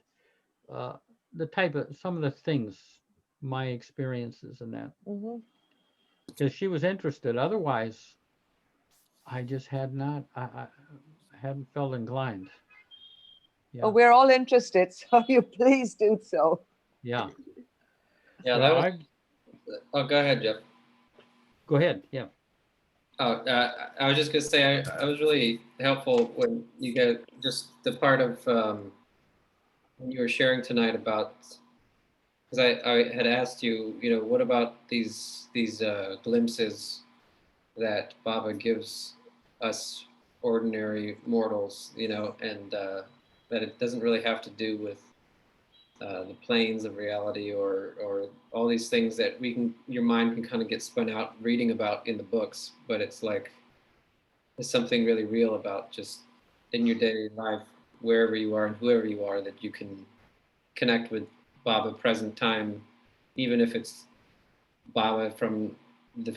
uh, the type of some of the things, my experiences and that, Hmm. because she was interested. Otherwise, I just had not. I hadn't felt inclined. Yeah. Oh, we're all interested, so you please do so. Yeah. Yeah, So that was. Oh, go ahead, Jeff. Go ahead. Yeah. Oh, I was just gonna say I was really helpful when you get just the part of when you were sharing tonight about, because I had asked you, you know, what about these glimpses that Baba gives us ordinary mortals, you know, and that it doesn't really have to do with the planes of reality or all these things that your mind can kind of get spun out reading about in the books, but it's like there's something really real about just in your daily life, wherever you are and whoever you are, that you can connect with Baba present time, even if it's Baba from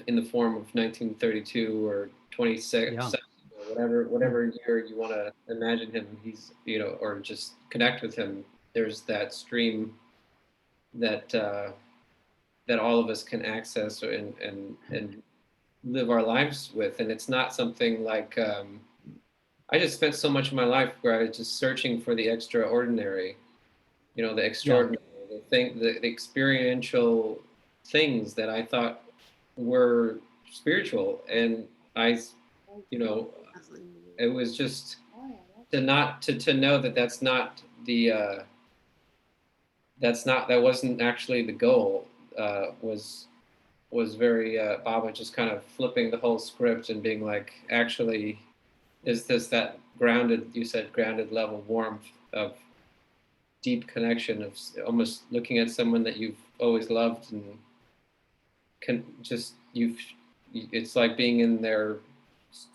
in the form of 1932 or 26 Yeah. or whatever year you want to imagine him. He's, you know, or just connect with him. There's that stream that that all of us can access and live our lives with, and it's not something like I just spent so much of my life where I was just searching for the extraordinary, you know, the extraordinary, the experiential things that I thought were spiritual, and you know, it was just to not to know that that's not the that wasn't actually the goal, was very Baba just kind of flipping the whole script and being like, actually, is this that grounded, you said grounded level warmth of deep connection, of almost looking at someone that you've always loved and can just it's like being in their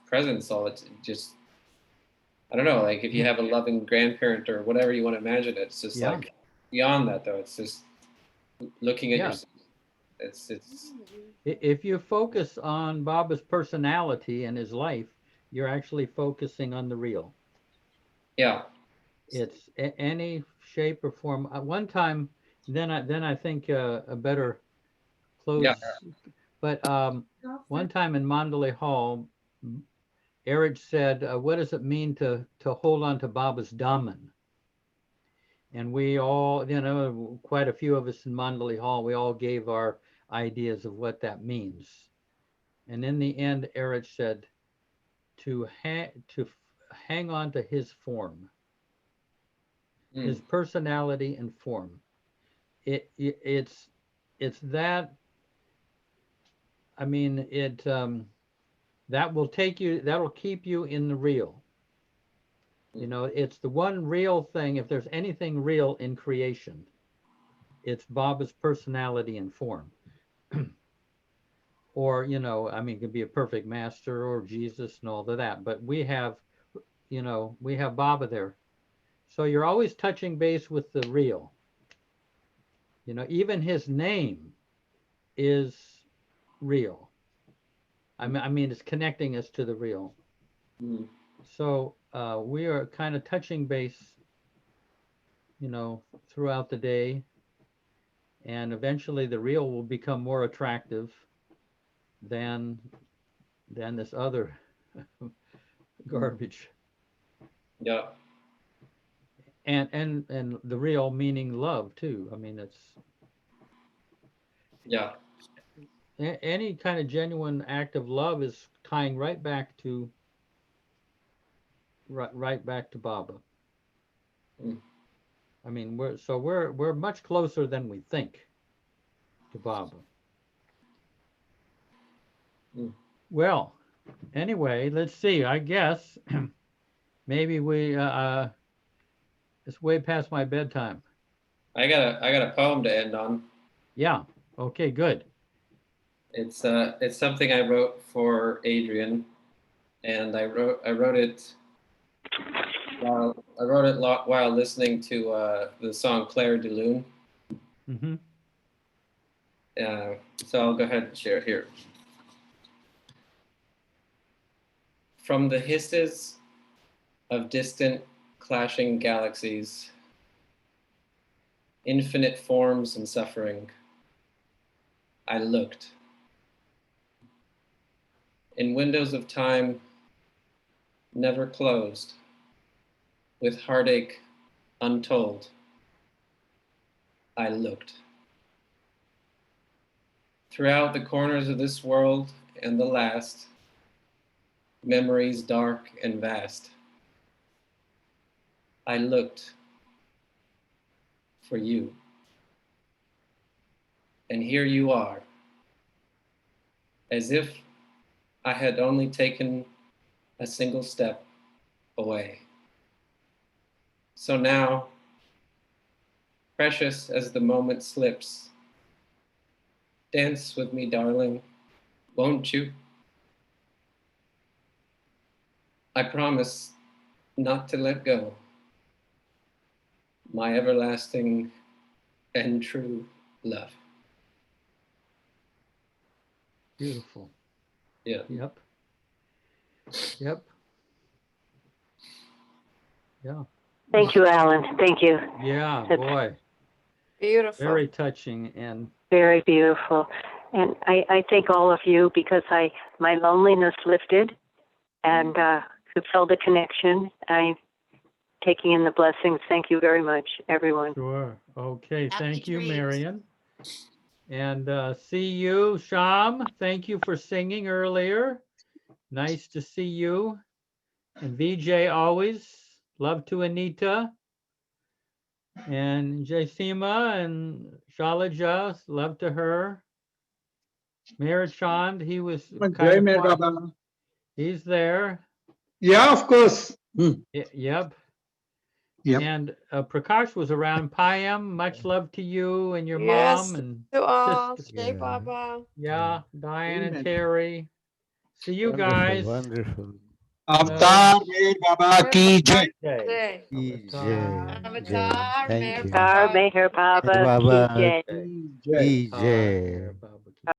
presence all the just, I don't know, like if you have a loving grandparent or whatever you want to imagine, it's just Yeah. like beyond that though. It's just looking at Yeah. yourself. It's If you focus on Baba's personality and his life, you're actually focusing on the real. yeah. It's any shape or form. One time, then I think a better close. Yeah. But one time in Mandalay Hall, Eric said, "What does it mean to hold on to Baba's Daman?" And we all, you know, quite a few of us in Mandalay Hall, we all gave our ideas of what that means. And in the end, Eric said, to hang on to his form, his personality and form. It's that. I mean, that will take you. That'll keep you in the real. You know, it's the one real thing. If there's anything real in creation, it's Baba's personality and form. Or, you know, I mean, it could be a perfect master or Jesus and all of that. But we have, you know, we have Baba there. So you're always touching base with the real. You know, even his name is real. I mean, it's connecting us to the real. So we are kind of touching base, you know, throughout the day. And eventually the real will become more attractive than this other garbage. Yeah. And the real meaning love too. I mean, it's yeah. Any kind of genuine act of love is tying right back to right back to Baba. I mean, we're much closer than we think to Baba. Well, anyway, let's see. I guess maybe we it's way past my bedtime. I got a poem to end on. Yeah. Okay, good. It's something I wrote for Adrian, and I wrote it while listening to the song Claire de Lune. Mm-hmm. So I'll go ahead and share here. From the hisses of distant clashing galaxies, infinite forms and suffering, I looked. In windows of time never closed, with heartache untold, I looked. Throughout the corners of this world and the last, memories dark and vast, I looked for you. And here you are, as if I had only taken a single step away. So now, precious as the moment slips, dance with me, darling, won't you? I promise not to let go, my everlasting and true love. Beautiful. Yeah. Yep. Yep. Yeah. Thank you, Alan. Thank you. Yeah, That's boy. Beautiful. Very touching and very beautiful. And I thank all of you because my loneliness lifted and could feel the connection. I'm taking in the blessings. Thank you very much, everyone. sure. Okay, Happy thank you, dreams. Marion. And see you, Sham. Thank you for singing earlier. Nice to see you. And VJ always. Love to Anita. And Jaisima and Shalaja, love to her. Merit Chand, he was kind Jai of Mer quiet. Baba. He's there. Yeah, of course. Yep. Yep. And Prakash was around. Payam, much love to you and your Yes, mom and to all. sister. Jai Baba. Yeah, Diane and Amen. Terry. See you Wonderful, guys. wonderful. Avatar Mer Baba ki jai. Jai. Avatar. Avatar, Thank Mer you. Star Baba. Meher Hey, Baba Ki Baba, Jai. Jai. Ki Jai. Avatar, Baba.